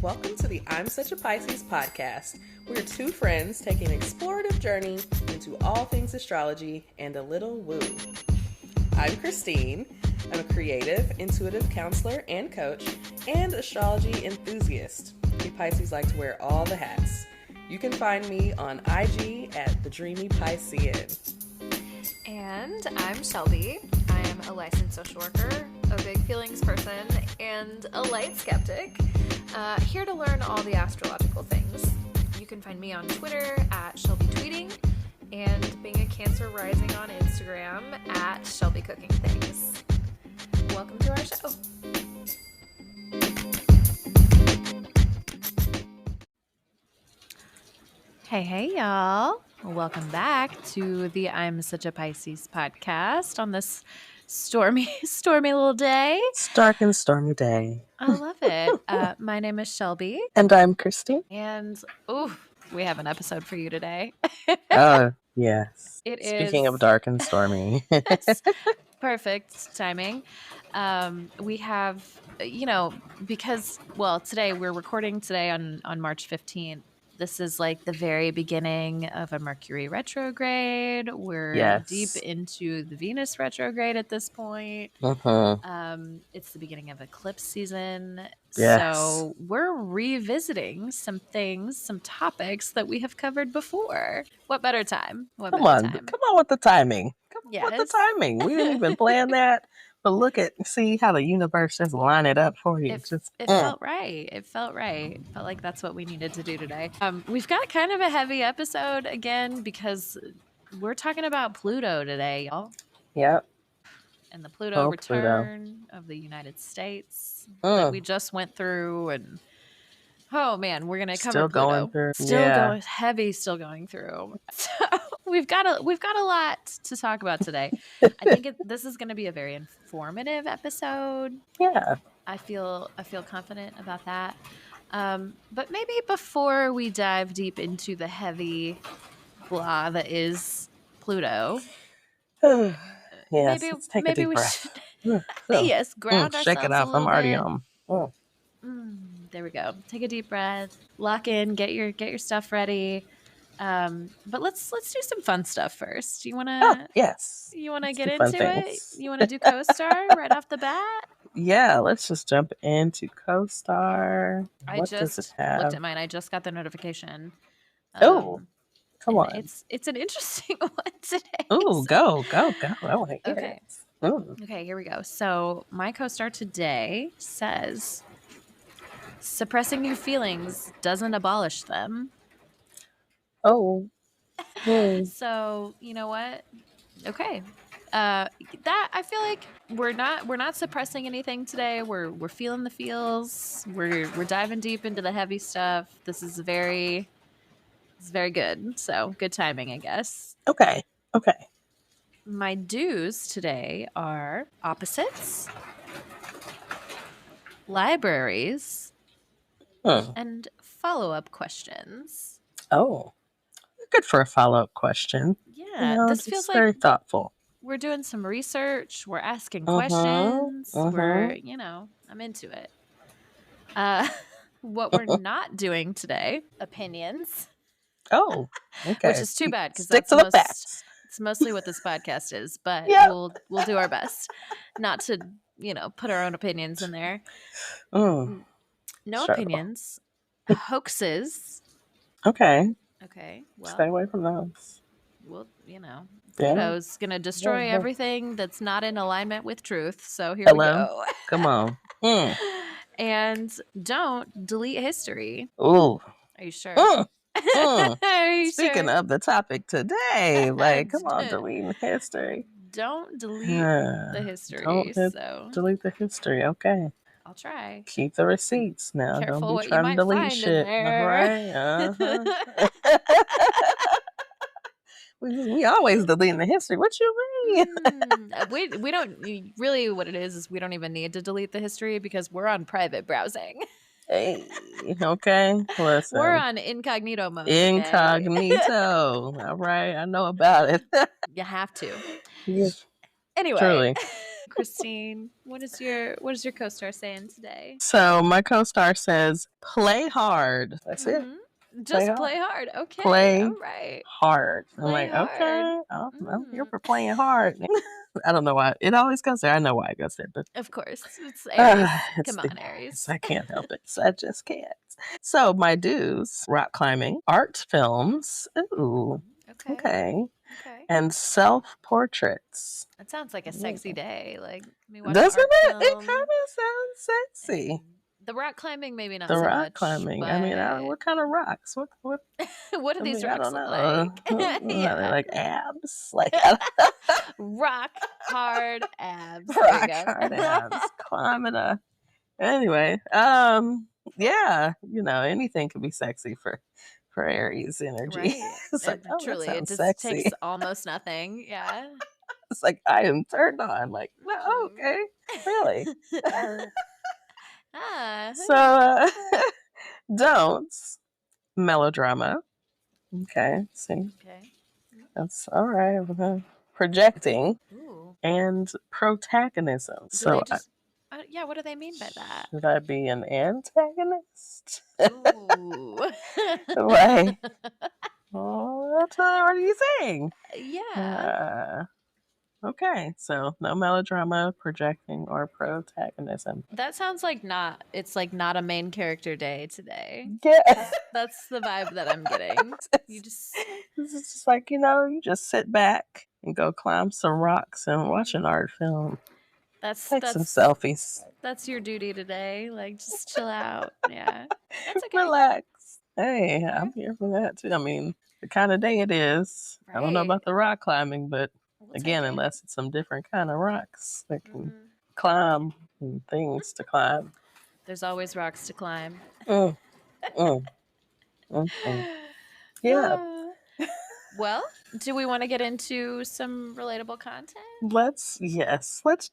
Welcome to the I'm Such a Pisces podcast. We're two friends taking an explorative journey into all things astrology and a little woo. I'm Christine. I'm a creative, intuitive counselor and coach, and astrology enthusiast. We Pisces like to wear all the hats. You can find me on IG at The Dreamy Piscean. And I'm Shelby. I am a licensed social worker, a big feelings person, and a light skeptic. Here to learn all the astrological things. You can find me on Twitter at Shelby Tweeting, and being a Cancer rising on Instagram at Shelby Cooking Things. Welcome to our show. Hey, y'all. Welcome back to the I'm Such a Pisces podcast on this stormy little day. It's dark and stormy day. I love it. My name is Shelby. And I'm Christine. And, we have an episode for you today. Yes. Speaking of dark and stormy. Perfect timing. We have, because, today we're recording today on March 15th. This is like the very beginning of a Mercury retrograde. We're deep into the Venus retrograde at this point. It's the beginning of eclipse season. Yes. So we're revisiting some things, some topics that we have covered before. What better time? Come on with the timing. We didn't even plan that. But see how the universe just line it up for you. It felt right. It felt like that's what we needed to do today. We've got kind of a heavy episode again because we're talking about Pluto today, y'all. Yep. And the Pluto Return of the United States that we just went through, and oh man, we're gonna cover Pluto. Still going through. So we've got a lot to talk about today. I think this is going to be a very informative episode. Yeah, I feel confident about that. But maybe before we dive deep into the heavy blah that is Pluto, let's take a deep breath. Yes, ground ourselves. Shake it off. I'm already on. There we go. Take a deep breath. Lock in. Get your stuff ready. But let's do some fun stuff first. You wanna? Yes. You wanna get into it? You wanna do co-star right off the bat? Yeah, let's just jump into co-star. What does it have? Looked at mine. I just got the notification. Come on. It's an interesting one today. Oh, go. I want to hear it. Okay, here we go. So my co-star today says, suppressing your feelings doesn't abolish them. So you know what? Okay. That I feel like we're not suppressing anything today. We're feeling the feels. We're diving deep into the heavy stuff. It's very good. So good timing, I guess. Okay. My do's today are opposites, libraries, and follow-up questions. Oh, good for a follow-up question. Yeah, this feels like very thoughtful. We're doing some research. We're asking questions. We're, I'm into it. What we're not doing today, opinions. Oh, okay. Which is too bad because facts. It's mostly what this podcast is. But we'll do our best not to, put our own opinions in there. No opinions. Hoaxes. Okay. Well, stay away from those. Well, Pluto's going to destroy everything that's not in alignment with truth. So here we go. Come on. And don't delete history. Ooh. Are you sure? Are you Speaking of the topic today, come on, deleting history. Don't delete the history. Delete the history. Okay. I'll try. Keep the receipts now. Careful Don't be trying to delete shit. Right? We always deleting the history. What you mean? We don't really. What it is we don't even need to delete the history because we're on private browsing. Hey, okay. Listen. We're on incognito mode. Incognito. All right, I know about it. You have to. Yes. Anyway, truly. Christine. What is your co-star saying today? So my co-star says, "Play hard." That's it. Just play hard. Okay. Play All right. hard. I'm Play like, hard. okay, I'm here for playing hard. I don't know why it always goes there. I know why it goes there, but Of course, it's Aries. Come on, Aries. Aries. I can't help it. I just can't. So my dues: rock climbing, art films. Ooh. Okay. And self-portraits. That sounds like a sexy day. Like me watching Doesn't art it? film. It kind of sounds sexy. And the rock climbing, maybe not The so rock much. climbing. But... I mean, what kind of rocks? What what do these rocks look like? Yeah. They're like abs. Like rock hard abs. Rock hard abs. Climbing a. Anyway, yeah, anything could be sexy for Aries energy. Right. It's like, truly, that it just sexy. takes almost nothing. Yeah. It's like I am turned on. Like, oh, okay, really. So, don'ts. Melodrama. Okay, see. Okay. That's all right. Projecting. Ooh. And protagonism. So, yeah, what do they mean by that? Should I be an antagonist? Ooh. Like, what are you saying? Yeah. Okay, so no melodrama, projecting, or protagonism. That sounds like it's like not a main character day today. Yeah. That's the vibe that I'm getting. This is just like, you just sit back and go climb some rocks and watch an art film. Take some selfies. That's your duty today. Like, just chill out. Yeah. That's okay. Relax. Hey, I'm here for that too. I mean, the kind of day it is. Right. I don't know about the rock climbing, but again, unless it's some different kind of rocks that can climb and things to climb. There's always rocks to climb. Yeah. Well, do we want to get into some relatable content? Let's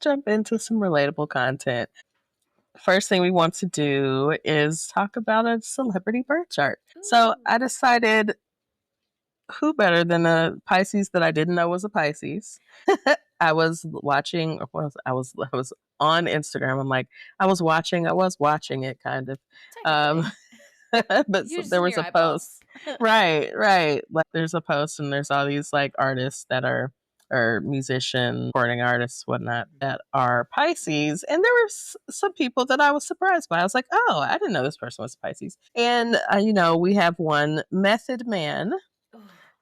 jump into some relatable content. First thing we want to do is talk about a celebrity birth chart. Ooh. So I decided, who better than a Pisces that I didn't know was a Pisces. I was watching, I was on Instagram. I'm like, I was watching it kind of. But so there was a post. right. Like there's a post and there's all these like artists that are, or musician, recording artists, whatnot, that are Pisces. And there were some people that I was surprised by. I was like, oh, I didn't know this person was Pisces. And, we have one Method Man.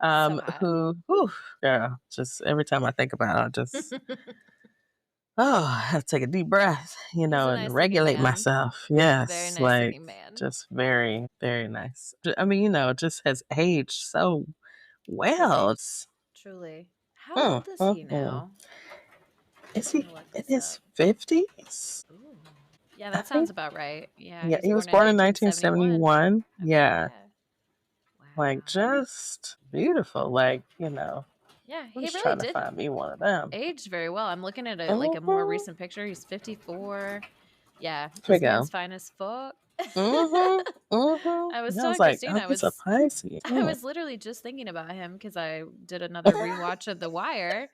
Who, yeah, just every time I think about it, I just, I have to take a deep breath, and regulate myself. Yes. Very nice like, man. Just very, very nice. I mean, just has aged so well. Truly. How old is he now? Is he in his 50s? Yeah, that sounds about right. Yeah, he was born in 1971. Yeah. Wow. Like, just beautiful. Like, Yeah, he really trying to find me one of them. Aged very well. I'm looking at a more recent picture. He's 54. Yeah, this man's fine as fuck. I was telling Christine, I was a Pisces. I was literally just thinking about him because I did another rewatch of The Wire,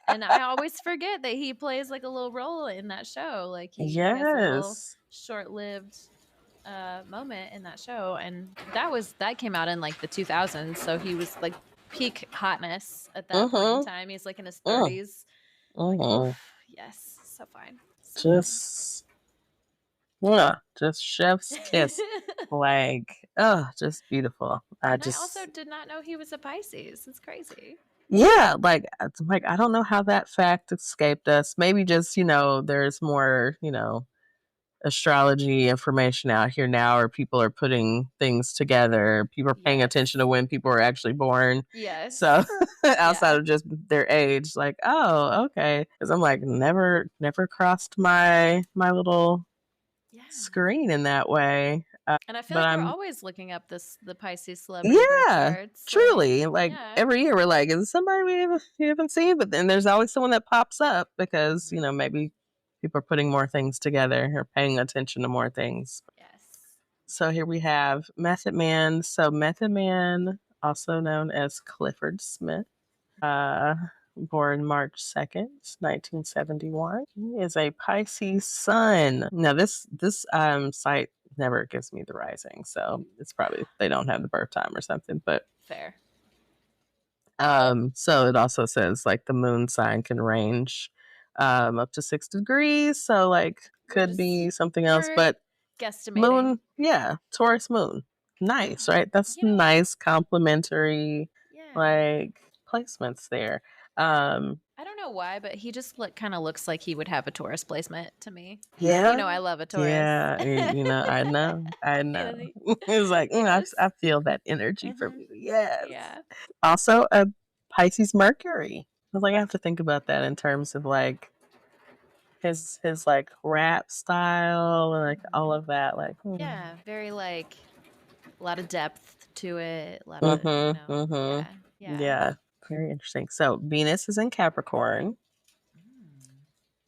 and I always forget that he plays like a little role in that show. Like he has a little short-lived moment in that show, and that came out in like the 2000s. So he was like peak hotness at that point in time. He's like in his 30s. Like, yes, so fine. Just chef's kiss. Like, just beautiful. I also did not know he was a Pisces. It's crazy. Yeah, like I don't know how that fact escaped us. Maybe just, there's more, astrology information out here now, or people are putting things together. People are paying attention to when people are actually born. Yes. So outside of just their age, like, oh, okay. Because I'm like, never crossed my little screen in that way. And I feel like we're always looking up the Pisces celebrity birth charts. Truly. Like every year we're like, is it somebody we haven't seen? But then there's always someone that pops up because, maybe people are putting more things together or paying attention to more things. Yes. So here we have Method Man. So Method Man, also known as Clifford Smith. born March 2nd, 1971. He is a Pisces sun. Now this site never gives me the rising, so it's probably they don't have the birth time or something. But Fair. so it also says like the moon sign can range up to 6 degrees, so like could be something else, but guesstimating. moon, yeah, Taurus moon. Nice, right? That's nice complementary like placements there. I don't know why, but he just kind of looks like he would have a Taurus placement to me. Yeah. You know, I love a Taurus. Yeah, I know. It's like, I feel that energy from you. Yes. Yeah. Also, a Pisces Mercury. I was like, I have to think about that in terms of like his like rap style and like all of that. Like, yeah, very like a lot of depth to it. A lot of yeah, very interesting. So Venus is in Capricorn.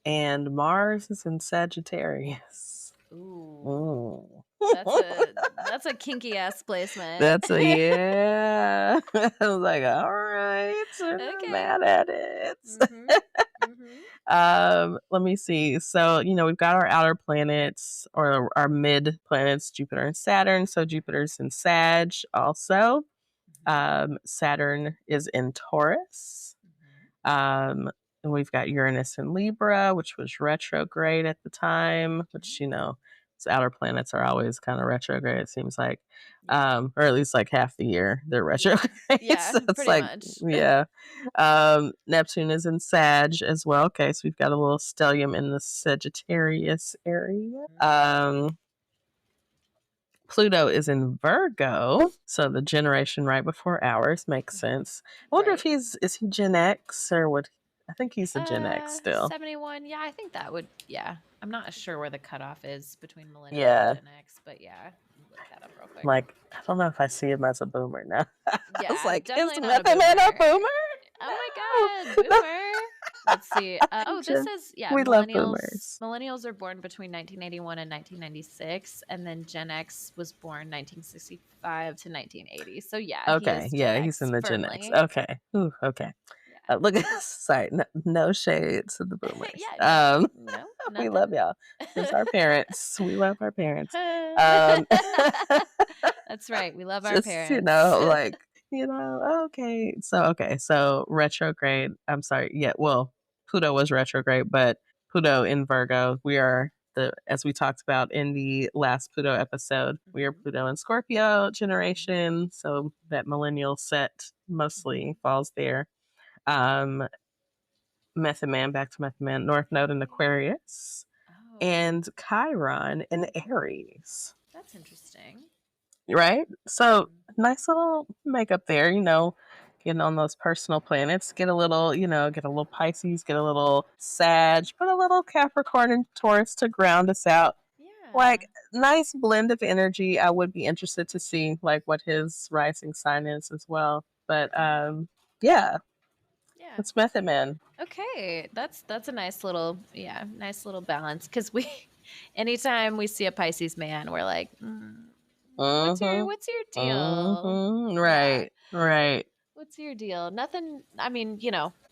And Mars is in Sagittarius. Ooh. That's a kinky ass placement. That's yeah. I was like, all right, I'm not mad at it. Let me see. So, we've got our outer planets or our mid planets, Jupiter and Saturn. So Jupiter's in Sag also. Saturn is in Taurus. And we've got Uranus in Libra, which was retrograde at the time, which, outer planets are always kind of retrograde, it seems like. Or at least like half the year they're retrograde. Yeah, so it's pretty much. Yeah. Neptune is in Sag as well. Okay, so we've got a little stellium in the Sagittarius area. Pluto is in Virgo, so the generation right before ours makes sense. I wonder if is he Gen X or what? I think he's a Gen X still. 71. Yeah, I think that would. Yeah, I'm not sure where the cutoff is between millennial and Gen X, but yeah, look that up real quick. Like, I don't know if I see him as a boomer now. Yeah, I was like, definitely is not Method Man a boomer? Oh my god, boomer. Let's see. This says we love boomers. Millennials are born between 1981 and 1996, and then Gen X was born 1965 to 1980. So yeah. Okay, he's in the Gen X. Okay. Ooh, okay. Look at this. Sorry, no shade to the boomers. No, we love y'all. It's our parents. We love our parents. That's right. We love our parents. Okay. So retrograde. I'm sorry. Yeah. Well, Pluto was retrograde, but Pluto in Virgo. We are as we talked about in the last Pluto episode, we are Pluto in Scorpio generation. So that millennial set mostly falls there. Method Man, back to Method Man, North Node in Aquarius, and Chiron in Aries. That's interesting. Right? So nice little makeup there, getting on those personal planets. Get a little, get a little Pisces, get a little Sag, put a little Capricorn and Taurus to ground us out. Yeah. Like, nice blend of energy. I would be interested to see, like, what his rising sign is as well. But, yeah. It's Method Man. Okay, that's a nice little balance, because anytime we see a Pisces man, we're like, what's your deal? Right. What's your deal? Nothing. I mean,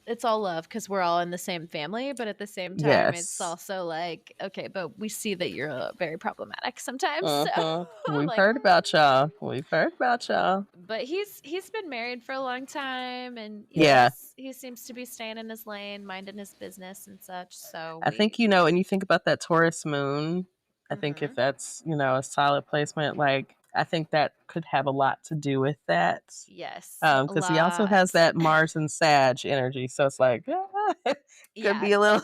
it's all love because we're all in the same family, but at the same time, it's also like, okay, but we see that you're very problematic sometimes. So We've heard about y'all. But he's been married for a long time, and he seems to be staying in his lane, minding his business and such. So I think and you think about that Taurus moon. I think if that's a solid placement, like I think that could have a lot to do with that. Yes, because he also has that Mars and Sag energy, so it's like could be a little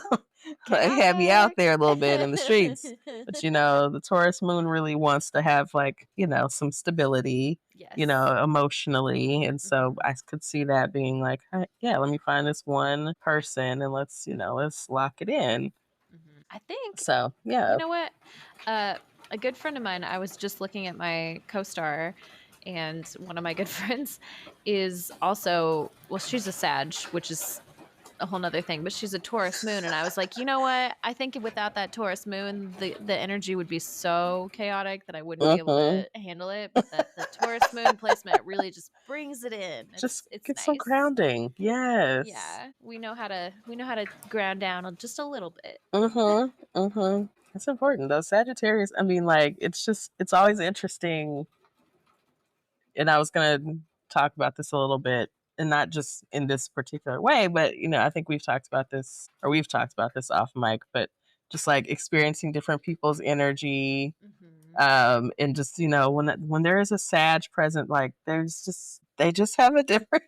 heavy out there a little bit in the streets. But the Taurus moon really wants to have like some stability, emotionally, and so I could see that being like, let me find this one person and let's lock it in. I think so. Yeah. You know what? A good friend of mine, I was just looking at my co-star, and one of my good friends is also, well, she's a Sag, which is a whole nother thing, but she's a Taurus moon. And I was like, you know what? I think without that Taurus moon, the energy would be so chaotic that I wouldn't be able Mm-hmm. to handle it. But the Taurus moon placement really just brings it in. Just It's get some nice. grounding. Yes. Yeah, we know how to ground down just a little bit. Mm-hmm. Mm-hmm. It's important though. Sagittarius, I mean, like, it's always interesting. And I was gonna talk about this a little bit, and not just in this particular way, but I think we've talked about this off mic, but just like experiencing different people's energy, and just when there is a Sag present, like they just have a different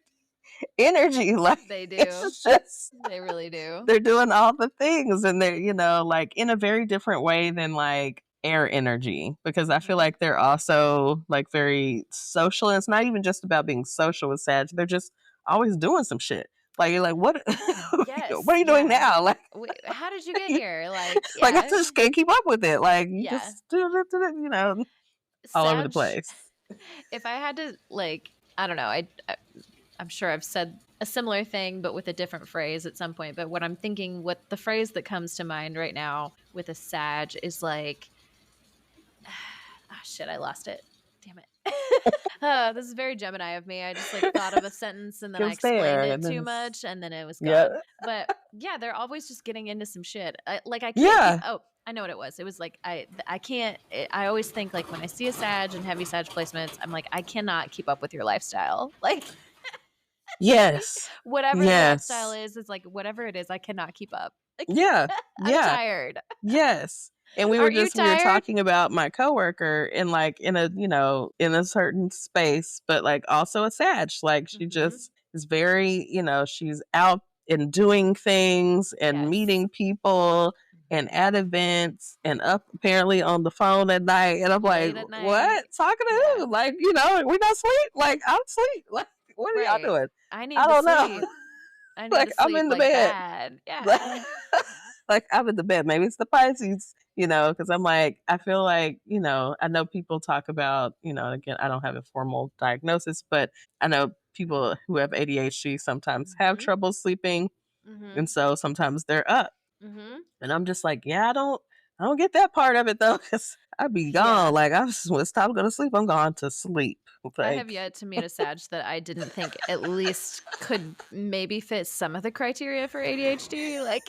energy. Like They do. it's just They really do. they're doing all the things, and they're like in a very different way than like air energy, because I feel like they're also like very social, and it's not even just about being social with Sag. They're just always doing some shit. Like you're like, what? Yes, what are you doing now? Like, wait, how did you get here? Like, like I yeah, just can't keep up with it. Like you yeah. just do it, all over the place. If I had to, like, I don't know, I'm sure I've said a similar thing, but with a different phrase at some point. But what I'm thinking, what the phrase that comes to mind right now with a Sag is like, shit, I lost it. Damn it. This is very Gemini of me. I just like thought of a sentence and then I explained it too much and then it was gone. Yeah. But yeah, they're always just getting into some shit. I can't. Yeah. I know what it was. It was like I can't. I always think like when I see a Sag and heavy Sag placements, I'm like I cannot keep up with your lifestyle. Like yes, whatever the lifestyle is, it's like whatever it is, I cannot keep up. Like, yeah, I'm tired. Yes. And we were talking about my coworker in like in a certain space, but like also a Sag. Like she just is very, she's out and doing things and meeting people and at events and up apparently on the phone at night. And I'm like, what? Talking to who? Like, we not sleep? Like, I'm asleep. Like, what are y'all doing? I don't know. I need like, to sleep I'm in the like bed. bad. Yeah. Like I'm in the bed. Maybe it's the Pisces, because I'm like, I feel like, I know people talk about, again, I don't have a formal diagnosis, but I know people who have ADHD sometimes have trouble sleeping. And so sometimes they're up. And I'm just like, yeah, I don't get that part of it though, because I'd be gone. Like when it's time to go to sleep, I'm going to sleep. Like, I have yet to meet a Sag that I didn't think at least could maybe fit some of the criteria for ADHD. Like,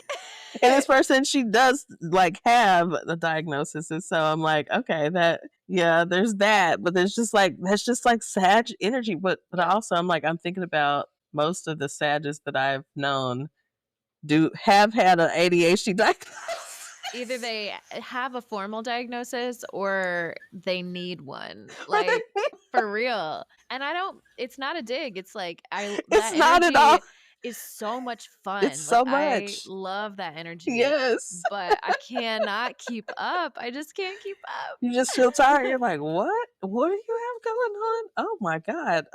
and this person, she does like have the diagnosis, and so I'm like, okay, there's that, but that's just like Sag energy. But also, I'm like, I'm thinking about most of the Sages that I've known have had an ADHD diagnosis. Either they have a formal diagnosis or they need one. Like, for real. And it's not a dig. It's like, it's not at all. Is so much fun. It's so much. I love that energy. Yes. But I cannot keep up. I just can't keep up. You just feel tired. You're like, what? What do you have going on? Oh my God.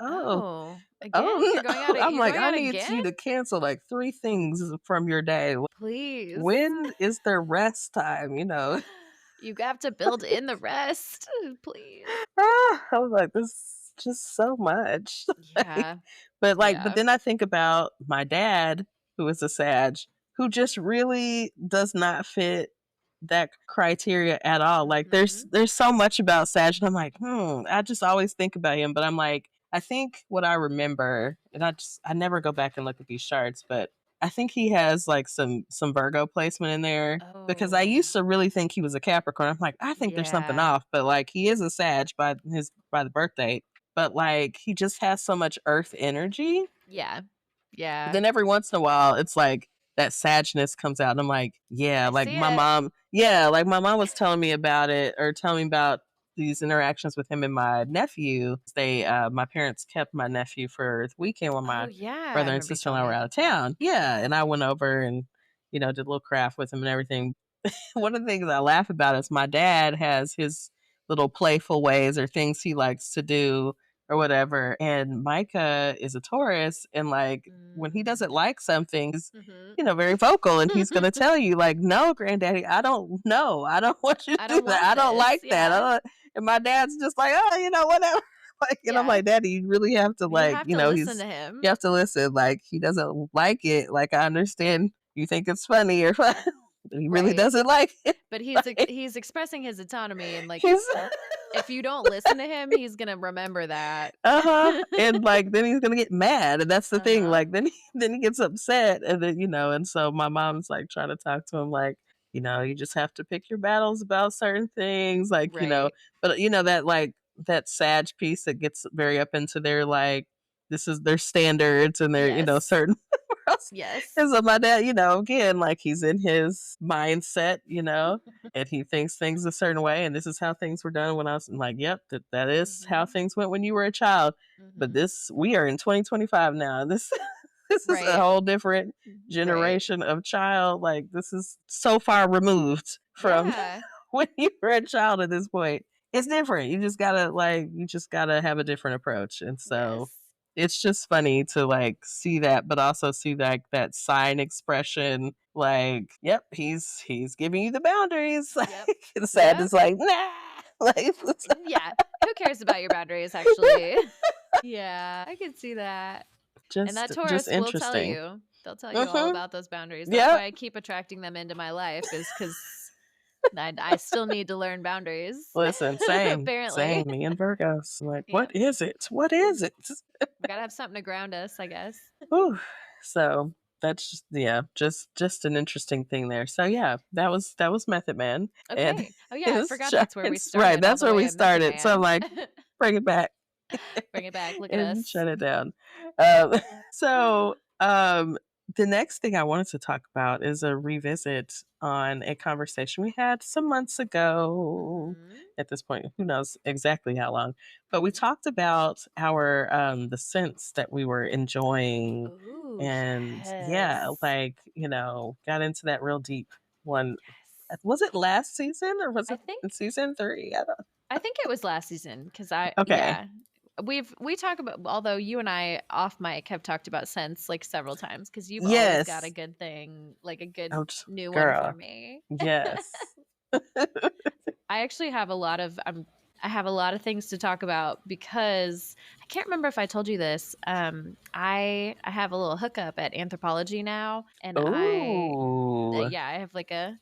Again, you're going out. I'm like, I need you to cancel like 3 things from your day. Please. When is their rest time? You have to build in the rest. Please. I was like, this is just so much. Yeah. But then I think about my dad, who is a Sag, who just really does not fit that criteria at all. Like there's so much about Sag, and I'm like, I just always think about him. But I'm like, I think what I remember, and I never go back and look at these charts, but I think he has like some Virgo placement in there, because I used to really think he was a Capricorn. I'm like, I think there's something off, but like he is a Sag by the birth date. But like he just has so much earth energy. Yeah. But then every once in a while, it's like that Sagness comes out, and I'm like, my mom was telling me about it, or telling me about these interactions with him and my nephew. My parents kept my nephew for the weekend when my brother and sister-in-law were out of town. Yeah, and I went over and did a little craft with him and everything. One of the things I laugh about is my dad has his little playful ways or things he likes to do or whatever. And Micah is a Taurus, and like when he doesn't like something, he's very vocal, and he's gonna tell you like, no, granddaddy, I don't know. I don't want you to do that. I don't like that. And my dad's just like, oh, whatever. Like, and I'm Yeah. like, Daddy, you really have to You like, have to listen to him. you have to listen. Like, he doesn't like it. Like, I understand you think it's funny or fun, but he really Right. doesn't like it. But Like, he's expressing his autonomy, and like he's if you don't listen to him, he's gonna remember that. and like then he's gonna get mad, and that's the thing. Uh-huh. Like then he gets upset, and then and so my mom's like trying to talk to him, like you just have to pick your battles about certain things, like Right. but that like that Sag piece that gets very up into their like this is their standards and their Yes. certain Yes. and so my dad, again, like he's in his mindset, and he thinks things a certain way, and this is how things were done when I was like, yep, that is how Mhm. things went when you were a child. But Mhm. we are in 2025 now. This this is a Right. whole different Right. generation of child. Like this is so far removed from Yeah. when you were a child at this point. It's different. You just gotta have a different approach. And so Yes. it's just funny to like see that, but also see like that sign expression. Like, yep, he's giving you the boundaries. Like, Yep. and Sad Yep. is like, nah. Like, Yeah. Who cares about your boundaries, actually? Yeah, I can see that. And that just Taurus will tell interesting. you. They'll tell you all Mm-hmm. about those boundaries. That's Yep. why I keep attracting them into my life, is because I still need to learn boundaries. Listen, Apparently. same. Me and Virgos. Like, what Yep. is it? What is it? We gotta have something to ground us, I guess. Ooh. So that's just an interesting thing there. So yeah, that was Method Man and Okay. Oh yeah, I his forgot that's where we giants. Right, started, all that's the where way we at Method started. So I'm Man. like, bring it back Bring it back. Look at and us. shut it down. Um, so the next thing I wanted to talk about is a revisit on a conversation we had some months ago. Mhm. At this point, who knows exactly how long? But we Mhm. talked about our the scents that we were enjoying, Ooh, and yeah, yes. like got into that real deep one. Yes. Was it last season or was I it think in season 3? I don't. I think it was last season because Okay. yeah. We talk about, although you and I off mic have talked about scents like several times, because you've always got a Yes. good thing, like a good Oh, new one for girl. me. Yes. I actually have a lot of I have a lot of things to talk about, because I can't remember if I told you this. I have a little hookup at Anthropology now, and Oh. yeah, I have like a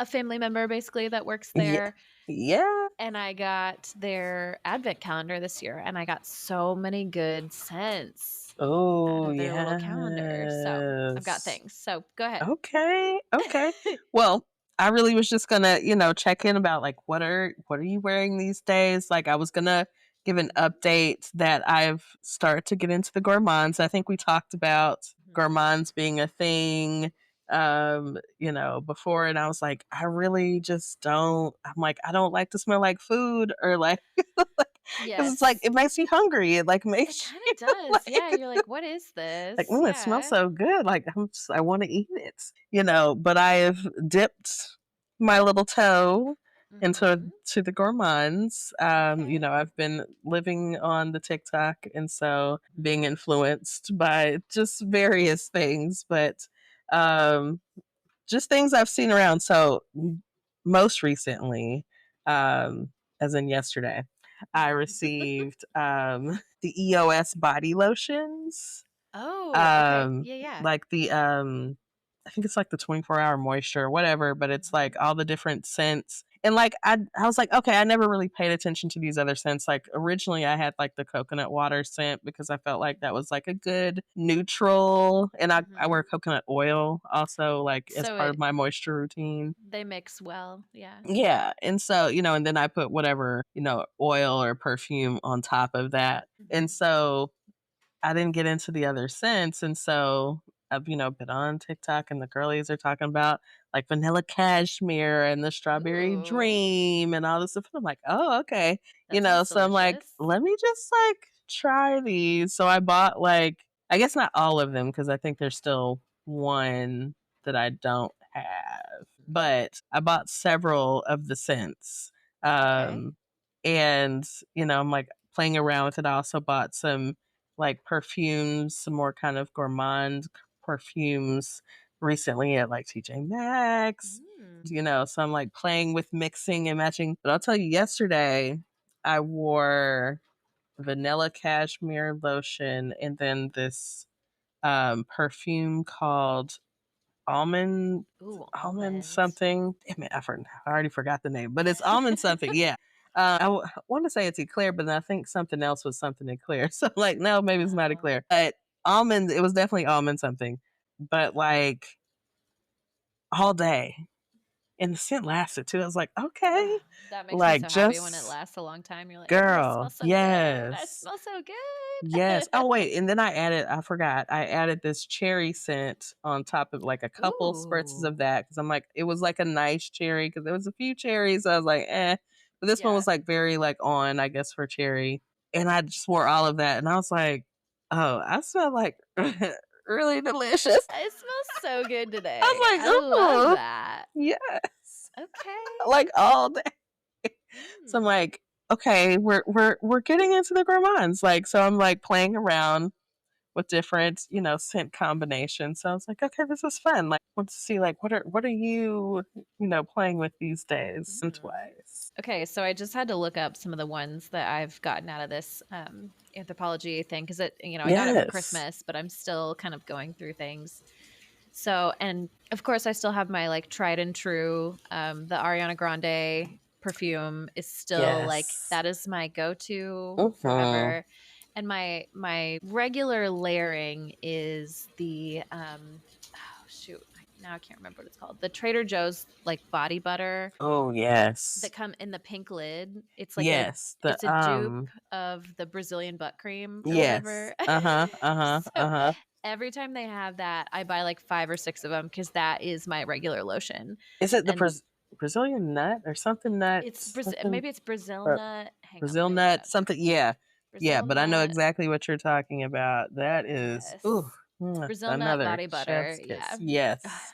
family member basically that works Yeah. there, Yeah. and I got their advent calendar this year, and I got so many good scents out Oh, of their little calendar. So I've got yes. things. So go ahead. Okay. Okay. Well, I really was just gonna, check in about like what are you wearing these days? Like I was gonna give an Mhm, update that I've started to get into the gourmands. I think we talked about mhm. gourmands being a thing before, and I was like, I really just don't I'm like, I don't like to smell like food or like because it's like Yes, it makes you hungry. It like it makes kind you of does. like Yeah, you're like, what is like, this? "Ooh, it smells Yeah. so good." Like, I wanna eat it, but I have dipped my little toe into Hmm. the gourmands. Okay. I've been living on the TikTok, and so being Mhm. influenced by just various things, but, um, just things I've seen around. So, most recently, um, as in yesterday, I received, the EOS body lotions. Oh, okay. Um, Yeah, yeah. like the I think it's like the 24-hour moisture or whatever, but it's Mhm. like all the different scents. And like I was like, okay, I never really paid attention to these other scents. Like originally I had like the coconut water scent because I felt like that was like a good neutral, and I wear Mhm. coconut oil also like as So part of my moisture routine. they mix well. Yeah. Yeah. And so, and then I put whatever, oil or perfume on top of that. And Mhm. so I didn't get into the other scents, and so I've, been on TikTok and the girlies are talking about like vanilla cashmere and the strawberry Ooh, dream and all this stuff. I'm like, oh, okay. that sounds So I'm like, delicious. let me just like try these. So I bought like, I guess not all of them because I think there's still one that I don't have, Mhm. but I bought several of the scents. Okay. Um, and, I'm like playing around with it. I also bought some like perfumes, some more kind of gourmand perfumes recently at like TJ Maxx, Mm. so I'm like playing with mixing and matching. But I'll tell you, yesterday I wore vanilla cashmere lotion, and then this perfume called almond Ooh, almond almond. something. Damn it, I already forgot the name, but it's almond something. Yeah. I want to say it's eclair, but I think something else was something eclair. So like, no, maybe it's not Oh. eclair, but almond. It was definitely almond something, but like all day, and the scent lasted too. I was like, Ugh, okay, that makes me like so happy when it just lasts a long time. You're like, oh, it girl, smells so good. I yes. smell so good. Yes. Oh wait, and then I forgot. I added this cherry scent on top of like a couple spurts of Ooh. that because I'm like, it was like a nice cherry because there was a few cherries. I was like, eh. But this one Yeah. was like very like on, I guess, for cherry. And I just wore all of that and I was like, oh, I smell like really delicious. It smells so good I today. was I like, love oh that. yes. Okay. Like all day. So I'm Mm. like, okay, we're getting into the gourmands. Like, so I'm like playing around with different, scent combinations. So I was like, okay, this is fun. Like, want to see like what are you, playing with these days, scent Mm. wise? Okay, so I just had to look up some of the ones that I've gotten out of this anthropology thing because I got it for Yes. Christmas, but I'm still kind of going through things. So, and of course, I still have my like tried and true. The Ariana Grande perfume is still like Yes. that is my go-to Mm-hmm. forever. And my regular layering is the oh shoot, now I can't remember what it's called. The Trader Joe's like body butter Oh that yes. come in the pink lid. Yes. The It's a dupe of the Brazilian butt cream or yes. whatever. Uh-huh. Uh-huh. So Uh-huh. every time they have that, I buy like 5 or 6 of them because that is my regular lotion. Is it the And Brazilian nut or something nut? Something Maybe it's Brazil or nut. Hang on, let Brazil me look nut? up. Something, yeah. Yeah, Brazil but I know nut. exactly what you're talking about. That is ooh, Yes. Brazil nut another body butter. chef's Yeah. kiss. Yes.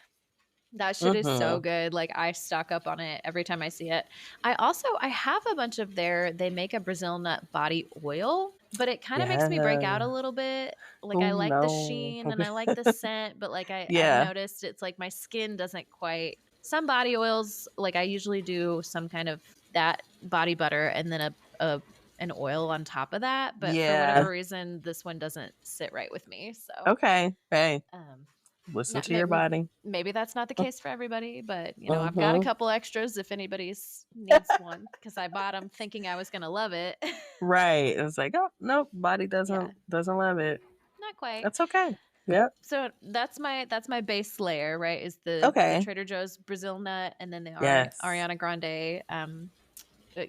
That shit is so Mm-hmm. good. Like I stock up on it every time I see it. I have a bunch of they make a Brazil nut body oil, but it kind of makes me break out a Yeah. little bit. Like Oh I like the no. sheen and I like the scent, but like I've Yeah. noticed it's like my skin doesn't quite some body oils, like I usually do some kind of that body butter and then a an oil on top of that. But for whatever Yeah. reason, this one doesn't sit right with me. So Okay. Hey, um listen not, to your body. maybe that's not the case for everybody, but I've got a Mm-hmm. couple extras if anybody's needs one because I bought them thinking I was gonna love it. Right. It's like, oh nope, body Yeah, doesn't love it. not quite. That's okay. Yep. So that's my base layer, right? Is the Okay. Trader Joe's Brazil nut and then the Yes. Ariana Grande,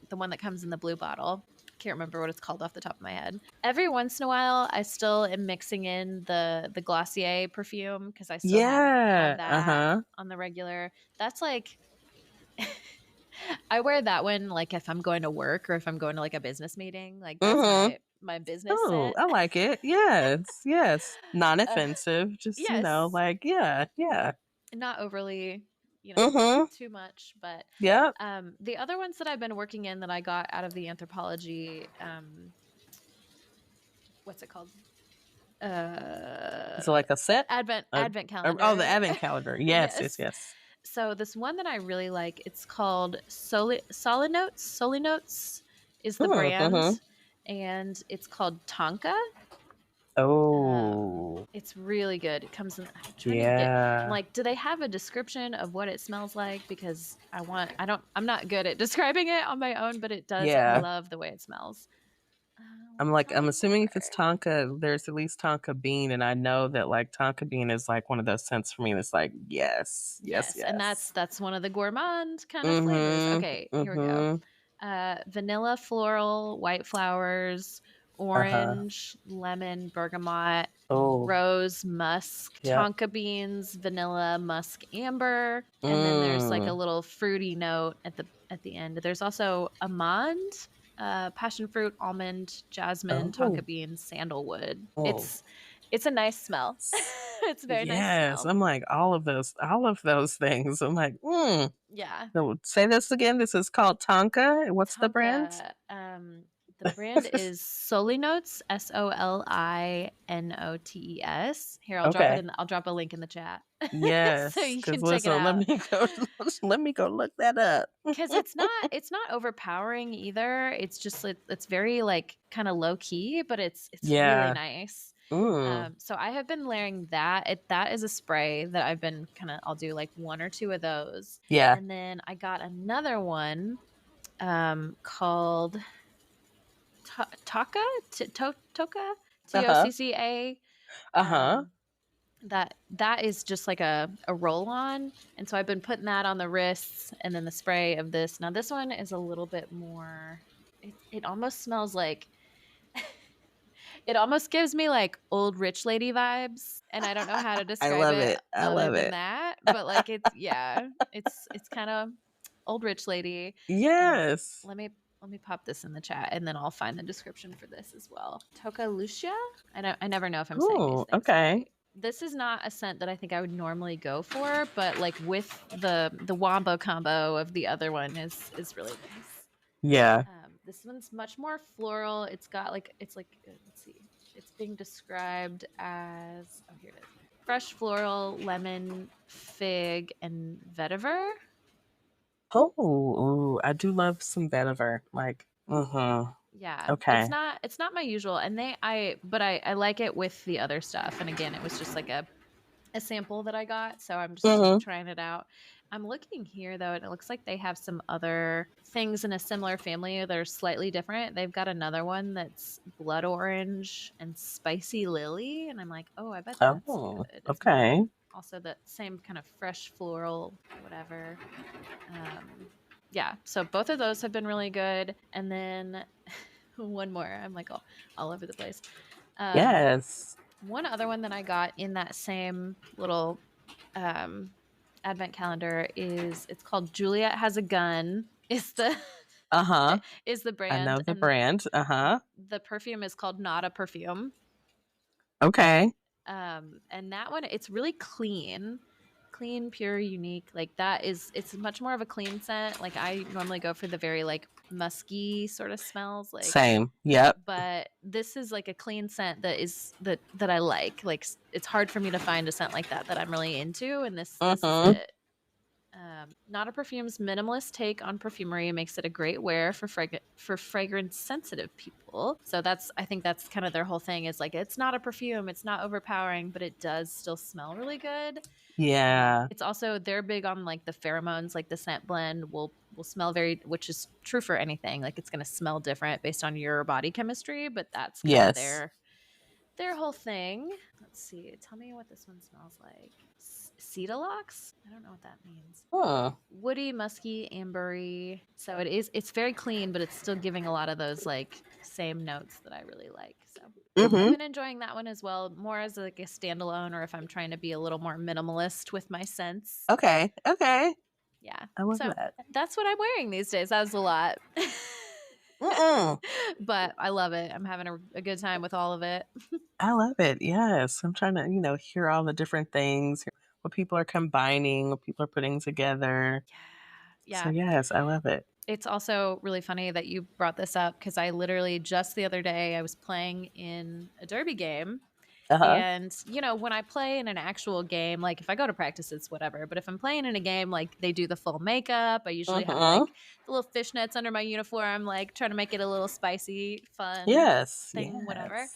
the one that comes in the blue bottle. Can't remember what it's called off the top of my head. Every once in a while, I still am mixing in the Glossier perfume because I still have Yeah. that Uh-huh. on the regular. That's like I wear that one like if I'm going to work or if I'm going to like a business meeting. Like that's Mm-hmm. my business Oh, scent. I like it. Yes. Yes. uh, Non-offensive. Just, yes, like, yeah, yeah. not overly, Mm-hmm. too much. But Yep. the other ones that I've been working in that I got out of the anthropology, what's it called? Is it Uh, like a set? Uh, Advent oh, the calendar. advent calendar. Yes, yes, Yes. yes. So this one that I really like, it's called Solid Notes. Solid Notes is the Mm-hmm. brand, and it's called Tonka. Oh, It's really good. It comes in. I'm trying to get. I'm yeah. like, do they have a description of what it smells like? Because I want. I don't. I'm not good at describing it on my own, but it does. I Yeah. love the way it smells. I'm What's like, I'm on assuming if it's here? Tonka, there's at least Tonka bean, and I know that like Tonka bean is like one of those scents for me that's like, yes, yes, Yes, and yes. that's one of the gourmand kind of flavors. Mm-hmm. Okay, here we go. Mm-hmm. Vanilla floral, white flowers, Uh-huh. orange, lemon, bergamot, Oh, rose, musk, yep. tonka beans, vanilla, musk, amber, and then there's like a Mm. little fruity note at the end. There's also almond, passion fruit, almond, jasmine, tonka Oh, beans, sandalwood. oh. It's a nice smell. S- It's a very nice Yes. smell. I'm like all of those things. I'm like, Yeah. no, say this again. This is called Tonka. What's the brand? Tonka. The brand is Solinotes, Solinotes. Here, I'll drop it Okay. in. I'll drop a link in the chat so Yes. you Because can check it listen, let out. me go. Let me go look that up. Because it's not overpowering either. It's just it's very like kind of low key, but it's really Yeah. nice. Mm. So I have been layering that. That is a spray that I've been I'll do like one or two of those, Yeah. and then I got another one called Toka Tocca Uh huh. Tocca. Uh huh. Um, that is just like a roll on, and so I've been putting that on the wrists, and then the spray of this. Now this one is a little bit more. It almost smells like. It almost gives me like old rich lady vibes, and I don't know how to I describe love it it. I other love than it. that. But like it's kind of old rich lady. And Yes. let me pop this in the chat, and then I'll find the description for this as well. Toca Lucia. I never know if I'm saying these Ooh. things Okay. right. This is not a scent that I think I would normally go for, but like with the wombo combo of the other one is really nice. Yeah. This one's much more floral. It's got like let's see, it's being described as here it is: fresh floral, lemon, fig, and vetiver. Oh, ooh, I do love some vetiver. Like, Yeah, okay. it's not my usual, and I like it with the other stuff. And again, it was just like a sample that I got, so I'm just Mm-hmm. trying it out. I'm looking here though, and it looks like they have some other things in a similar family that are slightly different. They've got another one that's blood orange and spicy lily, and I'm like, oh, I bet that's Oh, good. If not, okay. also that same kind of fresh floral, whatever. Yeah, so both of those have been really good, and then one more. I'm like all over the place. Yes. One other one that I got in that same little um, advent calendar it's called Juliet Has a Gun. Is the Uh-huh. is the I know brand, the and brand. Uh-huh. the perfume is called Not a Perfume. Okay. And that one, it's really clean, pure, unique. Like that it's much more of a clean scent. Like I normally go for the very like musky sort of smells, like, Same. Yep. but this is like a clean scent that I like. Like it's hard for me to find a scent like that I'm really into, and this is Mm-hmm. it. Not a Perfume's minimalist take on perfumery makes it a great wear for fragrance sensitive people. So I think that's kind of their whole thing, is like it's not a perfume, it's not overpowering, but it does still smell really good. Yeah. It's also, they're big on like the pheromones, like the scent blend will smell very, which is true for anything. Like it's going to smell different based on your body chemistry, but that's kind of Yes. their whole thing. Let's see. Tell me what this one smells like. Cedalox? I don't know what that means. Huh. Woody, musky, ambery. So it's very clean, but it's still giving a lot of those like same notes that I really like. So I've Mm-hmm. been enjoying that one as well, more as like a standalone, or if I'm trying to be a little more minimalist with my scents. Okay. Okay. Yeah. I love So that. that's what I'm wearing these days. That was a lot. Mm-mm. But I love it. I'm having a good time with all of it. I love it. Yes. I'm trying to, hear all the different things, hear what people are combining, what people are putting together. So Yeah. yes, I love it. It's also really funny that you brought this up, because I literally just the other day I was playing in a derby game. Uh-huh. And, when I play in an actual game, like if I go to practice, it's whatever. But if I'm playing in a game, like they do the full makeup. I usually have Mm-hmm. like the little fishnets under my uniform, like trying to make it a little spicy, fun Yes. thing, whatever. Yes.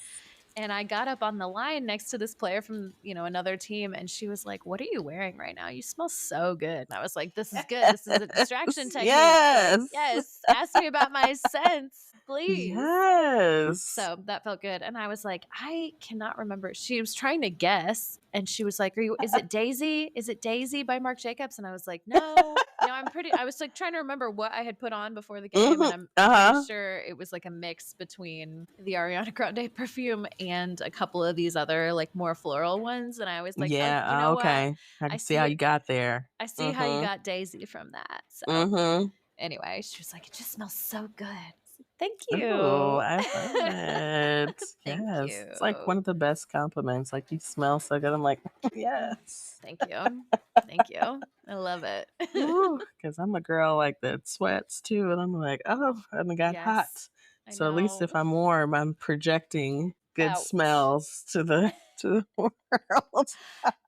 And I got up on the line next to this player from, another team, and she was like, "What are you wearing right now? You smell so good." And I was like, "This is good. This is a distraction technique. Like, Yes. yes, ask me about my scents, please." Yes. So that felt good. And I was like, I cannot remember. She was trying to guess, and she was like, is it Daisy? Is it Daisy by Marc Jacobs? And I was like, no. I was like trying to remember what I had put on before the game. Mm-hmm. And I'm pretty Uh-huh. sure it was like a mix between the Ariana Grande perfume and a couple of these other like more floral ones. And I was like, oh, you Yeah. know what? Okay. I I can see how see you got there. I see how you Mm-hmm. got Daisy from that. So Mm-hmm. anyway, she was like, it just smells so good. Thank Ooh, you. I love it. Thank Yes. It's like one you. of the best compliments. Like, you smell so good. I'm like, yes. Thank you. Thank you. I love it. Because I'm a girl like that sweats too. And I'm like, oh, and it got hot. Yes. I So at least know. if I'm warm, I'm projecting good Ouch. smells to the world.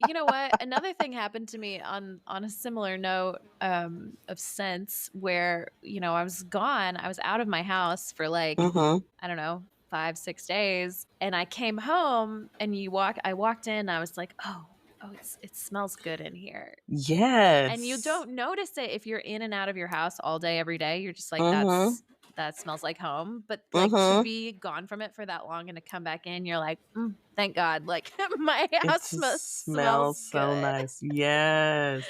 You know what? Another thing happened to me on a similar note of sense where I was gone. I was out of my house for like Mm-hmm. I don't know 5-6 days, and I came home and I walked in. I was like, oh, it smells good in here. And you Yes. don't notice it if you're in and out of your house all day, every day. You're just like, Mm-hmm. that smells like home. But like to Mm-hmm. be gone from it for that long and to come back in, you're like, thank God. Like my It house just smells smells so good. nice. Yes.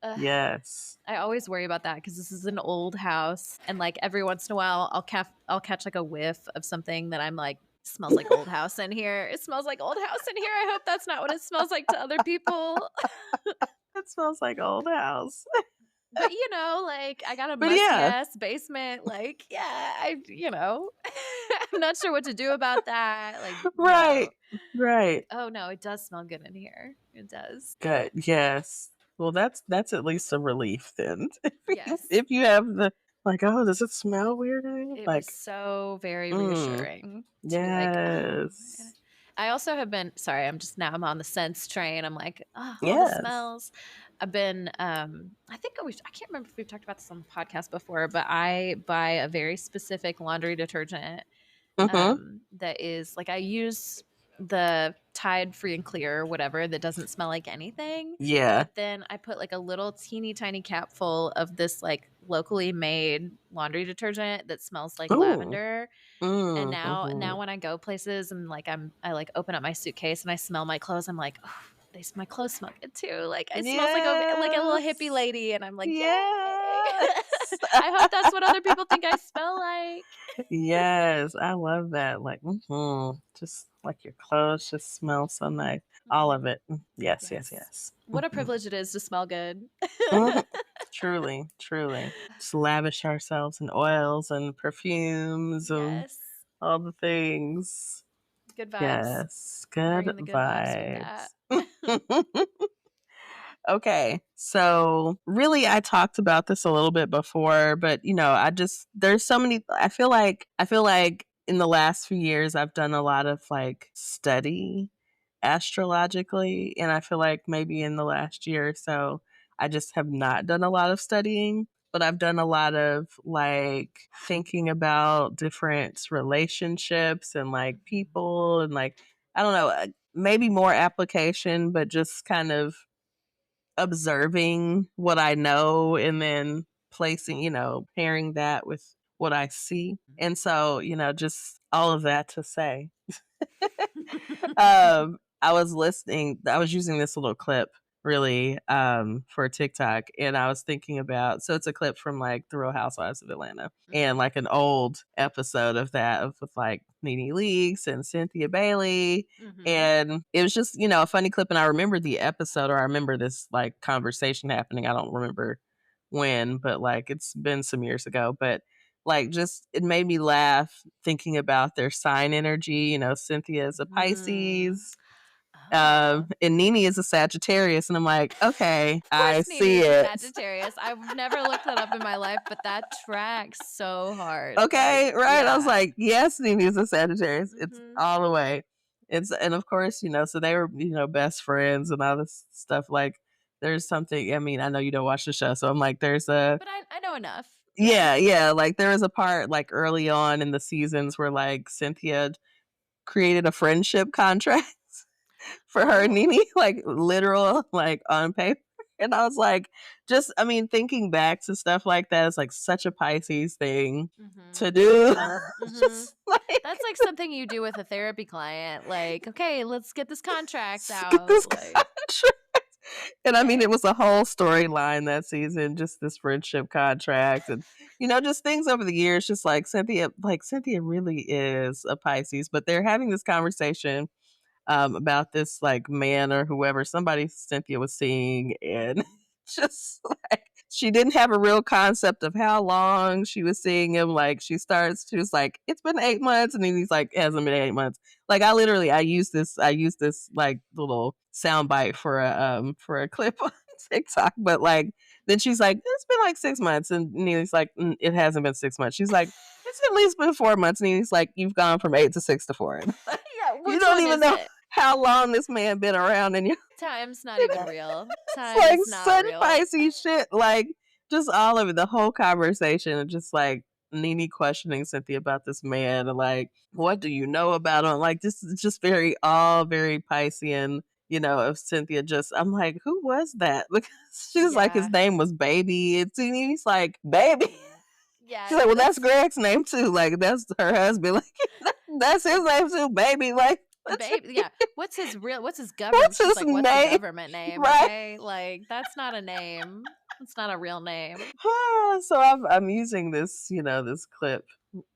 Ugh, Yes. I always worry about that because this is an old house, and like every once in a while, I'll catch like a whiff of something that I'm like, smells like old house in here. It smells like old house in here. I hope that's not what it smells like to other people. It smells like old house. But like I got a But musty yeah. ass basement. Like, yeah, I'm not sure what to do about that. Like, Right. no. Right. Like, oh no, it does smell good in here. It does. Good. Yes. Well, that's at least a relief then. Yes. If you have the like, oh, does it smell weird in here? It was Like, so very mm, reassuring to be like, oh. yes. I also have been sorry, I'm on the scents train. I'm like, oh, all the Yes. smells. I've been I can't remember if we've talked about this on the podcast before, but I buy a very specific laundry detergent Mm-hmm. that is like I use the Tide Free and Clear or whatever that doesn't smell like anything. Yeah. But then I put like a little teeny tiny cap full of this like locally made laundry detergent that smells like Ooh. lavender. And now Mm-hmm. when I go places and like I like open up my suitcase and I smell my clothes, I'm like, oh, my clothes smell good too. Like I smells like a little hippie Yes. lady, and I'm like, yay! Yes. I hope that's what other people think I smell like. Yes. I love that. Like, just like your clothes just smell so nice. All of it. Yes, yes, Yes. yes. What a privilege it is to smell good. Mhm. Truly, truly. Just lavish ourselves in oils and perfumes and Yes. all the things. Good vibes. Yes, I'm good bringing the good vibes with that. vibes. Okay, so really, I talked about this a little bit before, but there's so many. I feel like in the last few years, I've done a lot of like study astrologically, and I feel like maybe in the last year or so, I just have not done a lot of studying. But I've done a lot of like thinking about different relationships and like people and like I don't know, maybe more application, but just kind of observing what I know and then placing, pairing that with what I see. And so, just all of that to say, I was using this little clip really for TikTok, and I was thinking about, so it's a clip from like the Real Housewives of Atlanta and like an old episode of that with like Nene Leakes and Cynthia Bailey. Mm-hmm. And it was just, a funny clip. And I remember the episode, or I remember this like conversation happening. I don't remember when, but like it's been some years ago. But like just it made me laugh thinking about their sign energy. Cynthia is a Mm. Pisces, Oh. and Nene is a Sagittarius, and I'm like, okay, Of I course, see Nini's a it. Sagittarius. I've never looked that up in my life, but that tracks so hard. Like, Okay, right? I was yeah. like, yes, Nene is a Sagittarius. It's Mm-hmm. all the way. And of course, so they were, best friends and all this stuff. Like, there's something. I mean, I know you don't watch the show, so I'm like, there's a But I know enough. Yeah. yeah. Like, there was a part like early on in the seasons where like Cynthia created a friendship contract for her and Oh. Nene, like literal, like on paper. And I was like, I mean, thinking back to stuff like that is like such a Pisces thing Mm-hmm. to do. Mm-hmm. Just like, That's like something you do with a therapy client. Like, okay, let's get this contract get this out. Like, contract. And I mean, it okay. was a whole storyline that season, just this friendship contract and, just things over the years, just like Cynthia really is a Pisces, but they're having this conversation about this like man or whoever somebody Cynthia was seeing, and just like she didn't have a real concept of how long she was seeing him. Like she was like, it's been 8 months, and then he's like, it hasn't been 8 months. Like I use this like little soundbite for a clip on TikTok, but like then she's like, it's been like 6 months, and Neely's like, it hasn't been 6 months. She's like, it's at least been 4 months. And he's like, you've gone from 8 to 6 to 4. Yeah, You which don't one even is know it? how long this man been around, and you Time's not even real. it's Time like is not such real. Pisces shit. Like just all of it, the whole conversation, and just like Nene questioning Cynthia about this man, and like, what do you know about him? Like this is just very Piscean. Of Cynthia, just I'm like, who was that? Because she was like, his Yeah. name was Baby. And he's like, Baby. Yeah. She's like, well, that's Greg's name too. Like that's her husband. Like that's his name too, Baby. Like Baby. Yeah. What's his government? what's She's his like, what's the name? government name? Right. Okay. Like, that's not a name. It's not a real name. So I'm using this, this clip,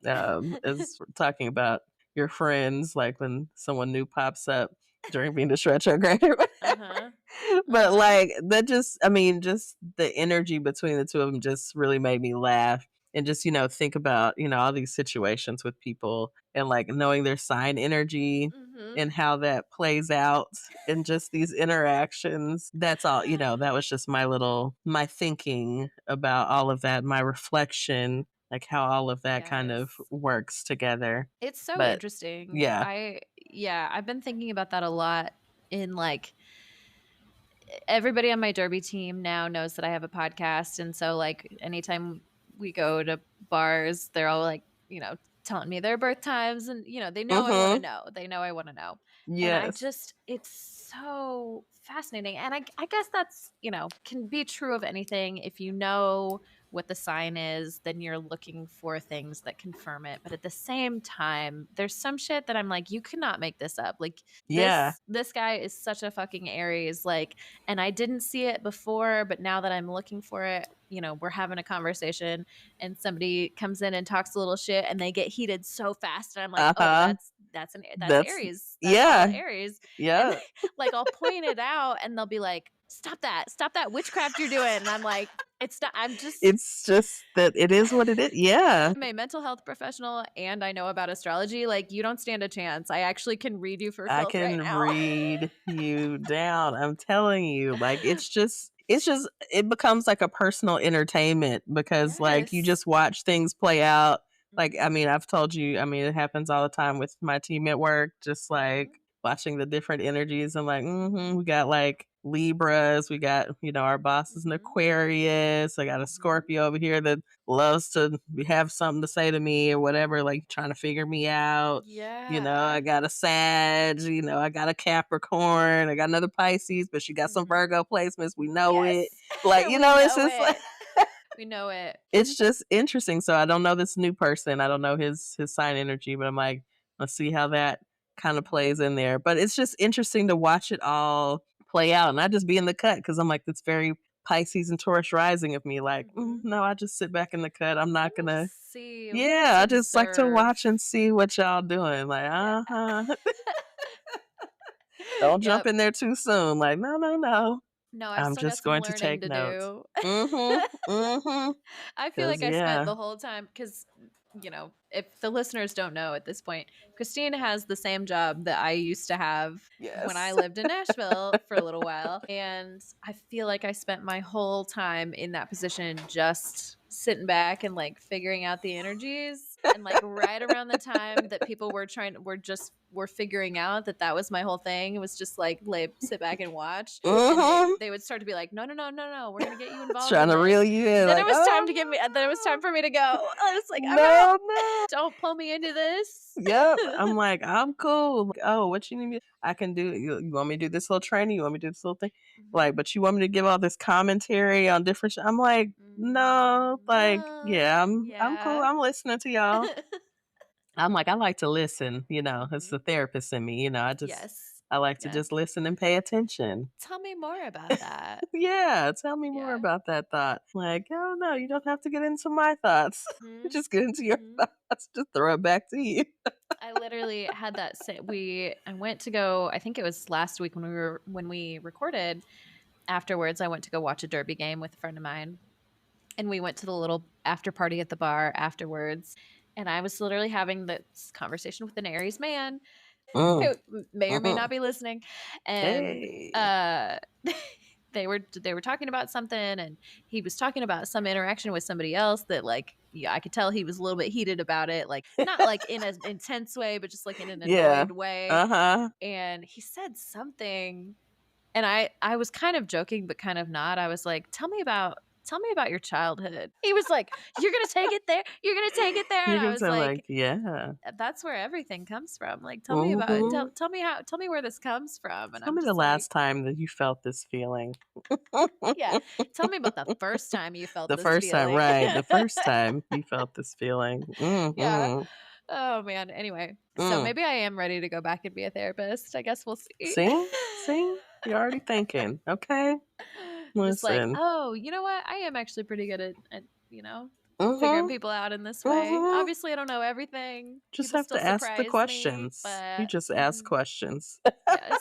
as talking about your friends, like when someone new pops up during Venus retrograde. Uh-huh. But like that, just I mean, just the energy between the two of them just really made me laugh. And just think about all these situations with people, and like knowing their sign energy and how that plays out in just these interactions. That's all, that was just my thinking about all of that, my reflection, like how all of that kind of Yes. works together. It's so But interesting. yeah. I've been thinking about that a lot in like everybody on my derby team now knows that I have a podcast, and so like anytime we go to bars, they're all like, telling me their birth times, and they know I want to know. They know I want to know. And Yes. it's so fascinating. And I guess that's, can be true of anything. If you know what the sign is, then you're looking for things that confirm it. But at the same time, there's some shit that I'm like, you cannot make this up. Like Yeah. this guy is such a fucking Aries. Like, and I didn't see it before, but now that I'm looking for it, we're having a conversation and somebody comes in and talks a little shit and they get heated so fast. And I'm like, oh, that's That's Aries. That's all yeah. Aries. Yeah. And like, I'll point it out and they'll be like, stop that witchcraft you're doing. And I'm like, it's not, It's just that it is what it is. Yeah. I'm a mental health professional and I know about astrology. Like, you don't stand a chance. I actually can read you for I filth right can now. read you down. I'm telling you, like it becomes like a personal entertainment, because like you Yes. just watch things play out. Like, I Mhm. mean, I've told you, I mean, it happens all the time with my team at work, just like Mhm. watching the different energies. I'm like, we got like Libras, we got, our boss is an Mhm. Aquarius. I got a Mhm. Scorpio over here that loves to have something to say to me or whatever, like trying to figure me out. Yeah. I got a Sag, I got a Capricorn, I got another Pisces, but she got some Mhm. Virgo placements. We know Yes. it. Like, We it's know just like it. We know it. it's just interesting. So I don't know this new person. I don't know his sign energy, but I'm like, let's see how that kind of Mhm. plays in there. But it's just interesting to watch it all play out, and not just be in the cut, because I'm like, it's very Pisces and Taurus rising of me. Like, Mhm. no, I just sit back in the cut. I'm not gonna. We Yeah, just I just like to observe. watch and see what y'all doing. Like, Yeah. don't jump Yep. in there too soon. Like, no, no, no. No, I've I'm still got just some going to learning take to notes. do. Mm-hmm. I feel Cause like I spent yeah. the whole time because, if the listeners don't know at this point, Christine has the same job that I used to have when I Yes. lived in Nashville for a little while. And I feel like I spent my whole time in that position just sitting back and like figuring out the energies. And like right around the time that people were figuring out that was my whole thing. It was just like sit back and watch. And Mm-hmm. they would start to be like, no, no, no, no, no, we're gonna get you involved Trying in to this. reel you in. Then Like, it was time to then it was time for me to go. I was like, I'm out. no, no. Don't pull me into this. Yep. I'm like, I'm cool. Like, oh, what you need me? I can do. You want me to do this little training? You want me to do this little thing? Like, but you want me to give all this commentary on different? I'm like, no. Like, No. yeah, I'm cool. Yeah. I'm listening to y'all. I'm like, I like to listen. It's the Mhm. therapist in me. Yes. I like to Yes. just listen and pay attention. Tell me more about that. Yeah, tell me more Yeah. about that thought. Like, oh no, you don't have to get into my thoughts. Mhm. Just get into your Mhm. thoughts. Just throw it back to you. I literally had that I went to go, I think it was last week when we recorded. Afterwards, I went to go watch a derby game with a friend of mine. And we went to the little after party at the bar afterwards. And I was literally having this conversation with an Aries man Mm. who may or may not be listening. And Hey. they were talking about something, and he was talking about some interaction with somebody else that, like, yeah, I could tell he was a little bit heated about it, like not like in an intense way, but just like in an Yeah. annoyed way. Uh-huh. And he said something, and I was kind of joking but kind of not. I was like, tell me about your childhood. He was like, you're gonna take it there, you're gonna take it there. And You're I gonna was say like, like, yeah. that's where everything comes from. Like, tell me about Mm-hmm. tell me where this comes from. And Tell I'm me the just like, last time that you felt this feeling. yeah, tell me about the first time you felt The this first time, feeling. right. The first time you felt this feeling. Yeah. Mm-hmm. Oh man. Anyway, so Mm. maybe I am ready to go back and be a therapist. I guess we'll see. See? You're already thinking. Okay. Just like, Listen. oh, you know what? I am actually pretty good at figuring Mm-hmm. people out in this way. Mm-hmm. Obviously, I don't know everything. Just People have still to ask the surprise me, questions. You but just ask questions. yes.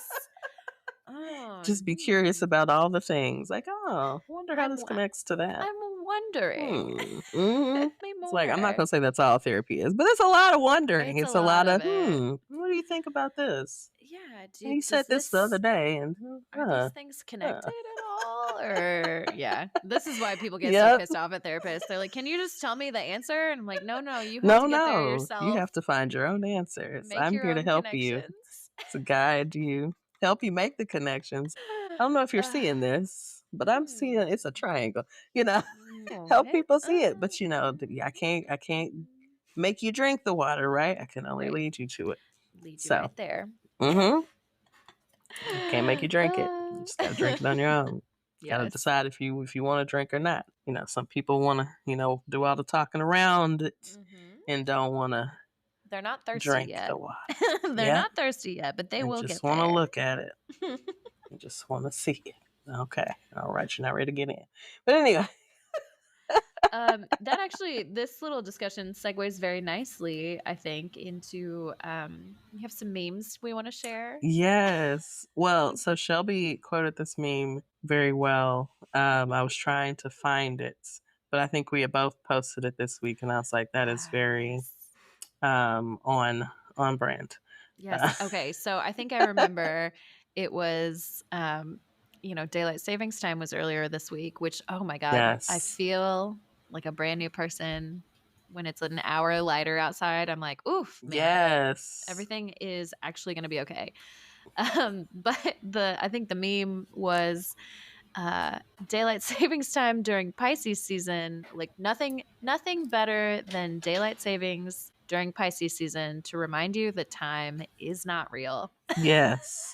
Oh, Just be curious about all the things. Like, oh, I wonder how I'm this connects to that. I'm wondering. Hmm. Tell me It's like, I'm not more. going to say that's all therapy is, but it's a lot of wondering. It's a It's a lot lot of of, it. what do you think about this? Yeah, And you does said this the this other day, and are these things connected at all? Or yeah, this is why people get so yep. pissed off at therapists. They're like, "Can you just tell me the answer?" And I'm like, "No, you have No, to get there no. You yourself. have to find your own answers. Make I'm your here to own help you, connections." to guide you, help you make the connections. I don't know if you're seeing this, but I'm seeing it's a triangle. You know, Oh, help people see it. But I can't mm, make you drink the water, right? I can only right. lead you to it. Lead you So, right there. mm-hmm. Can't make you drink it. You Uh, just gotta drink it on your own. Gotta yes. decide if you want to drink or not. Some people want to do all the talking around it Hmm. and don't want to They're not thirsty drink the yet. water. They're Yeah, not thirsty yet, but they and will just get want to there. look at it. And just want to see it. Okay, all right, you're not ready to get in. But anyway, That actually, this little discussion segues very nicely, I think, into we have some memes we want to share. yes. Well, so Shelby quoted this meme very well. I was trying to find it, but I think we had both posted it this week, and I was like, that is very Yes. on brand. Yes. Okay. So I think I remember it was, daylight savings time was earlier this week, which, oh my God, I Yes. feel like a brand new person when it's an hour lighter outside. I'm like, oof, man, Yes. everything is actually going to be okay. But I think the meme was daylight savings time during Pisces season. Like nothing better than daylight savings during Pisces season to remind you that time is not real. Yes.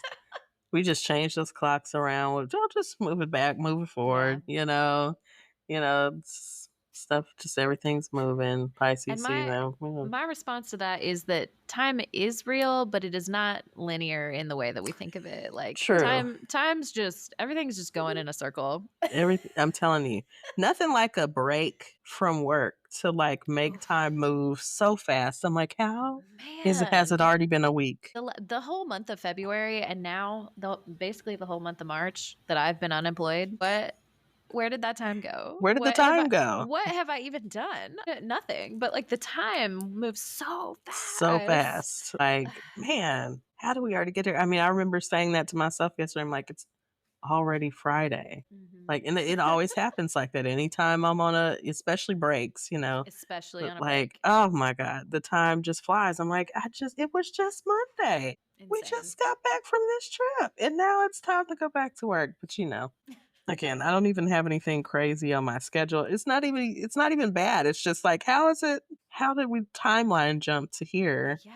We just change those clocks around. We'll just move it back, move it forward. Stuff. Just everything's moving. Pisces And my season. my response to that is that time is real, but it is not linear in the way that we think of it. Like True. time's just everything's just going in a circle. Everything. I'm telling you, nothing like a break from work to like make time move so fast. I'm like, how has it Man, already been a week? the whole month of February and now basically the whole month of March that I've been unemployed. Where did that time go? Where did the time go? What have I even done? Nothing. But like the time moves so fast. So fast. Like, man, how do we already get here? I mean, I remember saying that to myself yesterday. I'm like, it's already Friday. Mhm. Like, and it always happens like that. Anytime I'm on especially breaks, Especially on a like, break. oh my God, the time just flies. I'm like, it was just Monday. We Insane. just got back from this trip and now it's time to go back to work. But again, I don't even have anything crazy on my schedule. It's not even bad. It's just like, how did we timeline jump to here? Yes.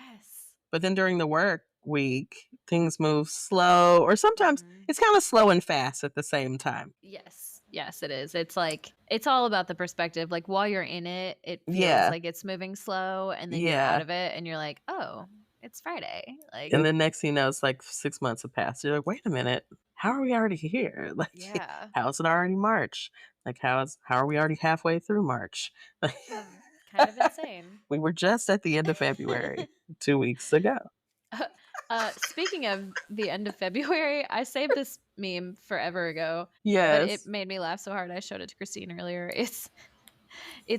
But then during the work week, things move slow, or sometimes it's kind of slow and fast at the same time. Yes. Yes, it is. It's like it's all about the perspective. Like while you're in it, it feels Yeah. like it's moving slow, and then you're out of it and you're like, oh, it's Friday. Like, and then next thing you know, it's like 6 months have passed. You're like, wait a minute, how are we already here? Like, yeah. how is it already March? Like, how are we already halfway through March? Kind of insane. We were just at the end of February 2 weeks ago. Speaking of the end of February, I saved this meme forever ago. Yes. But it made me laugh so hard I showed it to Christine earlier. It's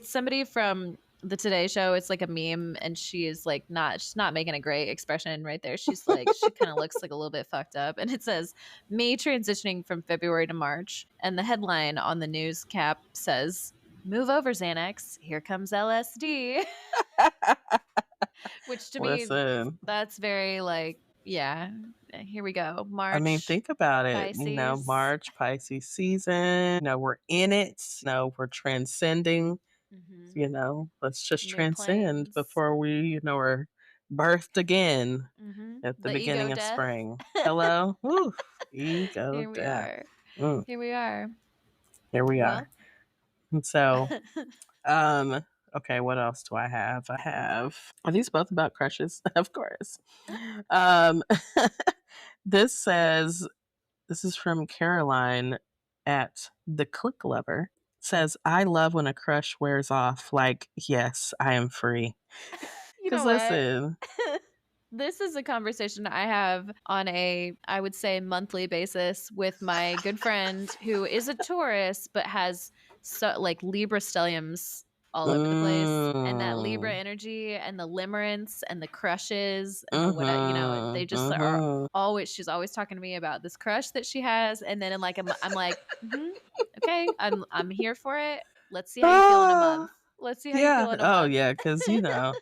somebody from the Today Show. It's like a meme, and she's not making a great expression right there. She's like, she kind of looks like a little bit fucked up, and it says me transitioning from February to March, and the headline on the news cap says, "Move over, Xanax. Here comes LSD." Which to me, Listen, that's very like, yeah, here we go. I mean, March, think about it. Pisces. March, Pisces season. We're in it. We're transcending. Hmm. Let's just New transcend planes. before are birthed again at the The ego beginning of death. spring. Hello? Woo. Ego Here we death. are. Mm, Here we are. here we Well, are. And so, um, okay, what else do I have? Are these both about crushes? Of course. Um, this says, this is from Caroline at The Click Lover. Says, I love when a crush wears off. Like, yes, I am free. you Because know what? listen, This is a conversation I have on a, I would say, monthly basis with my good friend who is a Taurus but has like Libra stelliums all over the place. And that Libra mm, energy and the limerence and the crushes and the what, they just are mm-hmm. always, she's always talking to me about this crush that she has. And then in like, I'm like, okay, I'm here for it. Let's see how you feel in a month. Let's see how you Yeah. feel in a Oh, month. yeah. Because,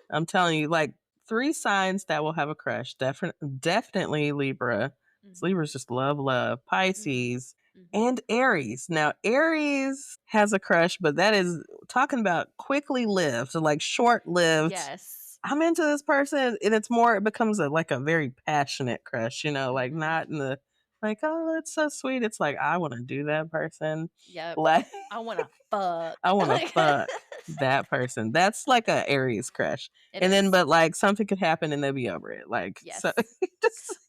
I'm telling you, like, 3 signs that will have a crush. Definitely Libra. 'Cause Mhm. Libras just love love. Mhm. Pisces Mhm. and Aries. Now, Aries has a crush, but that is talking about quickly lived, so like short lived. Yes. I'm into this person, and it becomes like a very passionate crush, like Mhm. not in the like, oh, it's so sweet. It's like I want to do that person. Yep. Like I wanna fuck. I want to Like fuck that person. That's like a Aries crush. it And then, is. but like something could happen and they'll be over it. Like, so Yes.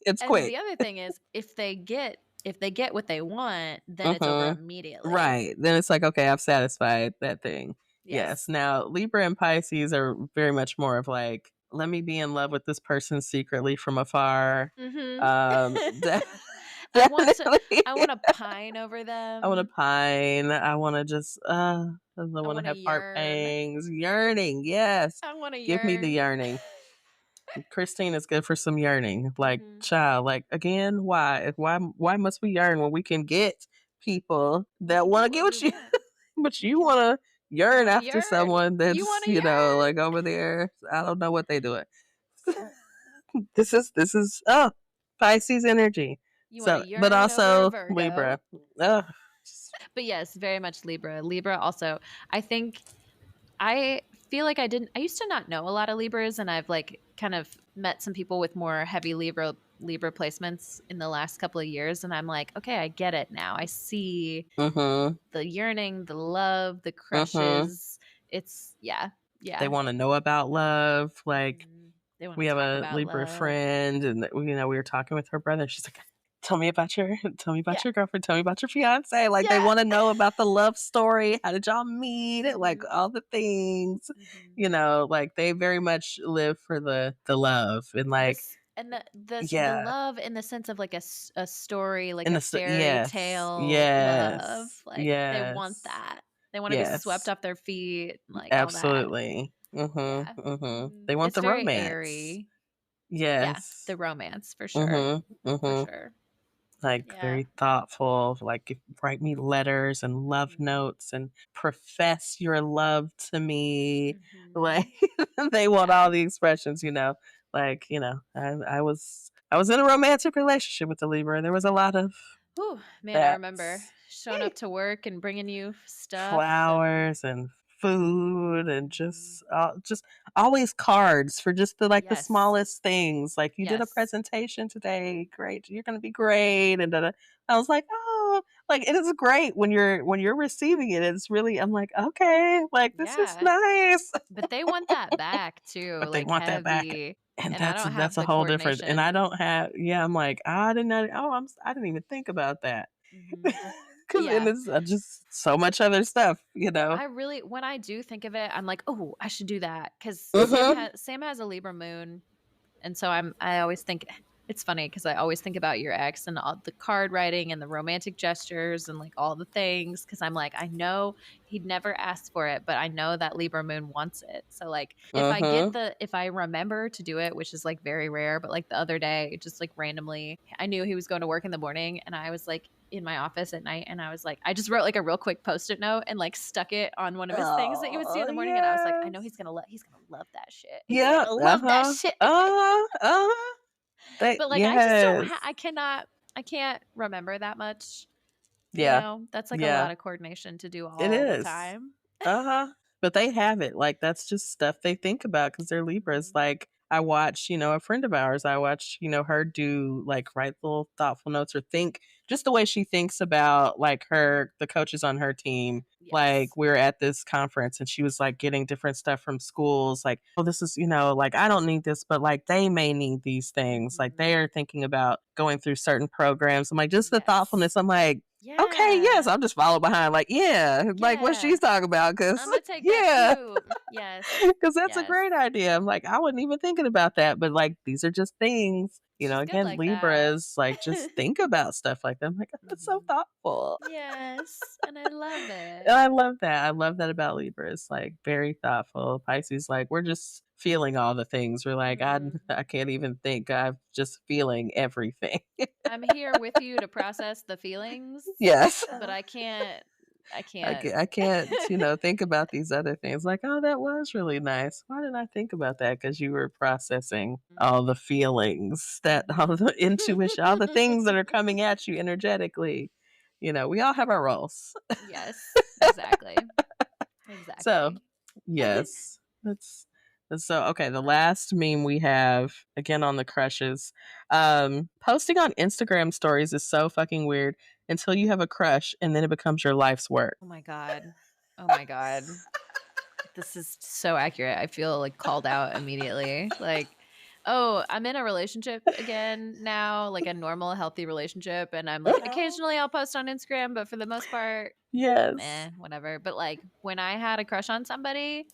it's And quick. the other thing is if they get what they want, then it's over Mm-hmm. immediately. Right. Then it's like, okay, I've satisfied that thing. Yes. Yes. Now, Libra and Pisces are very much more of like, let me be in love with this person secretly from afar. Mhm. Um, I want to definitely. I want to pine over I want to them. pine. I want to just, I I want to want to have heart yearn. pangs. Yearning. Yes. I want to Give me the yearn. yearning. Christine is good for some yearning. Like, Mhm. child, like again, why must we yearn when we can get people We that can get want to what get we with you? want. But We you can want to You yearn want to after yearn. someone You want that's, to yearn. like over there. I don't know what they doing. This is oh, Pisces energy. You want to So, but yearn over a also Virgo. Libra. Ugh. But yes, very much Libra. Libra also, I think I feel like I used to not know a lot of Libras, and I've like kind of met some people with more heavy Libra placements in the last couple of years, and I'm like, okay, I get it now. I see Mm-hmm. the yearning, the love, the Mm-hmm. crushes. It's yeah, They yeah. want to know about love. Like, They want we to have talk a about Libra love. friend, and we were talking with her brother. She's like, tell me about Yeah, your girlfriend, tell me about your fiance. Like, they yeah. want to know about the love story. How did y'all meet? Like, Hmm. all the things. Hmm. Like, they very much live for the love, and like, This and the yeah, love in the sense of like a story, like in a the fairy yes, tale love. yes, Like they want yes, that. They want to be swept yes, off their feet, like all that. absolutely. Yeah. They want It's the very romance. airy. Yeah, Yes. the romance for sure. Mm-hmm. For Mm-hmm. sure. Like, Yeah. very thoughtful, like, write me letters and love Hmm. notes and profess your love to me. Hmm. Like, they want Yeah. all the expressions, like, I was in a romantic relationship with a Libra. There was a lot of Whew, man, I that. remember showing up to work and bringing you stuff and Flowers and food and mhm. just always cards for just the Yes. smallest things. Like, you did a Yes. presentation today, great, you're gonna be great, and da. I was like, oh, like, it is great when you're receiving it. It's really, I'm like, okay, like, this is Yeah. nice. But they want that back too, But they like want that back. heavy. And And I that's don't that's have a the whole different, and I coordination. don't have, yeah, I'm like, I didn't know, I didn't even think about that. Hmm. Because Yeah. it's just so much other stuff. I really, when I do think of it, I'm like, oh, I should do that because Sam Mm-hmm. has a Libra moon, and so I always think It's funny because I always think about your ex and all the card writing and the romantic gestures and like all the things. Because I'm like, I know he'd never asked for it, but I know that Libra moon wants it. So like, if I remember to do it, which is like very rare, but like the other day, just like randomly, I knew he was going to work in the morning, and I was like in my office at night, and I was like, I just wrote like a real quick Post-it note and like stuck it on one of his things that you would see in Oh, the morning, and I was like, I know yes. he's gonna love that shit. He's Yeah. gonna love that Uh-huh. shit. Uh-huh. But like I just don't Yes. I can't remember that much. You Yeah. know, that's like a Yeah. lot of coordination to do It all the is. time. Uh-huh. But they have it. Like, that's just stuff they think about because they're Libras. Like, I watch, a friend of ours, I watch, her do like write little thoughtful notes or think just the way she thinks about like the coaches on her team. Like, Yes. we were at this conference and she was like getting different stuff from schools. Like, oh, this is, like, I don't need this, but like they may need these things. Like, they are thinking about going through certain programs. I'm like, just the Yes. thoughtfulness. I'm like, okay, yes, Yeah. I'll just follow behind. Like, yeah, like what Yeah. she's talking about. Because, I'm gonna take that yeah, too. Yes. because that's a Yes. great idea. I'm like, I wasn't even thinking about that. But like, these are just things, She's good again, like that. Libras, like, just think about stuff like that. I'm like, that's so thoughtful. Yes. And I love it. And I love that. I love that about Libras. Like, very thoughtful. Pisces, like, we're just feeling all the things. We're like, I can't even think. I'm just feeling everything. I'm here with you to process the feelings, Yes. but I can't I can't, think about these other things. Like, oh, that was really nice. Why didn't I think about that? Because you were processing all the feelings, all the intuition, all the things that are coming at you energetically. We all have our roles. Yes, exactly. So, Exactly. yes, that's so okay. The last meme we have again on the crushes. Posting on Instagram stories is so fucking weird until you have a crush and then it becomes your life's work. Oh my god. Oh my god. This is so accurate. I feel like called out immediately. Like, oh, I'm in a relationship again now, like a normal, healthy relationship. And I'm like, occasionally I'll post on Instagram, but for the most part, Yes. whatever. But like when I had a crush on somebody,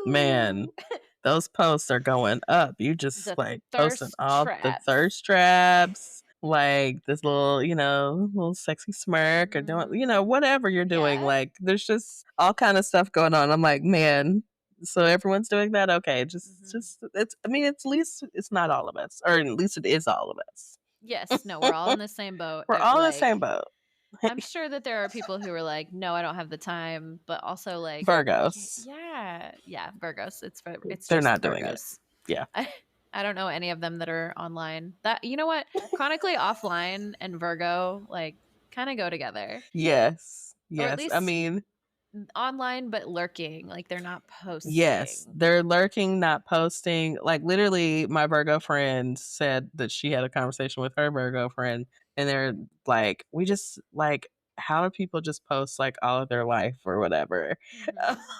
Man, ew, those posts are going up. You just the like posting thirst all the traps. thirst traps, like this little sexy smirk or doing, whatever you're doing. Yeah. Like, there's just all kind of stuff going on. I'm like, man, so everyone's doing that. Okay, just it's. I mean, it's at least it's not all of us, or at least it is all of us. Yes. No, we're all in the same boat. We're all in the same boat. I'm sure that there are people who are like, no, I don't have the time, but also like, Virgos, yeah, Virgos. It's they're just not doing it. Virgos. Yeah. I don't know any of them that are online. That you know what? Chronically offline and Virgo like kind of go together. Yes. Or at Yes. least I mean, online but lurking. Like they're not posting. yes, they're lurking, not posting. Like, literally, my Virgo friend said that she had a conversation with her Virgo friend, and they're like, we just like, how do people just post like all of their life or whatever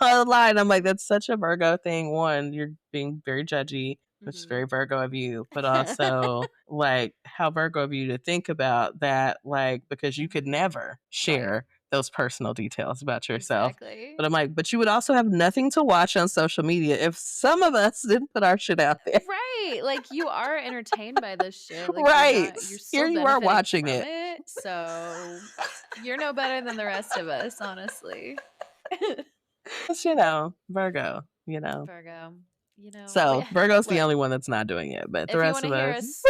online? I'm like, that's such a Virgo thing. One, you're being very judgy, which is very Virgo of you, but also like how Virgo of you to think about that, like, because you could never share those personal details about yourself. Exactly. But I'm like, but you would also have nothing to watch on social media if some of us didn't put our shit out there. Right. Like you are entertained by this shit. Like Right. you're still Here you are benefiting watching from it. it. So you're no better than the rest of us, honestly. It's, Virgo, Virgo. So Virgo's the only one that's not doing it, but the rest of us.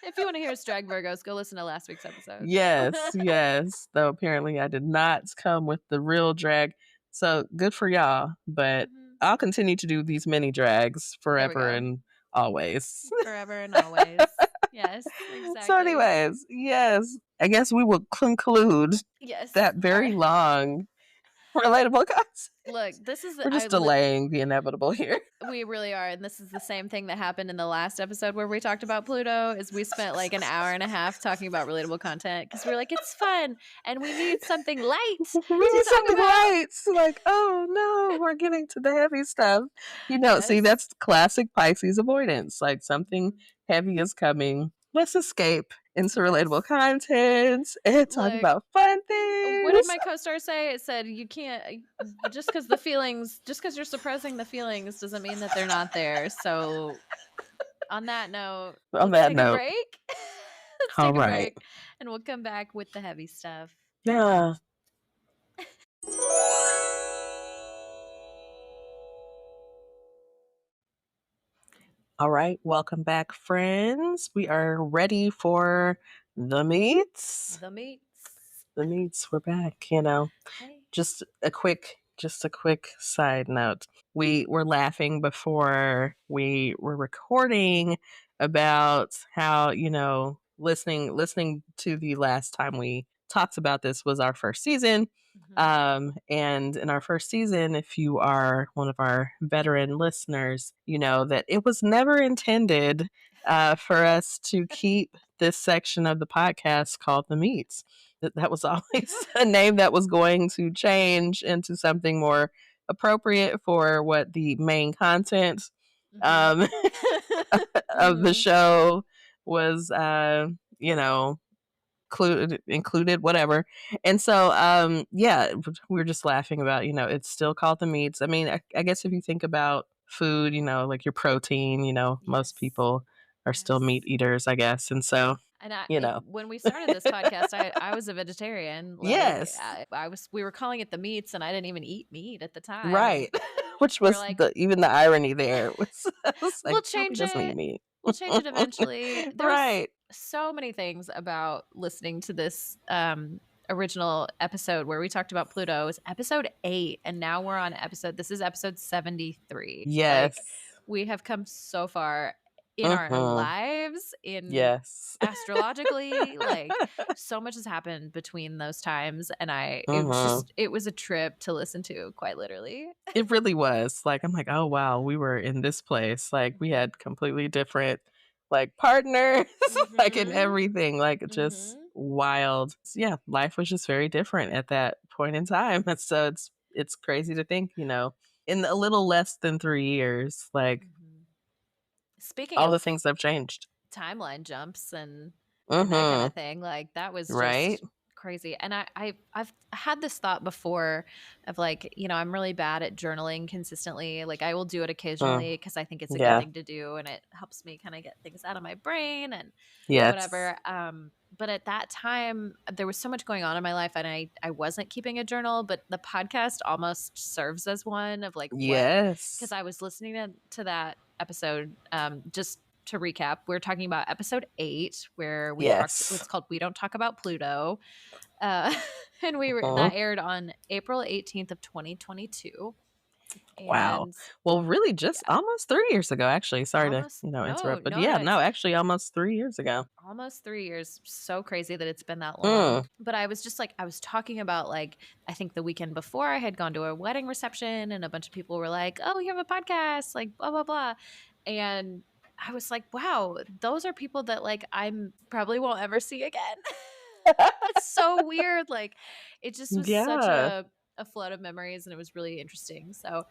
If you want to hear us drag Virgos, go listen to last week's episode. Yes. Though apparently I did not come with the real drag. So good for y'all. But I'll continue to do these mini drags forever and always. Forever and always. Yes, exactly. So anyways, yes. I guess we will conclude that very long relatable content. Look, this is we're just delaying the inevitable here. We really are, and this is the same thing that happened in the last episode where we talked about Pluto. Is we spent like an hour and a half talking about relatable content because we're like, it's fun and we need something light. We need something light. Like, oh no, we're getting to the heavy stuff. See, that's classic Pisces avoidance. Like, something heavy is coming. Let's escape into relatable content and talk about fun things. What did my co-star say? It said, you can't, just because you're suppressing the feelings doesn't mean that they're not there. So On that note, On let's that take a note. break. Let's All take a right. break and we'll come back with the heavy stuff. Yeah. All right. Welcome back, friends. We are ready for the meets. The meats. The meets. We're back, you know. Hey. Just a quick side note. We were laughing before we were recording about how, you know, listening to the last time we talked about this was our first season. And in our first season, if you are one of our veteran listeners, you know that it was never intended for us to keep this section of the podcast called the meets. That was always a name that was going to change into something more appropriate for what the main content um, of the show was, you know, included, whatever. And so, yeah, we were just laughing about, you know, it's still called the meats. I mean, I guess if you think about food, you know, like your protein, you know, most Yes. people are still meat eaters, I guess. And so, And you know, when we started this podcast, I was a vegetarian. Like yes, we were calling it the meats, and I didn't even eat meat at the time. right. And Which we're was like, even the irony there was like we'll Shelby change doesn't eat it. meat. We'll change it eventually. There's Right. so many things about listening to this original episode where we talked about Pluto. It was episode 8, and now we're on this is episode 73. Like, Yes. we have come so far in our Mhm. lives, in Yes. astrologically. Like, so much has happened between those times, and Mhm. it was a trip to listen to, quite literally. It really was. Like, I'm like, oh wow, we were in this place. Like, we had completely different like partners, like in everything. Like, just wild. Yeah, life was just very different at that point in time. And so it's crazy to think, you know, in a little less than 3 years, like Speaking all the of things have changed. timeline jumps and that kind Mhm. of thing, like, that was Right? just crazy. And I've had this thought before of, like, you know, I'm really bad at journaling consistently. Like, I will do it occasionally because I think it's a good Yeah. thing to do, and it helps me kind of get things out of my brain and Yes. whatever. But at that time, there was so much going on in my life, and I wasn't keeping a journal. But the podcast almost serves as one of, like, what, because Yes. I was listening to that episode. Just to recap, we're talking about episode 8, where Yes. it's called "We Don't Talk About Pluto," uh, and Mhm. that aired on April 18th of 2022, Wow. and Well, really just yeah, almost 3 years ago, actually. Sorry to, almost you know, no, interrupt. But no, yeah, no, no, it's actually almost 3 years ago. almost 3 years. So crazy that it's been that long. Mm. But I was just like, I was talking about, like, I think the weekend before I had gone to a wedding reception, and a bunch of people were like, "Oh, you have a podcast," like, blah blah blah, and I was like, wow, those are people that, like, I'm probably won't ever see again. It's so weird. Like, it just was such Yeah. a flood of memories, and it was really interesting. So,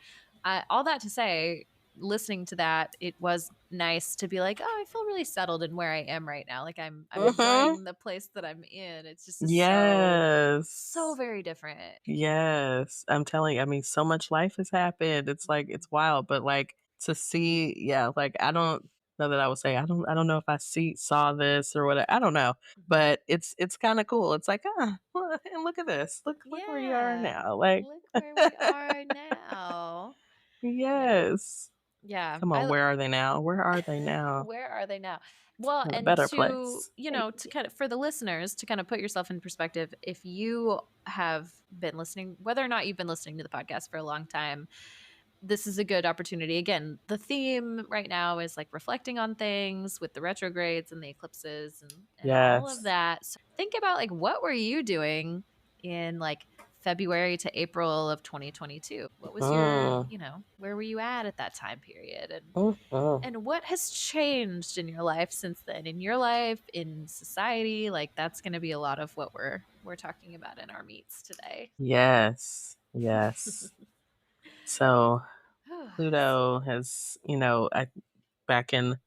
all that to say, listening to that, it was nice to be like, oh, I feel really settled in where I am right now. Like, I'm Mhm. enjoying the place that I'm in. It's just so Yes. very different. Yes. I'm telling you, I mean, so much life has happened. It's like it's wild, but like to see, yeah, like I don't know that I would say I don't know if I saw this or what. I don't know. Mhm. But it's kind of cool. It's like, well, and look at this. Look where you are Yeah. now. Like Look where we are now. Yeah. yes. Yeah. Come on, where are they now? Where are they now? Where are they now? Well, In a and better to, place. you Thank know, to you. kind of, for the listeners to kind of put yourself in perspective, if you have been listening, whether or not you've been listening to the podcast for a long time, this is a good opportunity. Again, the theme right now is like reflecting on things with the retrogrades and the eclipses and all of Yes. that. So think about, like, what were you doing in, like, February to April of 2022? What was your, Mm. you know, where were you at that time period? Mm-hmm. And what has changed in your life since then? In your life, in society, like, that's going to be a lot of what we're talking about in our meets today. Yes. Yes. So Pluto has, you know, back in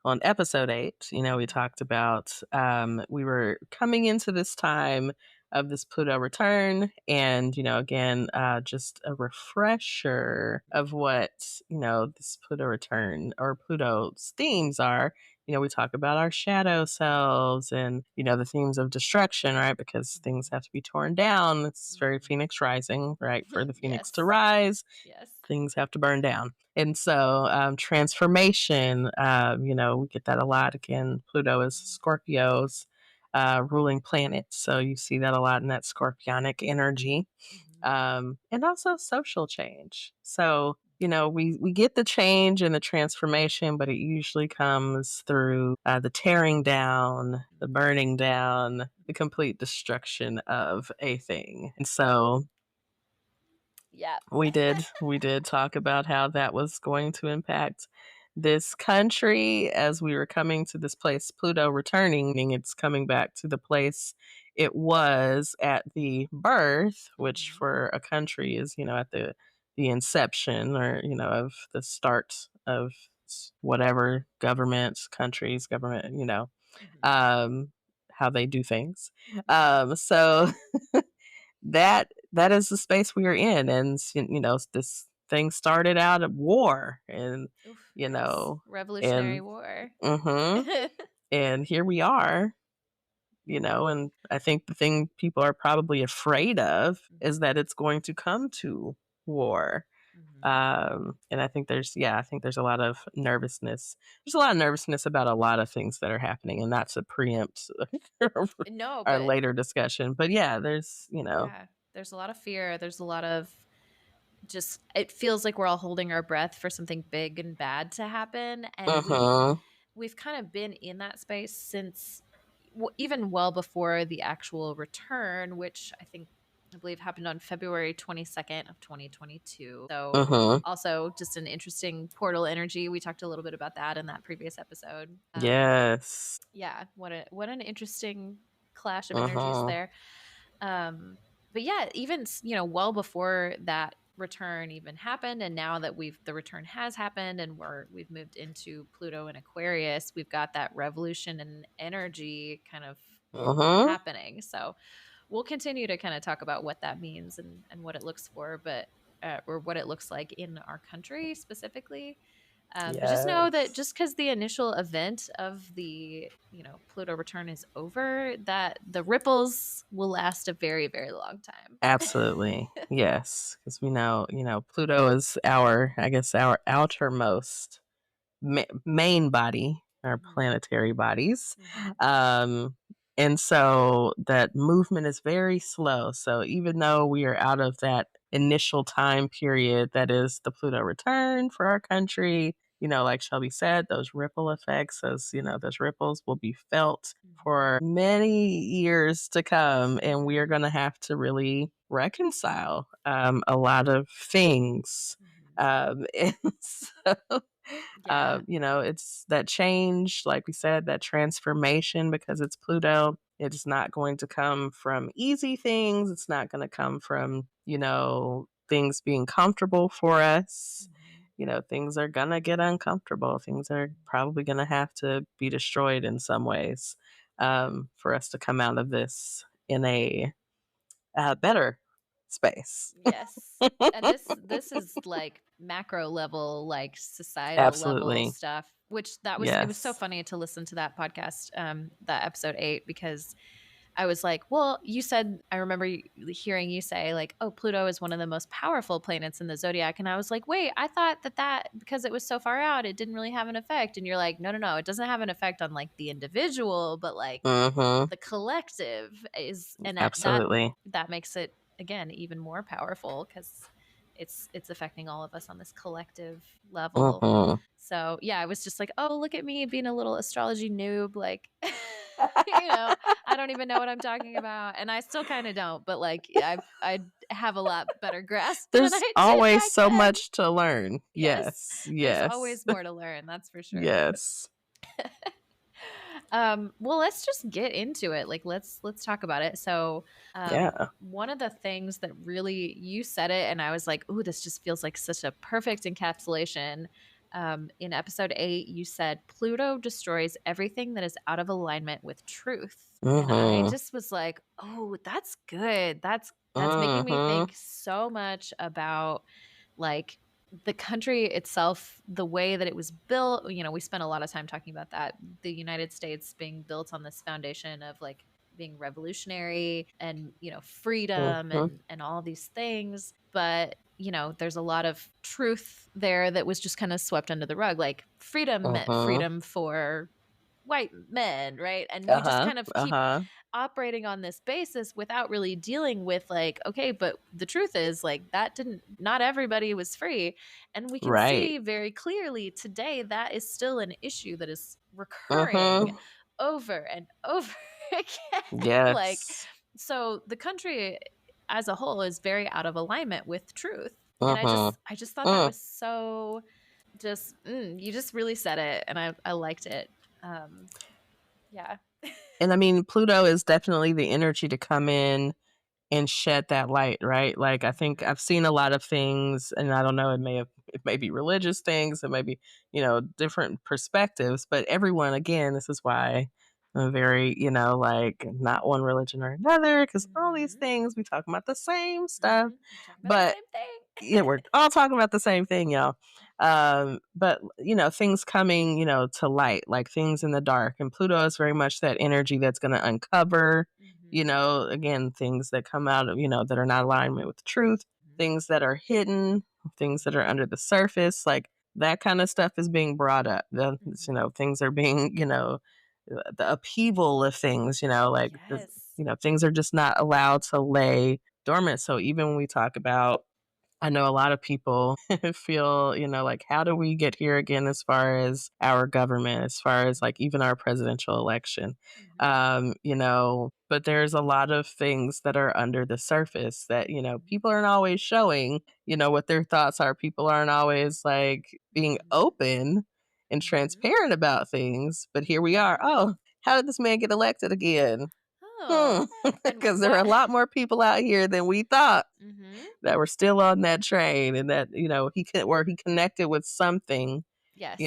on episode 8, you know, we talked about we were coming into this time of this Pluto return. And, again, just a refresher of what, this Pluto return or Pluto's themes are. We talk about our shadow selves and, the themes of destruction, right? Because things have to be torn down. It's very Phoenix rising, right? For the Phoenix to rise, Yes. things have to burn down. And so transformation, we get that a lot. Again, Pluto is Scorpio's ruling planet. So you see that a lot in that scorpionic energy. And also social change. So, we get the change and the transformation, but it usually comes through the tearing down, the burning down, the complete destruction of a thing. And so Yeah. we did talk about how that was going to impact this country as we were coming to this place, Pluto returning. It's coming back to the place it was at the birth, which for a country is, at the inception or, of the start of whatever government, um, how they do things. So that is the space we are in, and this thing started out at war, and Oof, you yes. know Revolutionary and War. mhm and here we are, and I think the thing people are probably afraid of is that it's going to come to war. And I think there's a lot of nervousness. There's a lot of nervousness about a lot of things that are happening, and not to preempt No, our but later discussion. But yeah, there's yeah, there's a lot of fear. There's a lot of just, it feels like we're all holding our breath for something big and bad to happen. And mhm, we've kind of been in that space since even well before the actual return, which I believe happened on February 22nd of 2022. So mhm. also just an interesting portal energy. We talked a little bit about that in that previous episode. Yes. Yeah, what an interesting clash of energies Mhm. there. But yeah, even well before that return even happened, and now that the return has happened, and we've moved into Pluto and Aquarius, we've got that revolution and energy kind of Mhm. happening. So we'll continue to kind of talk about what that means and what it looks for, but or what it looks like in our country specifically. But just know that Yes. just because the initial event of the Pluto return is over, that the ripples will last a very, very long time. Absolutely. Yes, because we know, Pluto is I guess, our outermost main body, our Mhm. planetary bodies. Mhm. Um, and so that movement is very slow. So even though we are out of that initial time period that is the Pluto return for our country, like Shelby said, those ripple effects, those ripples will be felt Mhm. for many years to come. And we are going to have to really reconcile a lot of things. Mhm. And so Yeah. it's that change, like we said, that transformation because it's Pluto. It's not going to come from easy things. It's not going to come from, things being comfortable for us. Mhm. Things are going to get uncomfortable. Things are probably going to have to be destroyed in some ways for us to come out of this in a better space. Yes. And this is like macro level, like societal level Absolutely. stuff, which it was so Yes. funny to listen to that podcast, that episode 8, because I was like, well, you said, I remember hearing you say, like, oh, Pluto is one of the most powerful planets in the zodiac. And I was like, wait, I thought that because it was so far out, it didn't really have an effect. And you're like, no, no, no, it doesn't have an effect on like the individual, but like Mm-hmm. the collective is, and Absolutely. that makes it again even more powerful because it's affecting all of us on this collective level. Mhm. So yeah, I was just like, oh, look at me being a little astrology noob, like I don't even know what I'm talking about, and I still kind of don't, but like I have a lot better grasp than There's I did always back so then. much to learn. Yes, Yes, there's yes, always more to learn, that's for sure. yes. Well, let's just get into it. Like, let's talk about it. So, Yeah. one of the things that really, you said it, and I was like, "Ooh, this just feels like such a perfect encapsulation." In episode 8, you said Pluto destroys everything that is out of alignment with truth. And I Mhm. just was like, oh, that's good. That's making me Mhm. think so much about like the country itself, the way that it was built. You know, we spent a lot of time talking about that. The United States being built on this foundation of like being revolutionary and, you know, freedom Mhm. and all these things. But, you know, there's a lot of truth there that was just kind of swept under the rug. Like freedom meant Mhm. freedom for white men, right? And we just Uh-huh. kind of keep Uh-huh. operating on this basis without really dealing with like, okay, but the truth is like that didn't, not everybody was free. And we can Right. see very clearly today that is still an issue that is recurring Mhm. over and over again. Like, Yes. so the country as a whole is very out of alignment with truth. And Mhm. I just thought that Mm. was so just, you just really said it. And I liked it. Um, yeah. And I mean, Pluto is definitely the energy to come in and shed that light, right? Like I think Mhm. I've seen a lot of things, and I don't know, it may be religious things, it may be, different perspectives, but everyone, again, this is why I'm very, like not one religion or another, because all these Mhm. things we talk about the same stuff. Mhm. We're talking about the But same thing. yeah, we're all talking about the same thing, y'all. But things coming, to light, like things in the dark. And Pluto is very much that energy that's going to uncover, Mhm. again, things that come out of, that are not alignment with truth, Mhm. things that are hidden, things that are under the surface, like that kind of stuff is being brought up. Mhm. Things are being, the upheaval of things, like, Yes. things are just not allowed to lay dormant. So even when we talk about, I know a lot of people feel, like, how do we get here again as far as our government, as far as like even our presidential election? Mhm. But there's a lot of things that are under the surface that, Mhm. people aren't always showing, what their thoughts are. People aren't always like being Mhm. open and Mhm. transparent about things. But here we are. Mhm. Oh, how did this man get elected again? Oh. And Because there are what? a lot more people out here than we thought Mhm. that were still on that train, and that he connected with something, Yes.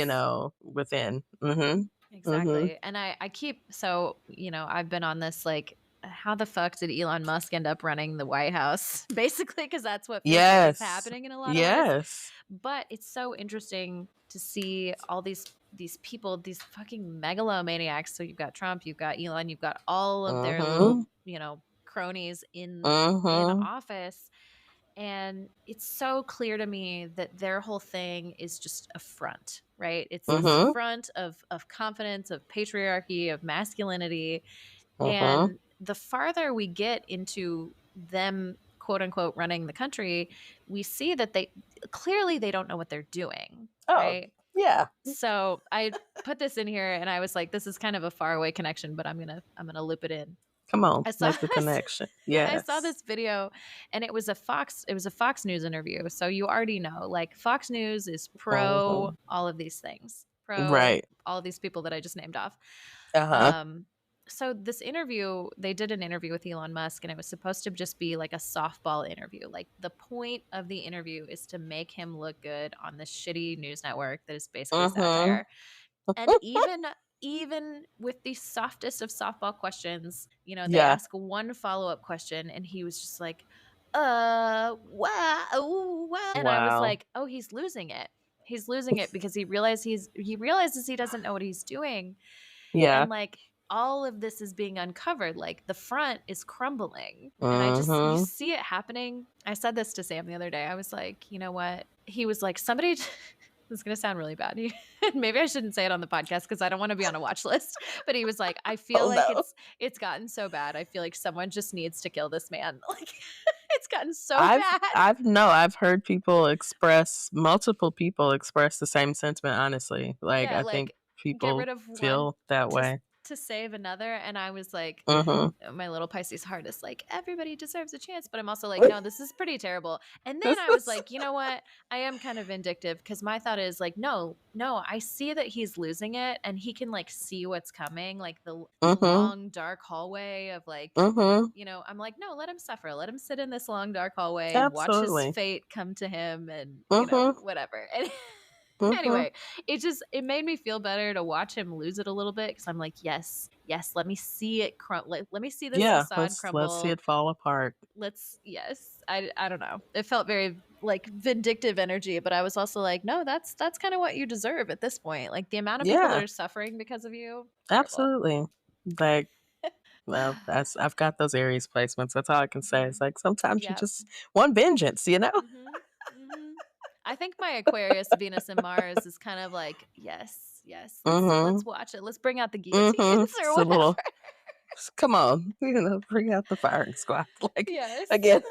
within. Mhm. Mhm. Exactly. And I keep, so, you know, I've been on this like, how the fuck did Elon Musk end up running the White House? Basically, because that's what feels like is Yes. happening in a lot of ways. Yes. But it's so interesting to see all these people, these fucking megalomaniacs. So you've got Trump, you've got Elon, you've got all of their little, Mhm. you know, cronies in Mhm. office. And it's so clear to me that their whole thing is just a front, right? It's this Mhm. front of confidence, of patriarchy, of masculinity. Mhm. And the farther we get into them, quote unquote, running the country, we see that they don't know what they're doing, Oh, right? yeah. So I put this in here and I was like, this is kind of a faraway connection, but I'm gonna loop it in. Come on, I saw make the connection. I saw Yes. this video and it was a Fox News interview. So you already know, like Fox News is pro Mhm. all of these things, pro Right. all of these people that I just named off. Uh-huh. Um, so this interview, they did an interview with Elon Musk and it was supposed to just be like a softball interview. Like the point of the interview is to make him look good on this shitty news network that is basically Mhm. satire. And even with the softest of softball questions, you know, they Yeah. ask one follow-up question and he was just like, wow, wow. And I was Wow. like, oh, he's losing it. He's losing it because he realizes he doesn't know what he's doing. Yeah. And like all of this is being uncovered. Like the front is crumbling. And you Mhm. see it happening. I said this to Sam the other day. I was like, you know what? He was like, somebody, this is going to sound really bad. Maybe I shouldn't say it on the podcast because I don't want to be on a watch list. But he was like, I feel Oh like no. it's gotten so bad. I feel like someone just needs to kill this man. Like it's gotten so bad. I've heard multiple people express the same sentiment, honestly. Like, Yeah, I think like get people rid of one feel that to way. to save another. And I was like, Mhm. my little Pisces heart is like, everybody deserves a chance. But I'm also like, no, this is pretty terrible. And then I was like, you know what? I am kind of vindictive because my thought is like, no, I see that he's losing it and he can like see what's coming, like the Mhm. long dark hallway of like, Mhm. you know, I'm like, no, let him suffer. Let him sit in this long dark hallway, watch his Absolutely. fate come to him and, you know, Mhm. whatever. Anyway, it made me feel better to watch him lose it a little bit because I'm like, yes, yes, let me see it let me see this Yeah, facade let's see crumble. it fall apart. Yes, I don't know. It felt very like vindictive energy, but I was also like, no, that's kind of what you deserve at this point. Like the amount of people that Yeah, are suffering because of you, terrible. absolutely. Like, well, I've got those Aries placements. That's all I can say. It's Mhm. like sometimes you Yep. just want vengeance, you know? Mhm. Mhm. I think my Aquarius, Venus, and Mars is kind of like, yes, yes, let's Mm-hmm. watch it. Let's bring out the Mm-hmm. guillotines or It's a whatever. little, come on, bring out the firing squad. Like, Yes. again,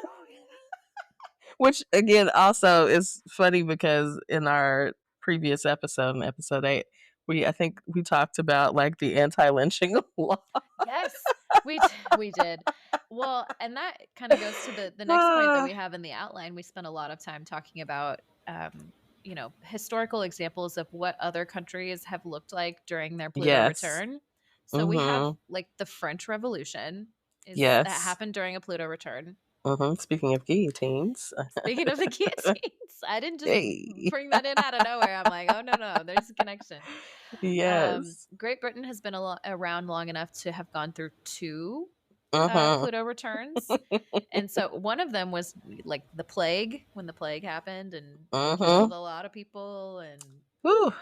which again also is funny because in our previous episode, in episode 8, I think we talked about like the anti-lynching law. Yes, we did. Well, and that kind of goes to the next point that Ah, we have in the outline. We spent a lot of time talking about historical examples of what other countries have looked like during their Pluto yes. return. So we have Mm-hmm. like the French Revolution is that Yes. happened during a Pluto return. Mm-hmm. Speaking of guillotines. Speaking of the guillotines, I didn't just Hey. bring that in out of nowhere. I'm like, oh no, there's a connection. Yes. Great Britain has been around long enough to have gone through two Mm-hmm. Pluto returns. And so one of them was like the plague, when the plague happened and Mm-hmm. killed a lot of people. And, Whew.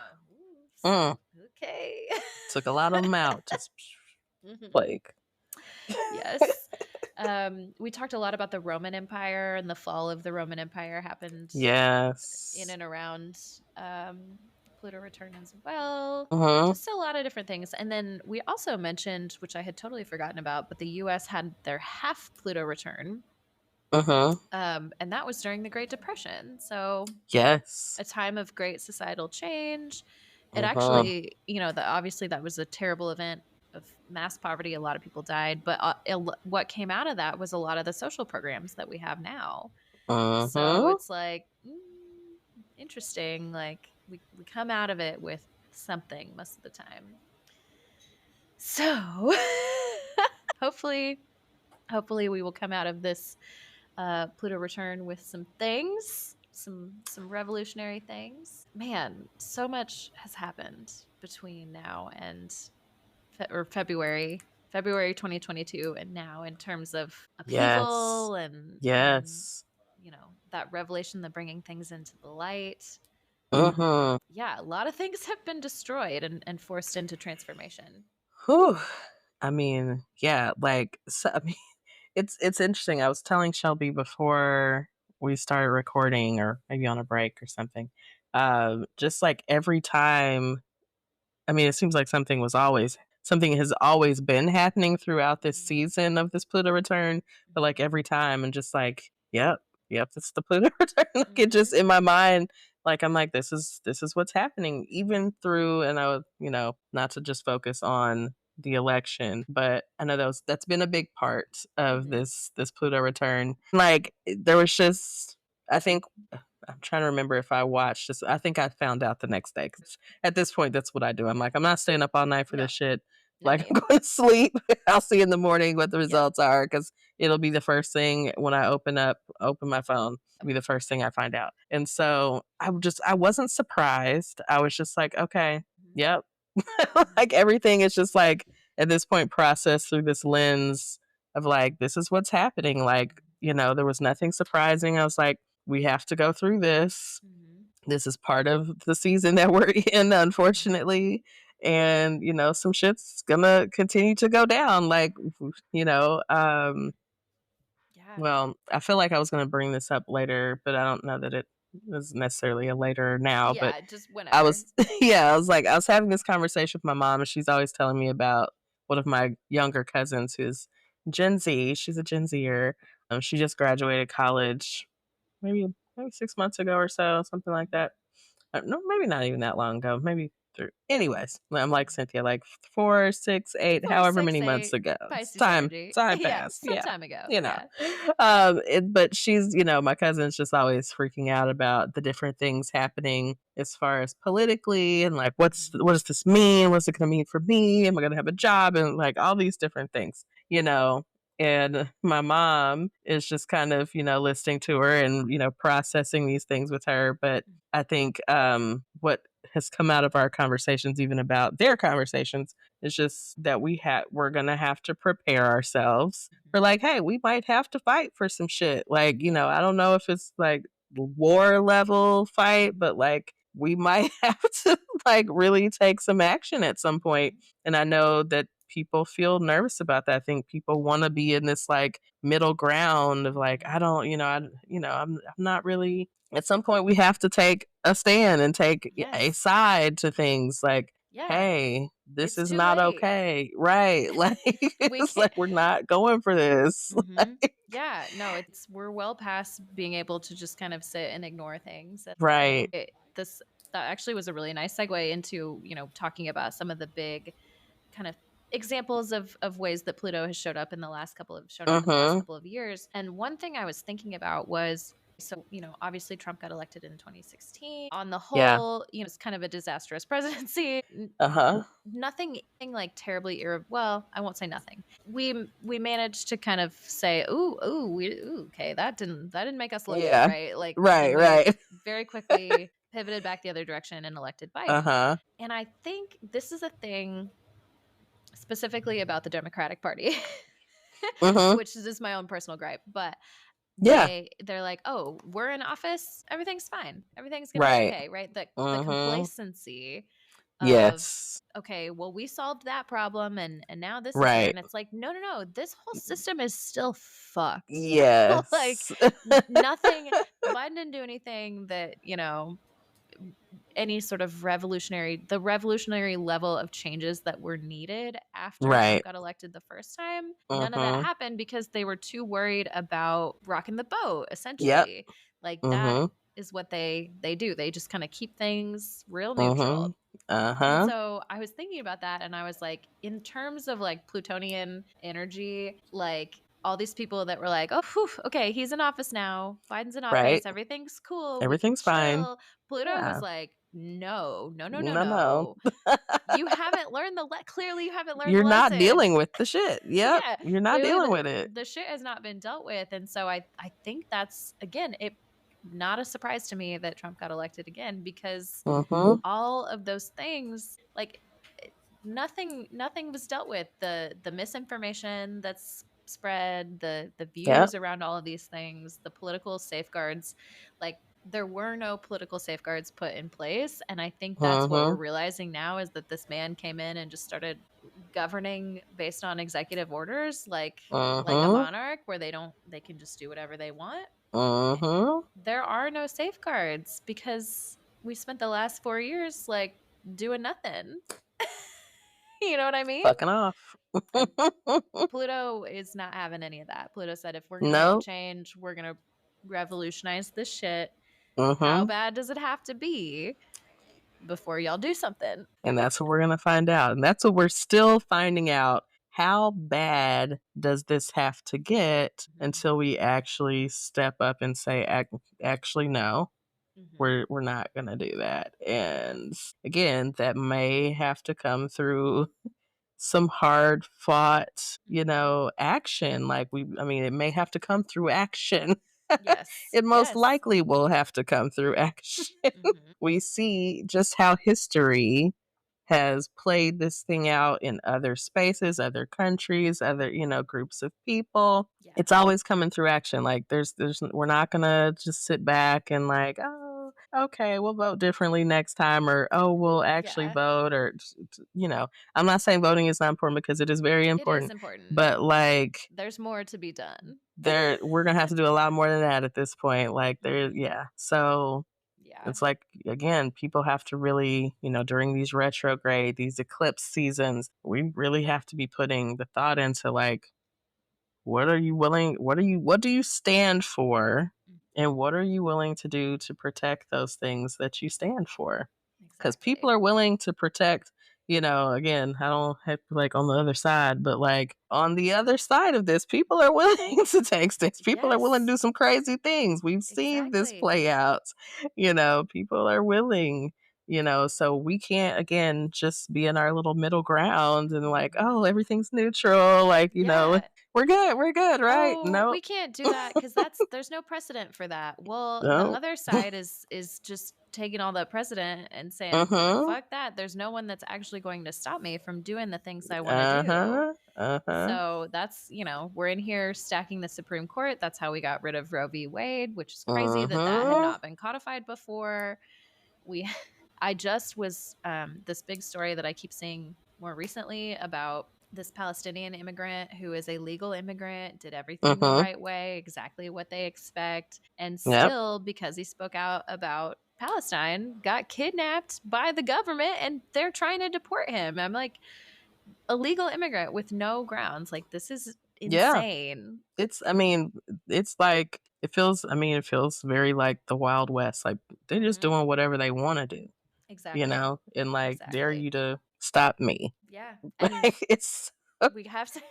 Mm. okay. Took a lot of them out. Just Mhm. plague. Yes. We talked a lot about the Roman Empire, and the fall of the Roman Empire happened in Yes. and around Pluto return as well. Mm-hmm. Just a lot of different things. And then we also mentioned, which I had totally forgotten about, but the US had their half Pluto return. Mm-hmm. And that was during the Great Depression. So Yes. a time of great societal change. It Mm-hmm. actually, obviously that was a terrible event of mass poverty. A lot of people died, but what came out of that was a lot of the social programs that we have now. So Mm-hmm. it's like interesting. Like we come out of it with something most of the time. So hopefully, hopefully we will come out of this Pluto return with some things, some revolutionary things. Man, so much has happened between now and February 2022 and now in terms of Yes. upheaval and Yes. that revelation, the bringing things into the light. Mm-hmm. Yeah, a lot of things have been destroyed and forced into transformation. Whew. I mean, yeah, like so, I mean, it's interesting. I was telling Shelby before we started recording, or maybe on a break or something. Just like every time, I mean, it seems like something has always been happening throughout this season of this Pluto return, but like every time, and just like, yep, it's the Pluto return. Like it just Mm-hmm. in my mind, like I'm like, this is what's happening, even through, and I would, not to just focus on the election, but I know that's been a big part of Mm-hmm. this Pluto return. Like there was just, I think I'm trying to remember if I watched this. I think I found out the next day. 'Cause at this point, that's what I do. I'm like, I'm not staying up all night for No, this shit. not Like, me. I'm going to sleep. I'll see in the morning what the Yep. results are because it'll be the first thing when I open my phone. It'll be the first thing I find out. And so I wasn't surprised. I was just like, okay, yep. Mm-hmm. Like everything is just like at this point processed through this lens of like, this is what's happening. Like, there was nothing surprising. I was like, we have to go through this. Mm-hmm. This is part of the season that we're in, unfortunately. And, some shit's gonna continue to go down. Like, you know, um, Yeah. well, I feel like I was gonna bring this up later, but I don't know that it was necessarily a later now. But Yeah, just I whenever. was, yeah, I was having this conversation with my mom, and she's always telling me about one of my younger cousins who's Gen Z. She's a Gen Zer. She just graduated college maybe 6 months ago or so, something like that. No, maybe not even that long ago. Maybe three. Anyways, I'm like Cynthia, like 4, 6, 8, Four, however six, many months eight, ago. It's Pisces time, energy. time Yeah, passed. some Yeah, time ago. you know. Yeah. But she's, my cousin's just always freaking out about the different things happening as far as politically and like, what does this mean? What's it going to mean for me? Am I going to have a job? And like all these different things, And my mom is just kind of, listening to her and, processing these things with her. But I think what has come out of our conversations, even about their conversations, is just that we're gonna have to prepare ourselves for, like, hey, we might have to fight for some shit. Like, I don't know if it's like war level fight, but like we might have to like really take some action at some point. And I know that people feel nervous about that. I think people want to be in this like middle ground of like, I don't, I'm not really. At some point, we have to take a stand and take a Yes. side to things. Like, Yeah. hey, this It's is too not late. okay, right? Like, We it's can't. like we're not going for this. Yeah, no, we're well past being able to just kind of sit and ignore things. And Right. that actually was a really nice segue into, talking about some of the big kind of examples of ways that Pluto has shown up in the last couple of years. And one thing I was thinking about was, so, obviously Trump got elected in 2016. On the Yeah. whole, it's kind of a disastrous presidency. Nothing like terribly well, I won't say nothing. We managed to kind of say, okay, that didn't make us look good, right? Like, and then we very quickly pivoted back the other direction and elected Biden. And I think this is a thing specifically about the Democratic Party, which is just my own personal gripe, but they're like, oh, we're in office, everything's fine, everything's gonna be okay, right? The complacency of, okay, well, we solved that problem and now this is here, and it's like, no, this whole system is still fucked. Like, nothing. Biden didn't do anything that, any sort of revolutionary level of changes that were needed after Trump got elected the first time. None of that happened because they were too worried about rocking the boat, essentially. Like, that is what they do. They just kind of keep things real neutral. And so I was thinking about that, and I was like, in terms of like Plutonian energy, like all these people that were like, oh, whew, okay, he's in office now, Biden's in office, everything's cool, everything's fine. Pluto was like, no. You haven't learned clearly you haven't learned You're the not lesson. dealing with the shit. Yep. Yeah, you're not dealing with it. The shit has not been dealt with. And so I think that's, again, not a surprise to me that Trump got elected again, because all of those things, like, nothing was dealt with. The misinformation that's spread, the views around all of these things, the political safeguards, like, there were no political safeguards put in place. And I think that's what we're realizing now, is that this man came in and just started governing based on executive orders, like a monarch, where they can just do whatever they want. There are no safeguards because we spent the last 4 years like doing nothing. You know what I mean? Fucking off. Pluto is not having any of that. Pluto said, if we're going to make change, we're going to revolutionize this shit. How bad does it have to be before y'all do something? And that's what we're going to find out. And that's what we're still finding out. How bad does this have to get until we actually step up and say, actually, no, we're not going to do that. And again, that may have to come through some hard fought, action. Like, it may have to come through action. Yes. It most likely will have to come through action. We see just how history has played this thing out in other spaces, other countries, other, groups of people. Yeah. It's always coming through action. Like, we're not gonna just sit back and like, oh, okay, we'll vote differently next time, or we'll actually vote, or I'm not saying voting is not important, because it is very important. It is important, but like, there's more to be done. We're gonna have to do a lot more than that at this point. Like, so. Yeah. It's like, again, people have to really, during these retrograde, these eclipse seasons, we really have to be putting the thought into like, what do you stand for? And what are you willing to do to protect those things that you stand for? Because people are willing to protect, again, I don't have to like on the other side, but like on the other side of this, people are willing to take stakes. People are willing to do some crazy things. We've seen this play out. People are willing So we can't, again, just be in our little middle ground and like, Mhm. oh, everything's neutral, like, Yeah. we're good, right? Oh, No, we can't do that because there's no precedent for that. Well, the no. other side is just taking all the precedent and saying, Mm-hmm. fuck that. There's no one that's actually going to stop me from doing the things I want to do. Uh-huh. Uh-huh. So that's, we're in here stacking the Supreme Court. That's how we got rid of Roe v. Wade, which is crazy that had Mm-hmm. not been codified before. We, I just was this big story that I keep seeing more recently about this Palestinian immigrant who is a legal immigrant, did everything the Mm-hmm. right way, exactly what they expect, and Yep. still, because he spoke out about Palestine, got kidnapped by the government and they're trying to deport him. I'm like, a legal immigrant with no grounds. Like, this is Yeah. insane. I mean, it's like, it feels very like the Wild West. Like, they're just Hmm. doing whatever they want to do, Exactly. and like, dare Exactly. you to stop me. Yeah. And Like, it's, we have to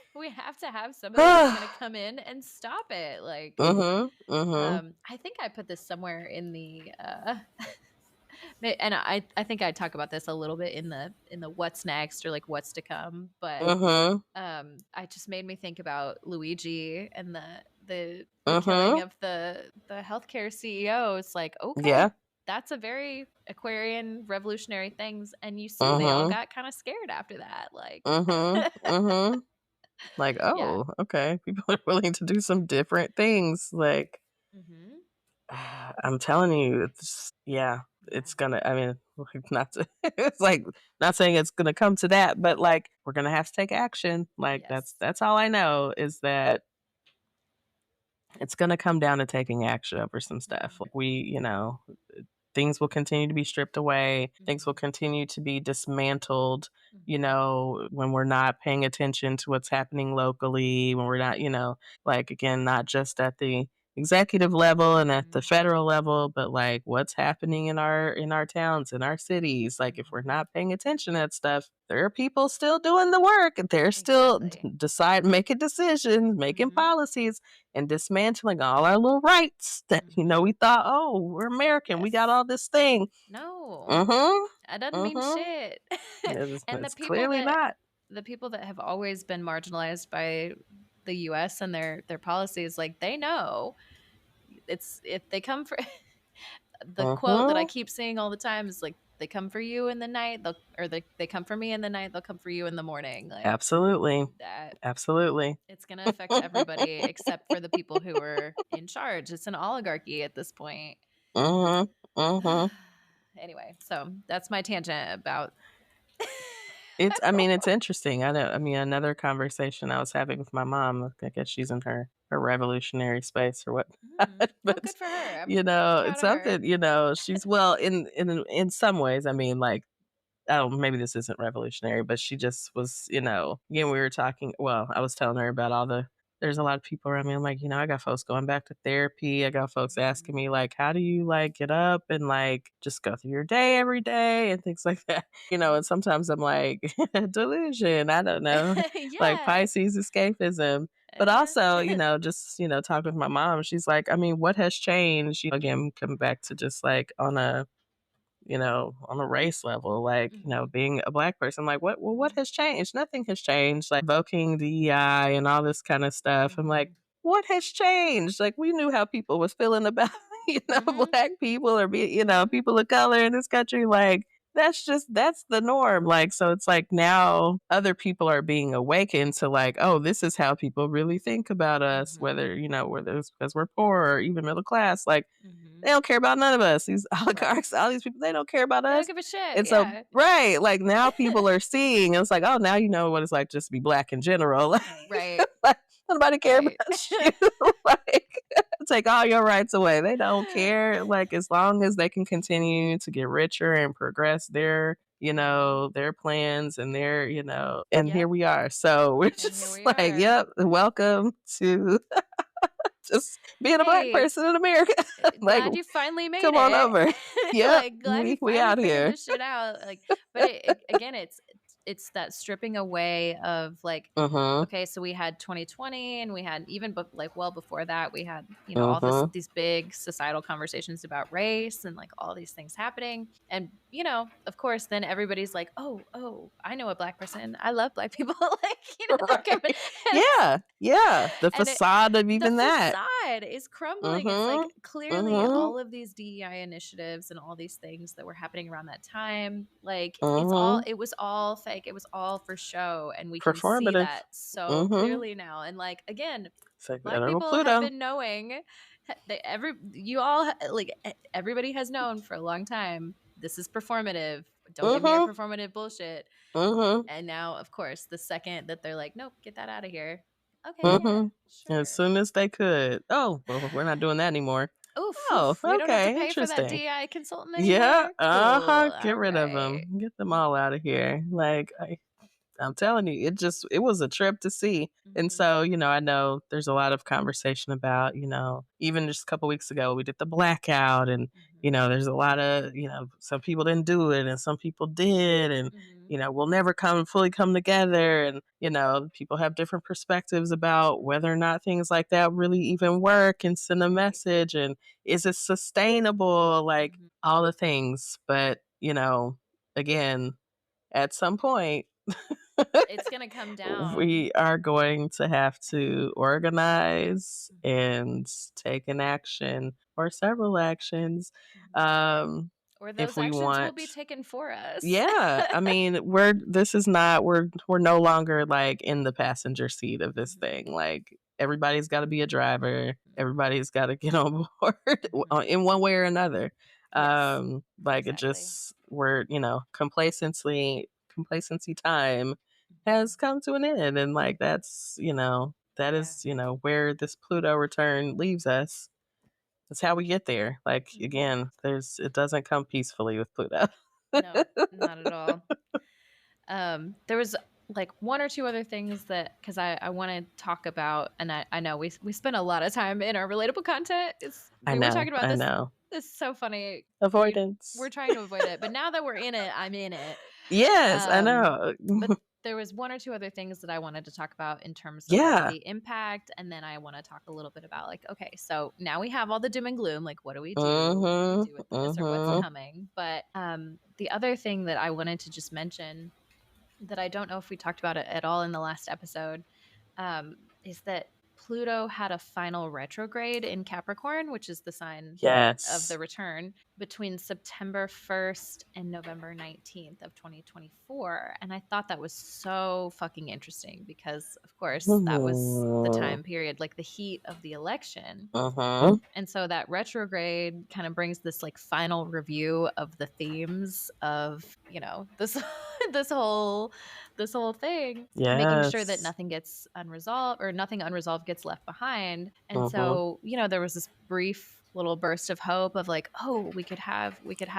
have somebody who's going to come in and stop it. Like, mm-hmm. Mm-hmm. I think I put this somewhere in the and I think I talk about this a little bit in the what's next or like what's to come, but Mm-hmm. I just made me think about Luigi and the killing Mm-hmm. of the healthcare CEO. It's like, okay, Yeah. that's a very Aquarian revolutionary things, and you see they all Mm-hmm. got kind of scared after that. Like, Mm-hmm. Mm-hmm. Like, yeah. oh, okay. People are willing to do some different things. Like, Hmm. I'm telling you, yeah, Yeah. it's gonna, I mean, like, not to, it's like, not saying it's gonna come to that, but like, we're gonna have to take action. Like, Yes. that's all I know is that it's gonna come down to taking action over some stuff. Hmm. Like, things will continue to be stripped away. Things will Hmm. continue to be dismantled, Hmm. when we're not paying attention to what's happening locally, when we're not, like, again, not just at the executive level and at the Hmm. federal level, but like what's happening in our towns, in our cities. Like, if we're Hmm. not paying attention to that stuff, there are people still doing the work, and they're still Exactly. making decisions, making Hmm. policies, and dismantling all our little rights that, Hmm. we thought, oh, we're American, we got Yes. all this thing. No, Mm-hmm. that doesn't mean Mm-hmm. shit. And It's clearly not. the people that have always been marginalized by the US and their policies, like, they know it's if they come for the quote that I Mm-hmm. keep seeing all the time is like, they come for you in the night, they come for me in the night, they'll come for you in the morning. Like, Absolutely. that Absolutely. it's going to affect everybody except for the people who are in charge. It's an oligarchy at this point. Mm-hmm. Mm-hmm. Anyway, so that's my tangent about It's interesting. Another conversation I was having with my mom, I guess she's in her revolutionary space or whatnot. Oh, But good for her. I'm proud it's of her. something, she's, well, in some ways, I mean, like, oh, maybe this isn't revolutionary, but she just was, again, we were talking, well, I was telling her about there's a lot of people around me. I'm like, I got folks going back to therapy. I got folks asking me, like, how do you, like, get up and, like, just go through your day every day and things like that. And sometimes I'm like, delusion, I don't know, like Yeah. Pisces escapism. But also, Uh-huh. just, talking with my mom, she's like, I mean, what has changed? Again, coming back to just like on a race level, like, Mhm. being a Black person, like, what Mhm. has changed? Nothing has changed. Like, invoking DEI and all this kind of stuff. I'm like, Mhm. what has changed? Like, we knew how people was feeling about, Mhm. Black people or Mhm. people of color in this country. Like, that's the norm. Like, so it's like now other people are being awakened to, like, oh, this is how people really think about us, Mhm. whether it's because we're poor or even middle class. Like, they Mhm. don't care about none of us. These Right. oligarchs, all these people, they don't care about They don't us. give a shit. And so, Yeah. right, like, now people are seeing, it's like, oh, now you know what it's like just to be Black in general. Right. Like, nobody care Right. about you. Like, take all your rights away. They don't care. Like, as long as they can continue to get richer and progress Mhm. their plans and and here Yep. we are. So we're And here just we like, are. yep, welcome to just being a Black Hey, person in America. Like, glad you finally made come on it. over. Yep, Like, glad you we finally out figured here. this shit out. Like, but again, it's it's that stripping away of like, Mhm. okay, so we had 2020 and we had even like well before that we had, you know, all Mhm. these big societal conversations about race and like all these things happening. And, you know, of course, then everybody's like, oh, I know a black person. I love black people. Like, you know, they're coming. Right. Yeah. Yeah. The And it, facade of the even that. facade is crumbling. It's like Mhm. clearly Mhm. all of these DEI initiatives and all these things that were happening around that time, like Mhm. it was all fake. It was all for show. And we can see Performative. that so Mhm. clearly now. And like, again, It's like black Relatable people have Pluto. been knowing like everybody has known for a long time this is performative. Don't give me your Mhm. performative bullshit. Mhm. And now, of course, the second that they're like, nope, get that out of here. Okay, yeah, Mhm. As sure. soon as they could. Oh, well, we're not doing that anymore. Oof, Oh, oof. We don't have to okay. pay for that Interesting. DI consultant Yeah. anymore. Uh-huh. Cool. Get All rid of right. them. Get them all out of here. Like, I'm telling you, it was a trip to see. And Mm-hmm. so, I know there's a lot of conversation about, even just a couple weeks ago, we did the blackout and, Mm-hmm. there's a lot of, some people didn't do it and some people did. And, Mm-hmm. we'll never fully come together. And, people have different perspectives about whether or not things like that really even work and send a Right. message. And is it sustainable? Like Mm-hmm. all the things. But, again, at some point, It's gonna come down. we are going to have to organize Mm-hmm. and take an action or several actions Mm-hmm. um, Or if those we actions will want. be taken for us. Yeah, I mean, we're no longer like in the passenger seat of this Mm-hmm. thing. Like everybody's got to be a driver. Mm-hmm. Everybody's got to get on board Mm-hmm. in one way or another. Yes. Like it Exactly. just we're complacency time has Mm-hmm. come to an end, and like that Yeah. is where this Pluto return leaves us. That's how we get there. Like Mm-hmm. again, it doesn't come peacefully with Pluto. No, not at all. There was like one or two other things that because I want to talk about, and I know we spent a lot of time in our relatable content. I We were know, talking about I this. know. It's so funny. We're Avoidance. trying to avoid it, but now that we're in it, I'm in it. Yes, I Um, know. but there was one or two other things that I wanted to talk about in terms of like Yeah. the impact, and then I want to talk a little bit about like, okay, so now we have all the doom and gloom. Like, what do we do? What do we Mhm. do with this, or what's Mhm. coming? But the other thing that I wanted to just mention that I don't know if we talked about it at all in the last episode, is that Pluto had a final retrograde in Capricorn, which is the sign of Yes. the return, between September 1st and November 19th of 2024. And I thought that was so fucking interesting because, of course, that was the Mhm. time period, like the heat of the election. Mhm. And so that retrograde kind of brings this like final review of the themes of, you know, this this whole thing, making sure that Yes. nothing gets unresolved or nothing unresolved gets left behind. And Mhm. so, you know, there was this brief little burst of hope of like, oh, we could have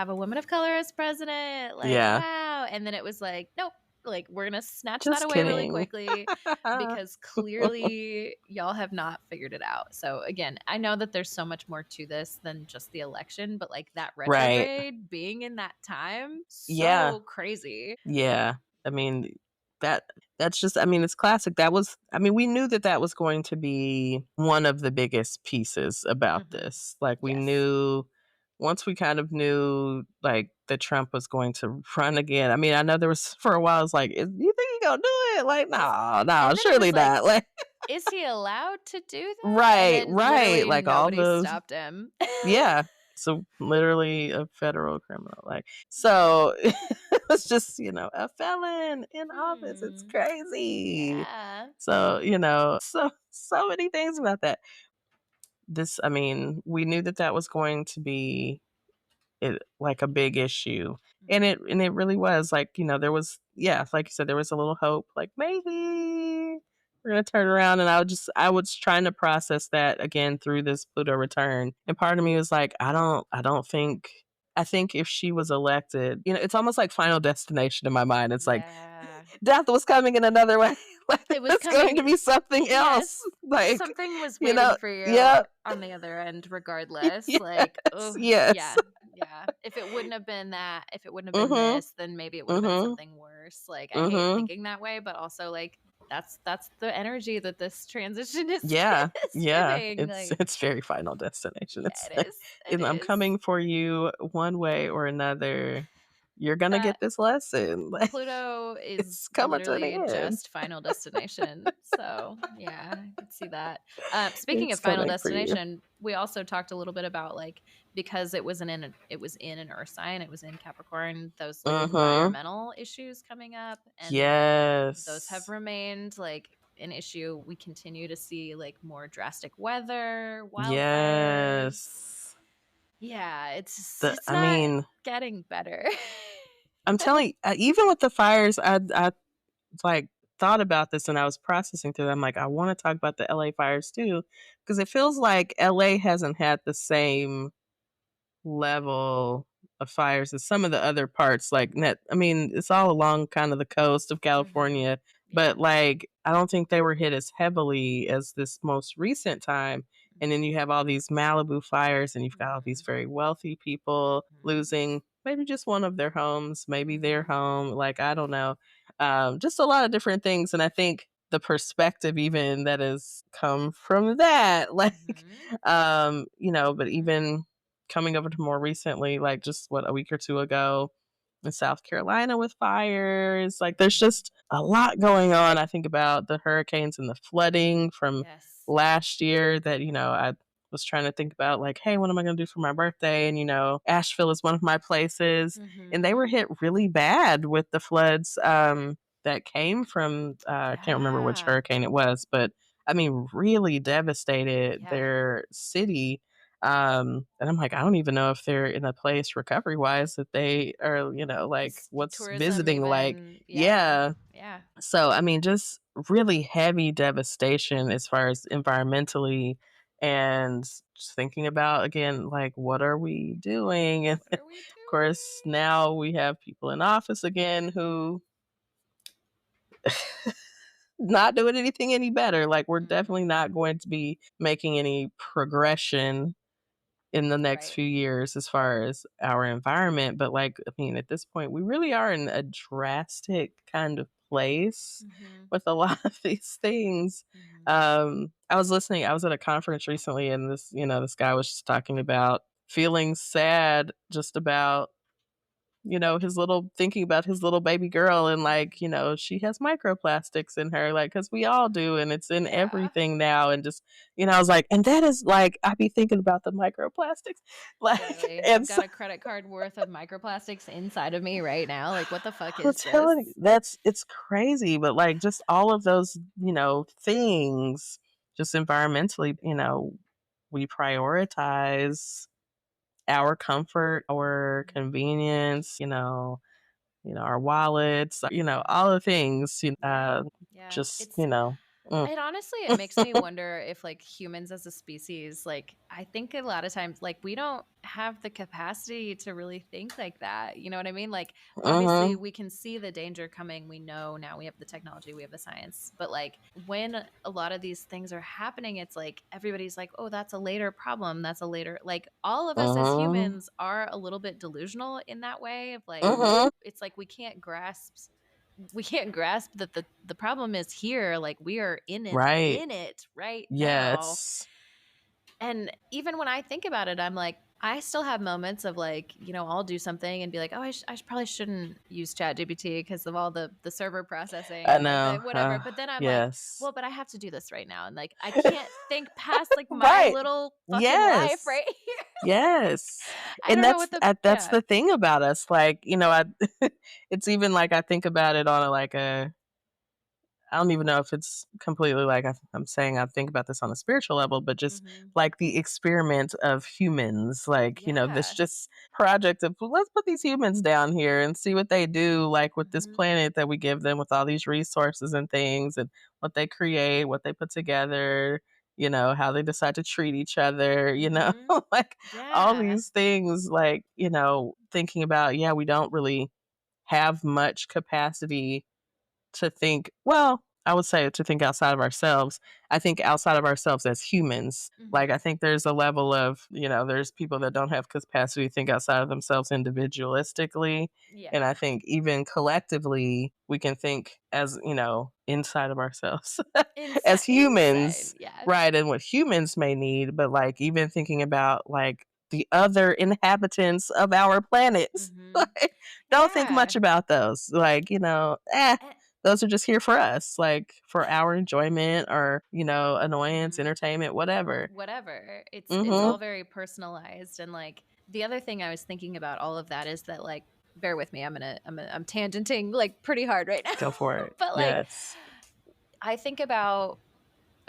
a woman of color as president. Like, Yeah. wow. And then it was like, nope, like we're going to snatch that Just away really kidding. quickly because clearly y'all have not figured it out. So again, I know that there's so much more to this than just the election, but like that Right. retrograde being in that time, Yeah. so crazy. Yeah. I mean, that that's just I mean, it's classic. We knew that that was going to be one of the biggest pieces about Mm-hmm. this. Like we Yes. knew once we kind of knew like that Trump was going to run again. I mean, I know there was for a while I was like, you think he gonna do it? Like, Is no, no, and then it surely was like, not. Like is he allowed to do that? And right, then right. literally Like all nobody those stopped him. yeah. So literally a federal criminal. Like so it's just, a felon in office. It's Hmm. crazy. Yeah. So, so many things about that. We knew that that was going to be like a big issue. And Hmm. it really was like, there was yeah, like you said, there was a little hope, like maybe we're gonna turn around. And I was trying to process that again through this Pluto return. And part of me was like, I don't think I think if she was elected, it's almost like Final Destination in my mind. It's like Yeah. death was coming in another way. Like It was it's going coming. to be something else. Yes. Like, Something was waiting for you yeah, on the other end, regardless. Like, yes, oh, yes. yeah. Yeah. If it wouldn't have been that, if it wouldn't have been Mhm. this, then maybe it would have been Mhm. something worse. universe. Like I hate Mm-hmm. thinking that way, but also like that's the energy that this transition is, Yeah. is Yeah. giving. It's Like it's very Final Destination. yeah, It's it is. It I'm is. coming for you one way or another. You're gonna That get this lesson. Like Pluto is it's coming to an literally end. just Final Destination. So yeah, I could see that. Speaking It's of Final coming for you. Destination, we also talked a little bit about like because it was in an Earth sign, it was in Capricorn. Those like Mm-hmm. environmental issues coming up, and those have Yes. remained like an issue. We continue to see like more drastic weather, wildfires. Yes. Yeah, The it's I not mean, getting better. I'm telling you, even with the fires, I like thought about this and I was processing through it. I'm like, I want to talk about the LA fires too, because it feels like LA hasn't had the same level of fires as some of the other parts. Like net, I mean, it's all along kind of the coast of Hmm. California, Yeah. but like I don't think they were hit as heavily as this most recent time. And then you have all these Malibu fires, and you've got all these Mhm. very wealthy people Mhm. losing maybe just one of their homes, maybe their Mhm. home. Like I don't know, just a lot of different things. And I think the perspective even that has come from that, like, Mhm. but Mhm. even coming over to more recently, like just what, a week or two ago in South Carolina with fires. Like there's Mhm. just a lot going on. I think about the hurricanes and the flooding from Yes. last year that, I was trying to think about like, hey, what am I going to do for my birthday? And, Asheville is one of my places. And they were Mhm. hit really bad with the floods that came from, I can't remember which Yeah. hurricane it was, but I mean, really devastated Yeah. their city. And I'm like, I don't even know if they're in a place recovery wise that they are, like what's Tourism visiting like. even. Yeah. Yeah. Yeah. So, I mean, just really heavy devastation as far as environmentally and just thinking about again, like, what are we doing? And What of are we course, doing? now we have people in office again who not doing anything any better. Like, we're definitely Mhm. not going to be making any progression in the next Right. few years as far as our environment. But like, I mean, at this point, we really are in a drastic kind of place Mhm. with a lot of these things. Mhm. I was at a conference recently and this guy was just talking about feeling sad just about thinking about his little baby girl and like, Mhm. she has microplastics in her, like, because we all do, and it's in Yeah. everything now. And just, I was like, and that is like, I be thinking about the microplastics, like, Literally, I've and got so a credit card worth of microplastics inside of me right now. Like, what the fuck I'm is this? telling you, it's crazy, but like, just all of those, things, just environmentally, we prioritize our comfort or convenience, our wallets, all the things, Yeah. Yeah. just, mm, It honestly it makes me wonder if like humans as a species, like I think a lot of times like we don't have the capacity to really think like that. You know what I mean? Like obviously mhm, we can see the danger coming. We know now we have the technology, we have the science. But like when a lot of these things are happening, it's like everybody's like, "Oh, that's a later problem. That's a later." Like all of us as mhm, humans are a little bit delusional in that way of like mhm, it's like we can't grasp that the problem is here, like we are right, in it right now. yes, And even when I think about it, I'm like I still have moments of like, I'll do something and be like, oh, probably shouldn't use chat gpt because of all the server processing I and like the know, whatever, but then I'm like, yes, well, but I have to do this right now, and like I can't think past like my right, little fucking life yes, right here. Like yes, I and don't know what the that's yeah. the thing about us, like, I it's even like I think about it on like a I don't even know if it's completely like I'm saying I think about this on a spiritual level, but just Hmm. like the experiment of humans, like, this Yeah. just project of, "Well, let's put these humans down here and see what they do, like with this Hmm. planet that we give them with all these resources and things and what they create, what they put together, how they decide to treat each other, Hmm. like all Yeah. these things, like, thinking about, yeah, we don't really have much capacity to think, well, I would say to think outside of ourselves. I think outside of ourselves as humans. Like, I Hmm. think there's a level of, there's people that don't have capacity to think outside of themselves individualistically. And I Yeah. think even collectively, we can think as, inside of ourselves as Inside, humans, yes. right? And what humans may need, but like even thinking about like the other inhabitants of our planets. Hmm. Like, don't think Yeah. much about those. Like, Eh, those are just here for us, like for our enjoyment or, annoyance, mhm. entertainment, whatever. Whatever. It's Mm-hmm. all very personalized, and like the other thing I was thinking about all of that is that, like, bear with me. I'm tangenting like pretty hard right now. Go for it. But like Yes. I think about,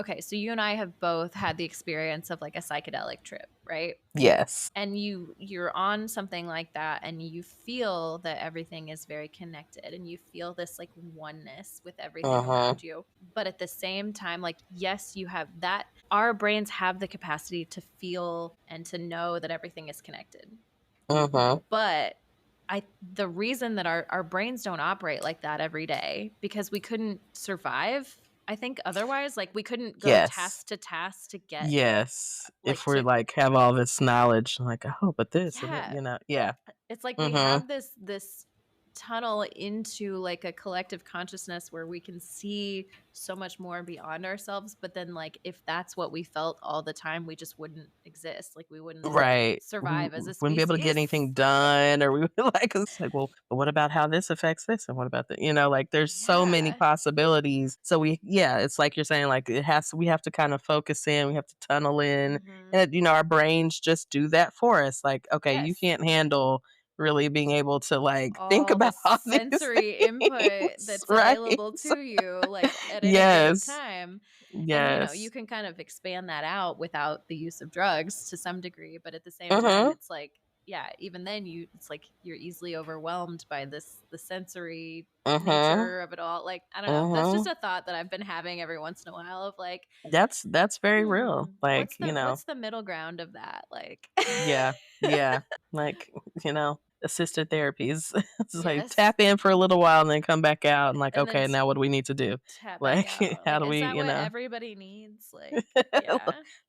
okay, so you and I have both had the experience of like a psychedelic trip, right? Yes. And you're on something like that and you feel that everything is very connected and you feel this like oneness with everything Uh-huh. around you, but at the same time, like, yes, you have that, our brains have the capacity to feel and to know that everything is connected, Uh-huh. but the reason that our brains don't operate like that every day, because we couldn't survive, I think, otherwise. Like, we couldn't go Yes. task to task to get, Yes. like, If we're to, like have all this knowledge, like, oh, but this and yeah. yeah. It's like we Mm-hmm. have this tunnel into like a collective consciousness where we can see so much more beyond ourselves, but then, like, if that's what we felt all the time, we just wouldn't exist. Like, we wouldn't Right. We survive as a wouldn't be able to get species. anything done, or we would like, it's like, well, but what about how this affects this? And what about the, like there's so many Yeah. possibilities. So it's like you're saying, like we have to kind of focus in, we have to tunnel in. Hmm. And, our brains just do that for us. Like, okay, you Yes. can't handle really being able to like think All the about all these sensory input things, that's right? available to you, like, at any given Yes. time. And you Yes. can kind of expand that out without the use of drugs to some degree, but at the same time, Mm-hmm. it's like, yeah, even then it's like you're easily overwhelmed by the sensory Mm-hmm. nature of it all. Like, I don't know, that's just Mm-hmm. a thought that I've been having every once in a while of like, That's very real. Like, what's the middle ground of that, like? yeah, yeah. Like, assisted therapies. It's like Yes. tap in for a little while and then come back out and like, And then okay, now what do we need to do? tap back Like, out. how Like, do is we, that what everybody needs? Like, yeah.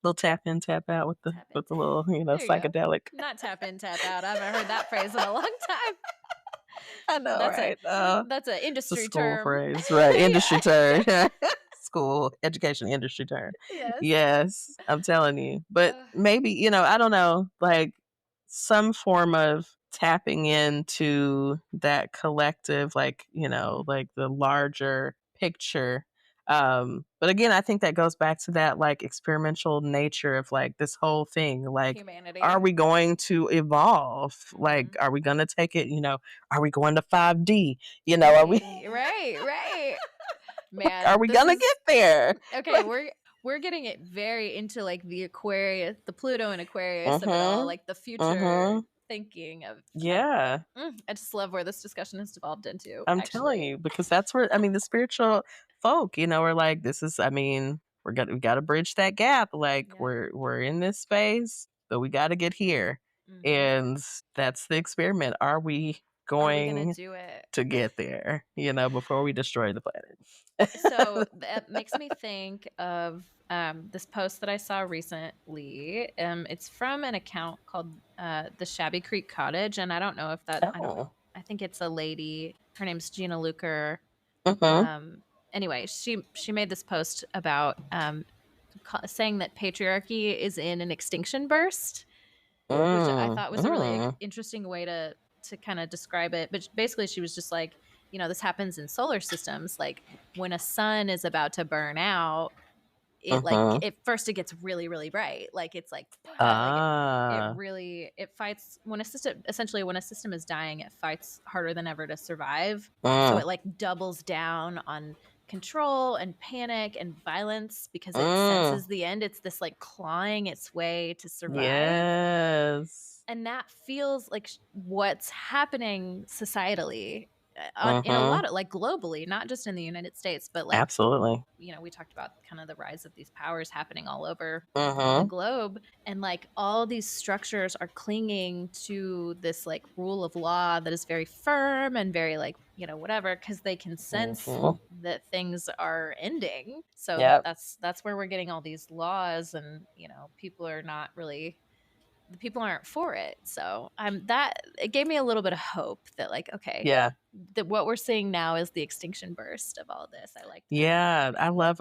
little tap in, tap out with the Tap in. with the little, There you go. psychedelic. Not tap in, tap out. I haven't heard that phrase in a long time. I know, That's a right? that's an It's a industry school term. phrase, right? Industry Yeah. term. School education industry term. Yes. Yes, I'm telling you. But Ugh. maybe, I don't know, like some form of tapping into that collective, like, like the larger picture. But again, I think that goes back to that like experimental nature of like this whole thing. Like, are Humanity. we going to evolve? Like, Hmm. are we going to take it, are we going to 5D? Are we Right. Right. Right. are Man, we this gonna is get there? okay. Like, We're getting it very into like the Aquarius, the Pluto and Aquarius of it all, uh-huh. like the future Uh-huh. thinking of. Yeah. I just love where this discussion has devolved into, I'm telling actually. you, because that's where the spiritual folk, are like, this is, we gotta bridge that gap. Like, Yep. we're in this space, but we gotta get here. Hmm. And that's the experiment. Are we Are we gonna going do it? to get there, before we destroy the So planet? that makes me think of this post that I saw recently. It's from an account called the Shabby Creek Cottage, and I don't know if that. I don't know. Oh. I think it's a lady. Her name's Gina Luker. Uh-huh. Anyway, she made this post about saying that patriarchy is in an extinction burst, which I Mm. thought was a really Mm. interesting way to kind of describe it. But basically, she was just like, this happens in solar systems. Like, when a sun is about to burn out, Uh-huh. it gets really, really bright. Like, it's like, like Ah. it fights when a system is dying, it fights harder than ever to survive. So Mm. it like doubles down on control and panic and violence because it Mm. senses the end. It's this like clawing its way to survive. Yes. And that feels like what's happening societally. in a Mm-hmm. lot of, like, globally, not just in the United States, but like, Absolutely. we talked about kind of the rise of these powers happening all over the Mm-hmm. globe, and like all these structures are clinging to this like rule of law that is very firm and very like, whatever, because they can sense Mm-hmm. that things are ending. So Yep. that's where we're getting all these laws, and people are not really, the people aren't for it. So that it gave me a little bit of hope that, like, okay, Yeah. that what we're seeing now is the extinction burst of all this. I liked that. Yeah, I love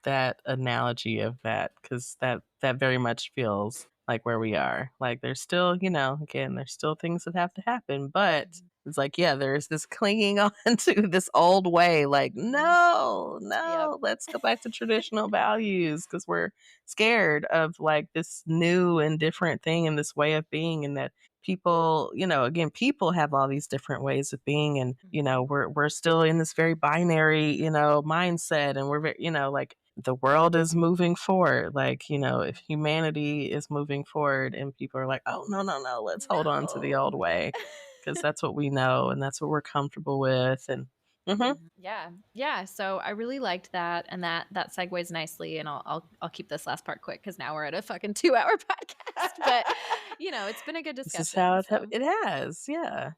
that analogy of that, because that very much feels like where we are. Like there's still, again, there's still things that have to happen, but Mhm. it's like, yeah, there's this clinging on to this old way. Like, Mhm. no, Yep. no, let's go back to traditional values because we're scared of like this new and different thing and this way of being, and that people, again, people have all these different ways of being, and Mhm. we're still in this very binary, mindset, and we're very, like the world is moving forward, like, if humanity is moving forward and people are like, oh, no, no, no, let's hold on to the No. old way because that's what we know and that's what we're comfortable with. And hmm Yeah. Yeah. So I really liked that, and that segues nicely. And I'll keep this last part quick because now we're at a fucking 2-hour podcast. But it's been a good this is how discussion. it, So it has, yeah.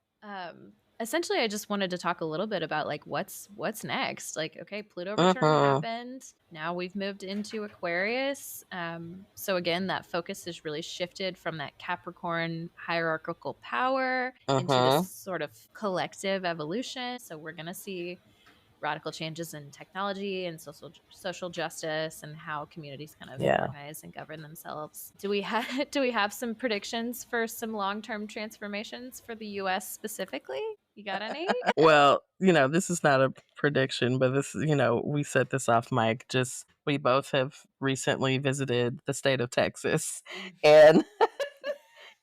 essentially, I just wanted to talk a little bit about like what's next. Like, okay, Pluto return hmm happened. Now we've moved into Aquarius. So again, that focus has really shifted from that Capricorn hierarchical power into this hmm sort of collective evolution. So we're gonna see radical changes in technology and social justice, and how communities kind of yeah. organize and govern themselves. Do we have do we have some predictions for some long-term transformations for the US specifically? You got any? Well, this is not a prediction, but this is, we set this off mic. Just we both have recently visited the state of Texas. Mm. And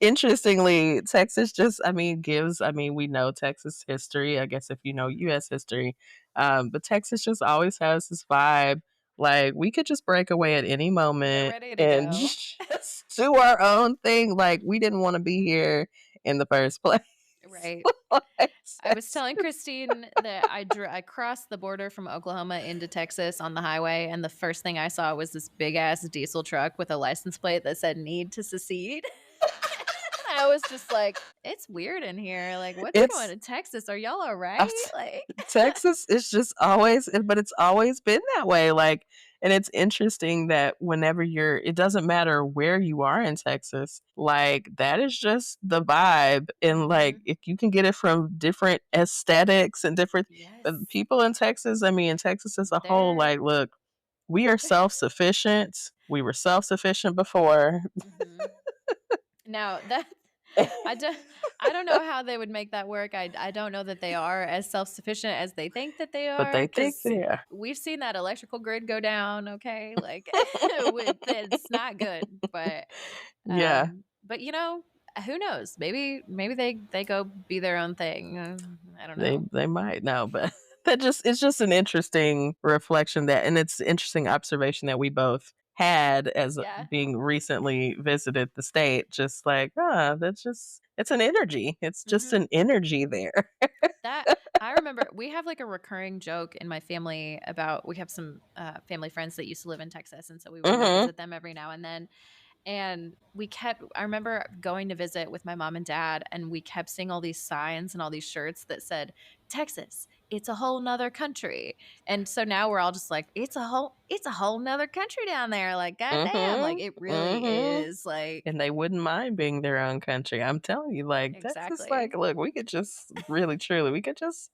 interestingly, Texas just, we know Texas history, I guess if you know US history. But Texas just always has this vibe. Like we could just break away at any They're moment ready to and go. just do our own thing. Like we didn't want to be here in the first place. Right. Like, I was telling Christine that I crossed the border from Oklahoma into Texas on the highway, and the first thing I saw was this big ass diesel truck with a license plate that said "Need to secede." I was just like, "It's weird in here. Like, what's going it's to Texas? Are y'all all I'm right?" Like, Texas is just always, but it's always been that way. Like, and it's interesting that whenever it doesn't matter where you are in Texas, like, that is just the vibe. And like, mhm. if you can get it from different aesthetics and different Yes, people in Texas, in Texas as a whole, they're. like, look, we are self sufficient. We were self sufficient before, Mhm. Now that I don't I don't know how they would make that work. I don't know that they are as self-sufficient as they think that they but are, they think because they are. we've seen that electrical grid go down, okay? Like it's not good. Yeah. But who knows? Maybe they go be their own thing. I don't know. They might know, but it's just an interesting reflection, that, and it's interesting observation that we both had as Yeah. being recently visited the state. Just like, that's just it's an energy. It's just Mhm. an energy there. That I remember we have like a recurring joke in my family about, we have some family friends that used to live in Texas, and so we would go hmm visit them every now and then. And I remember going to visit with my mom and dad, and we kept seeing all these signs and all these shirts that said, Texas, it's a whole nother country. And so now we're all just like, it's a whole nother country down there. Like, goddamn, like hmm it really hmm is. Like, And they wouldn't mind being their own country. I'm telling you, like Texas, like, exactly. look, we could just really, truly, we could just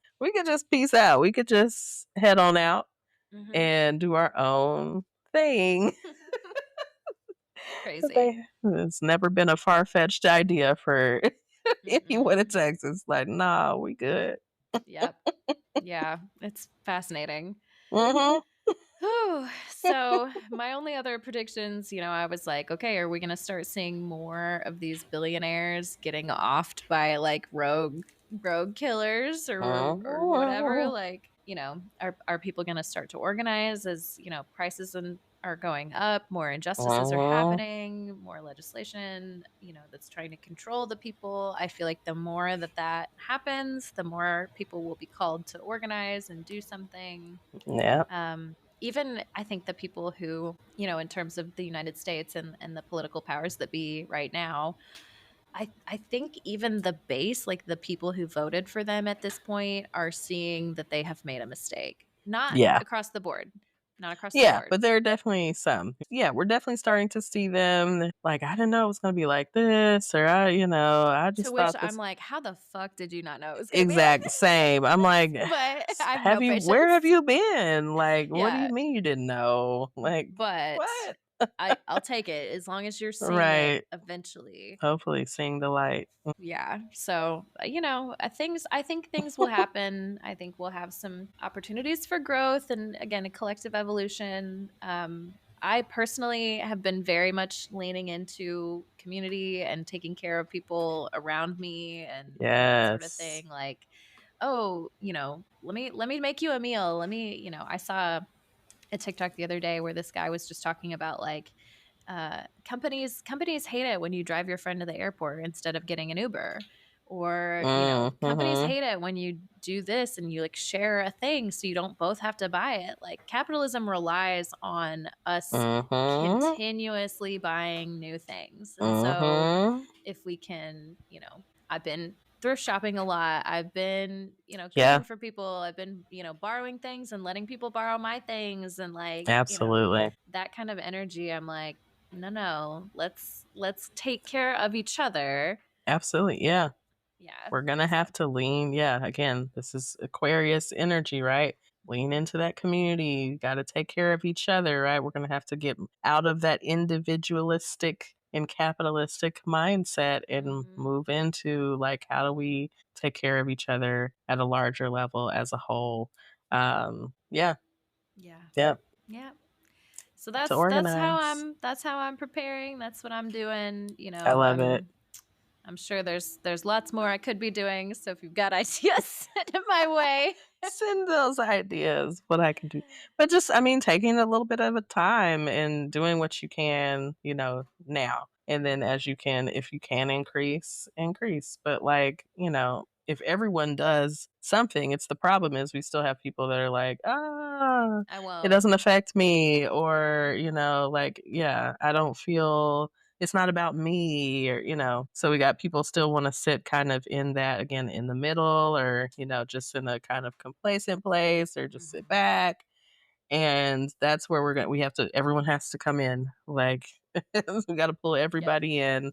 peace out. We could just head on out Hmm. and do our own thing. Crazy. It's never been a far fetched idea for anyone in Mm-mm. Texas. Like, nah, we good. Yep. Yeah. It's fascinating. hmm Whew. So my only other predictions, I was like, okay, are we going to start seeing more of these billionaires getting offed by like rogue killers or whatever? Like, are people going to start to organize as prices and are going up, more injustices are Uh-huh. happening, more legislation, that's trying to control the people. I feel like the more that happens, the more people will be called to organize and do something. Yeah. Even I think the people who, in terms of the United States and the political powers that be right now, I think even the base, like the people who voted for them at this point, are seeing that they have made a mistake. Not Yeah. across the board. Not across the Yeah, board. but there are definitely some. Yeah, we're definitely starting to see them. Like, I didn't know it was going to be like this, or I To just which thought I'm this. like, how the fuck did you not know it was going to be like Exact same. I'm like, this? But I have no have you? Where have patience. you been? Like, what do you Yeah. mean you didn't know? Like, But what? I'll take it as long as you're seeing it Right. eventually. Hopefully, seeing the light. Yeah. So, I think things will happen. I think we'll have some opportunities for growth and, again, a collective evolution. I personally have been very much leaning into community and taking care of people around me and that sort of Yes. thing. Like, oh, let me make you a meal. I saw a TikTok the other day where this guy was just talking about like companies hate it when you drive your friend to the airport instead of getting an Uber, or companies Mm-hmm. hate it when you do this and you like share a thing so you don't both have to buy it. Like capitalism relies on us Mm-hmm. continuously buying new things, and so Mm-hmm. if we can, I've been thrift shopping a lot. I've been, Yeah, cooking for people. I've been, borrowing things and letting people borrow my things and like, absolutely. that kind of energy. I'm like, no, no, let's take care of each other. Absolutely. Yeah. Yeah. We're gonna So, have to lean. Yeah, again, this is Aquarius energy, right? Lean into that community. You got to take care of each other, right? We're gonna have to get out of that individualistic and capitalistic mindset and mhm. move into like how do we take care of each other at a larger level as a whole. Yeah, Yeah. yeah. Yeah. So To that's organize. that's how I'm preparing. That's what I'm doing. I love it. I'm sure there's lots more I could be doing. So if you've got ideas, send it my way. Send those ideas what I can do. But just I mean taking a little bit of a time and doing what you can, now. And then as you can if you can increase. But like, if everyone does something, it's the problem is we still have people that are like, I it won't. doesn't affect me or, like, yeah, I don't feel it's not about me or so we got people still want to sit kind of in that again in the middle or just in a kind of complacent place or just sit Mhm. back and that's where we have to everyone has to come in like we got to pull Yep. everybody in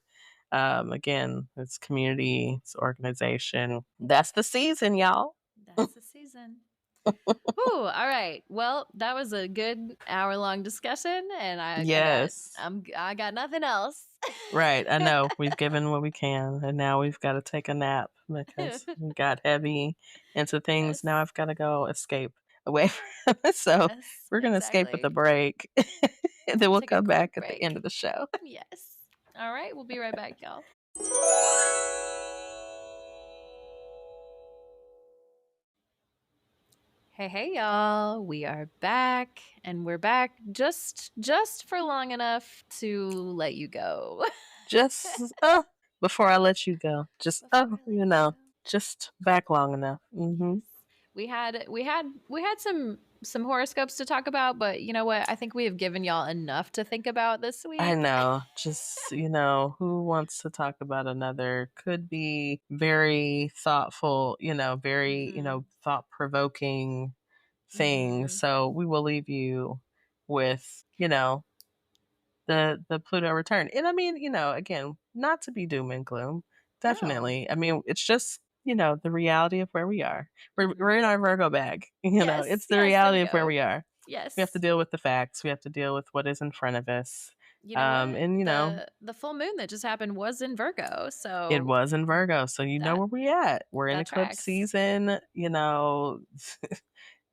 again it's community it's organization that's the season y'all. That's the season. Whew, all right. Well, that was a good hour-long discussion, and Yes. I got nothing else. Right, I know. We've given what we can, and now we've got to take a nap because we got heavy into things. Yes. Now I've got to go escape away from it. So Yes, we're going to escape with a exactly. break, and then we'll Take a come quick back at the end break. of the show. Yes. All right, we'll be right back, y'all. Hey, hey, y'all. We are back, and we're back just for long enough to let you go. Just before I let you go, just Before I let you go. just back long enough. Yes. We had some horoscopes to talk about, but you know what? I think we have given y'all enough to think about this I week. know. Just, who wants to talk about another could be very thoughtful, very, Mhm. thought provoking thing. Mhm. So we will leave you with, the Pluto return. And I mean, again, not to be doom and gloom. No. Definitely. I mean, it's just, the reality of where we are. We're Mhm. in our Virgo bag. Yes. It's the Yes, there we reality of where go. we are. We have to Yes. deal with the facts. We have to deal with what is in front of us. You know what? And The full moon that just happened was in Virgo, it so was in Virgo, so you know that where we at. We're in that eclipse tracks. season.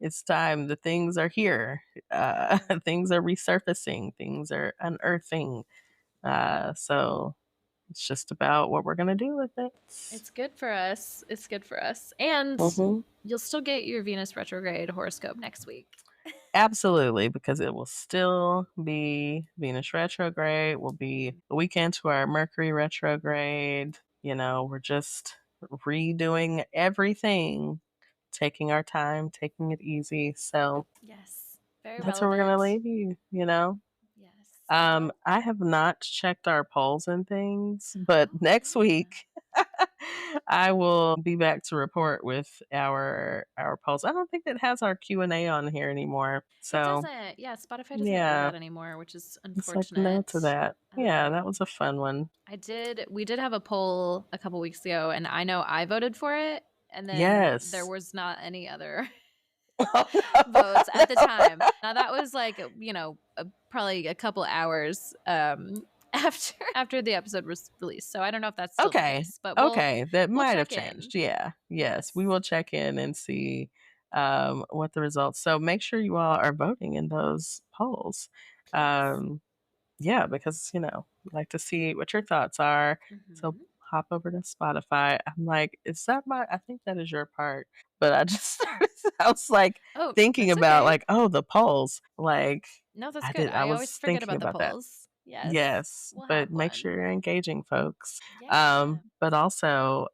It's time. The things are here. Things are resurfacing. Things are unearthing. So it's just about what we're gonna do with it. It's good for us. It's good for us. And Mm-hmm. you'll still get your Venus retrograde horoscope next week. Absolutely, because it will still be Venus retrograde, will be a week into our Mercury retrograde. We're just redoing everything, taking our time, taking it easy. So Yes. Very that's where we're going relevant. to leave you. Yes. Well, I have not checked our polls and things, but oh, next yeah. week I will be back to report with our polls. I don't think it has our Q&A on here anymore. It So, doesn't. Yeah, Spotify doesn't do yeah, that anymore, which is it's like no unfortunate. to that. Yeah, that was a fun one. We did have a poll a couple weeks ago, and I know I voted for it, and then there Yes. was not any other Oh, votes no, at the time. Now that was like, probably a couple hours after the episode was released. So I don't know if that's still the Okay. case, but Okay. That we'll might have check in. changed. Yeah. Yes. We Yes. will check in and see what the results. So make sure you all are voting in those polls. Yes. Um, yeah, because we like to see what your thoughts are. So Mm-hmm. hop over to Spotify. I'm like, is that I think that is your part. But I just I was like Oh, thinking that's about okay. like, oh, the polls. Like No, that's I good. did I I always was forget thinking about the about that. polls. Yes. Yes, We'll but have make sure one. you're engaging, folks. Yeah. But also,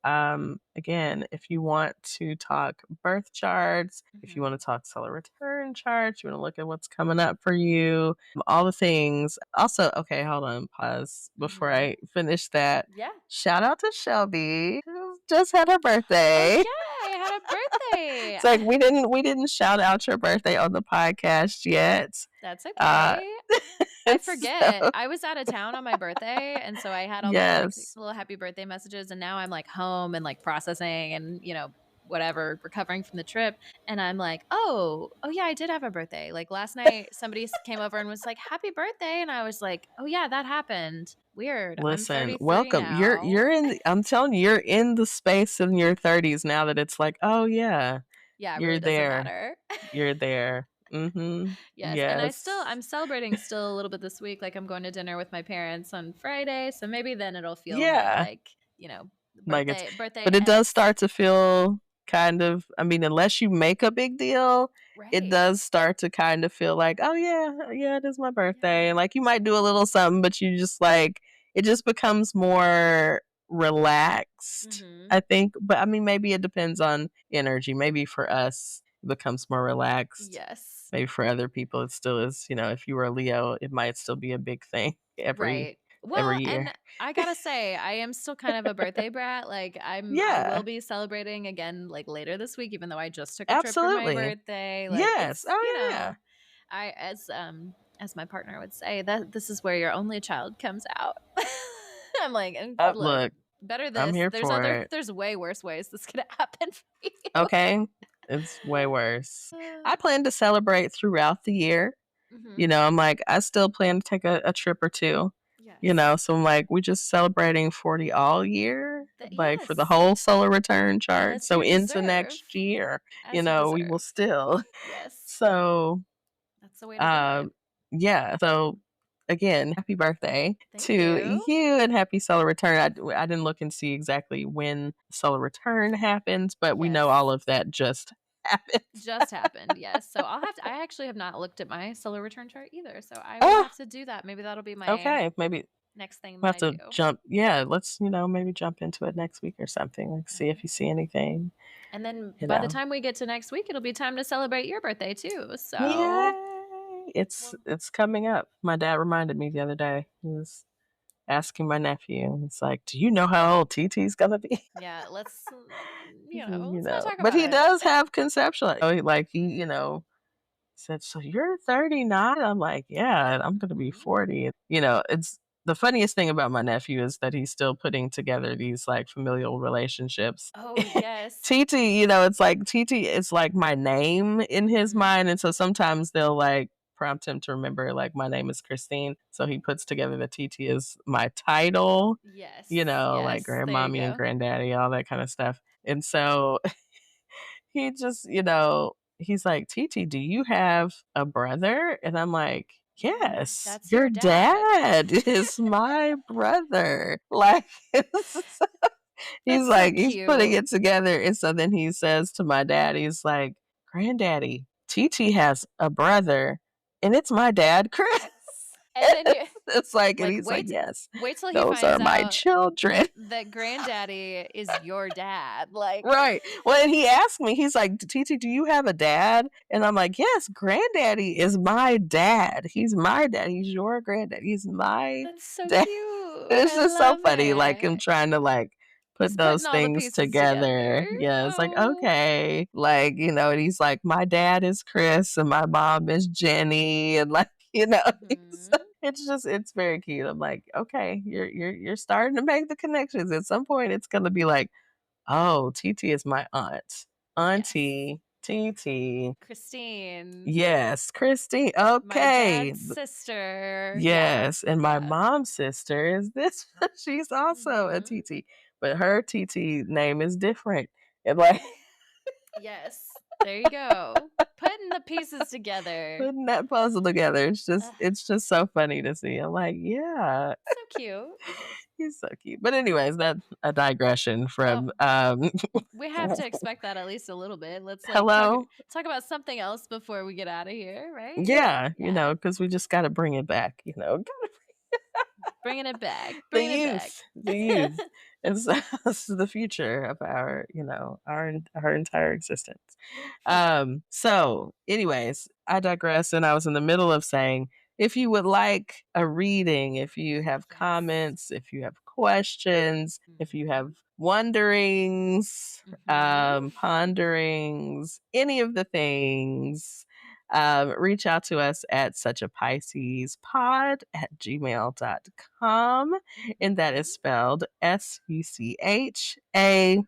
again, if you want to talk birth charts, if you Mm-hmm. want to talk solar return charts, you want to look at what's coming up for you, all the things. Also, okay, hold on, pause before Mm-hmm. I finish that. Yeah. Shout out to Shelby, who just had her Oh birthday. yeah, I had a birthday. It's like we didn't shout out your birthday on the podcast yet. That's Uh, okay. I forget. so I was out of town on my birthday, and so I had all the like yes. little happy birthday messages, and now I'm like home and like processing and whatever, recovering from the trip, and I'm like, oh yeah, I did have a birthday. Like last night, somebody came over and was like, "Happy birthday," and I was like, "Oh yeah, that happened. Weird. I'm Listen, 33 welcome. You're now." you're in I'm telling you, you're in the space in your 30s now that it's like, oh yeah, Yeah, it you're really doesn't there. matter. You're there. Mhm. Yes, and Yes. I'm celebrating still a little bit this week. Like I'm going to dinner with my parents on Friday, so maybe then it'll feel more Yeah. like, Like it's birthday but it does esque. start to feel kind of, I mean, unless you make a big deal, it Right. does start to kind of feel like, oh yeah, it is my birthday. And Yeah. like you might do a little something, but you just like it just becomes more relaxed, Mm-hmm. I think. But I mean maybe it depends on energy. Maybe for us it becomes more relaxed. Yes. Maybe for other people it still is, if you were a Leo, it might still be a big thing every Right. Well, year. and I gotta say, I am still kind of a birthday brat. Like I will Yeah. be celebrating again like later this week, even though I just took a trip for my Absolutely. birthday. Like Yes. it's, Oh, yeah. I as my partner would say, that this is where your only child comes out. I'm like, and look, Look, better I'm this. here for it. There's way worse ways this could happen for you. Okay? It's way worse. I plan to celebrate throughout the year. Mm-hmm. I'm like, I still plan to take a trip or two. Yes. So I'm like, we're just celebrating 40 all year, like for the Yes. whole solar return chart. As So you into deserve. next year, As you we will deserve. still. Yes. So, That's the way to do it. um, yeah. So again, happy birthday Thank to you. you and happy solar return. I didn't look and see exactly when solar return happens, but we know Yes. all of that just happened. Just happened. Yes. So I actually have not looked at my solar return chart either. So I will Oh, have to do that. Maybe that'll be my okay. Maybe next thing we'll that have I to do. jump. Yeah, let's, maybe jump into it next week or something. Like, see if you see anything, And then you by the know. time we get to next week, it'll be time to celebrate your birthday too. So Yay! It's well, it's coming up. My dad reminded me the other day. He was asking my nephew. It's like, do you know how old TT's gonna be? yeah, let's let's not talk But about he it. does have conceptual. Like he said, so you're 39. I'm like, yeah, I'm gonna be Mhm. 40. It's the funniest thing about my nephew is that he's still putting together these like familial relationships. Oh yes. TT, it's like TT is like my name in his Mhm. mind. And so sometimes they'll like prompt him to remember like my name is Christine. So he puts together the TT as my title, Yes. like Yes. There you grandmommy and go. granddaddy, all that kind of stuff. And so he just, he's like, TT, do you have a brother? And I'm like, yes, That's your your dad. dad is my brother. Like, he's That's so like, he's putting cute. it together. And so then he says to my dad, he's like, Granddaddy, TT has a brother, and it's my dad, Chris. And then you It's like, and like he's like, yes, wait till he those are finds my out children. that granddaddy is your dad. Like, Right. Well, and he asked me, he's like, TT, do you have a dad? And I'm like, yes, granddaddy is my dad. He's my dad. He's your granddad. He's my that's so dad. cute. It's I just so love funny, like him it. trying to like put Just putting those all the things pieces together. together. Yeah, it's like, Oh. okay. Like, and he's like, my dad is Chris and my mom is Jenny. And like, Mhm. it's very cute. I'm like, okay, you're starting to make the connections. At some point it's gonna be like, oh, TT is my aunt. Yes. Auntie TT. Christine. Yes, Christine. My Okay. dad's sister. Yeah. Yes, and my mom's sister is this. She's also a Mhm. TT, but her TT name is different. And like Yes. There you go. Putting the pieces together. putting that puzzle together, Ugh, it's just so funny to see. I'm like, yeah, so cute. he's so cute. But anyways, that's a digression Well, from we have to expect that at least a little bit. Let's like hello. talk about something else before we get out of here, right? Yeah, Yeah. because we just got to bring it back. Bringing it back. The Bringing it back. youth, the youth. It's, it's the future of our entire existence. So anyways, I digress, and I was in the middle of saying, if you would like a reading, if you have Yes. comments, if you have questions, if you have wonderings, Mhm. ponderings, any of the things, reach out to us at suchapiscespod@gmail.com. And that is spelled SUCHAPISCESPOD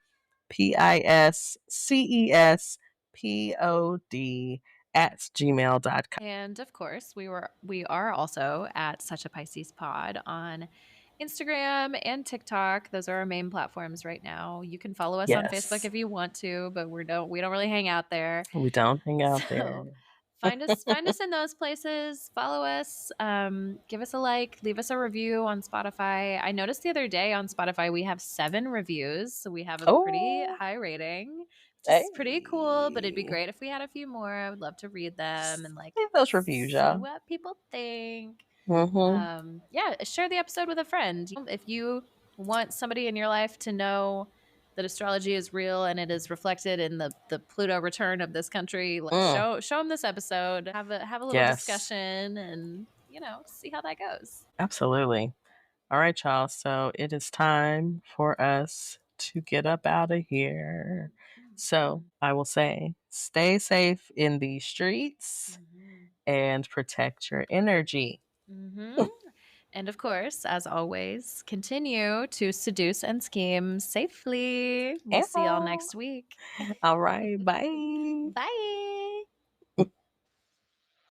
And of course, we are also at Such a Pisces Pod on Instagram and TikTok. Those are our main platforms right now. You can follow us on Facebook Yes, if you want to, but we don't really hang out there. we don't hang out So there. find us in those places. Follow us. Give us a like. Leave us a review on Spotify. I noticed the other day on Spotify we have 7 reviews, so we have a pretty Oh, high rating. hey. Just pretty cool, but it'd be great if we had a few more. I would love to read them and like Leave those reviews, see y'all. what people think. Mm-hmm. Yeah, share the episode with a friend. If you want somebody in your life to know that astrology is real and it is reflected in the Pluto return of this country, like show them this episode. Have a little Yes, discussion, and see how that goes. absolutely. All right, y'all. So it is time for us to get up out of here. So I will say, stay safe in the streets and protect your energy. Mm-hmm. And of course, as always, continue to seduce and scheme safely. We'll see y'all Ow. next week. All right. Bye. Bye.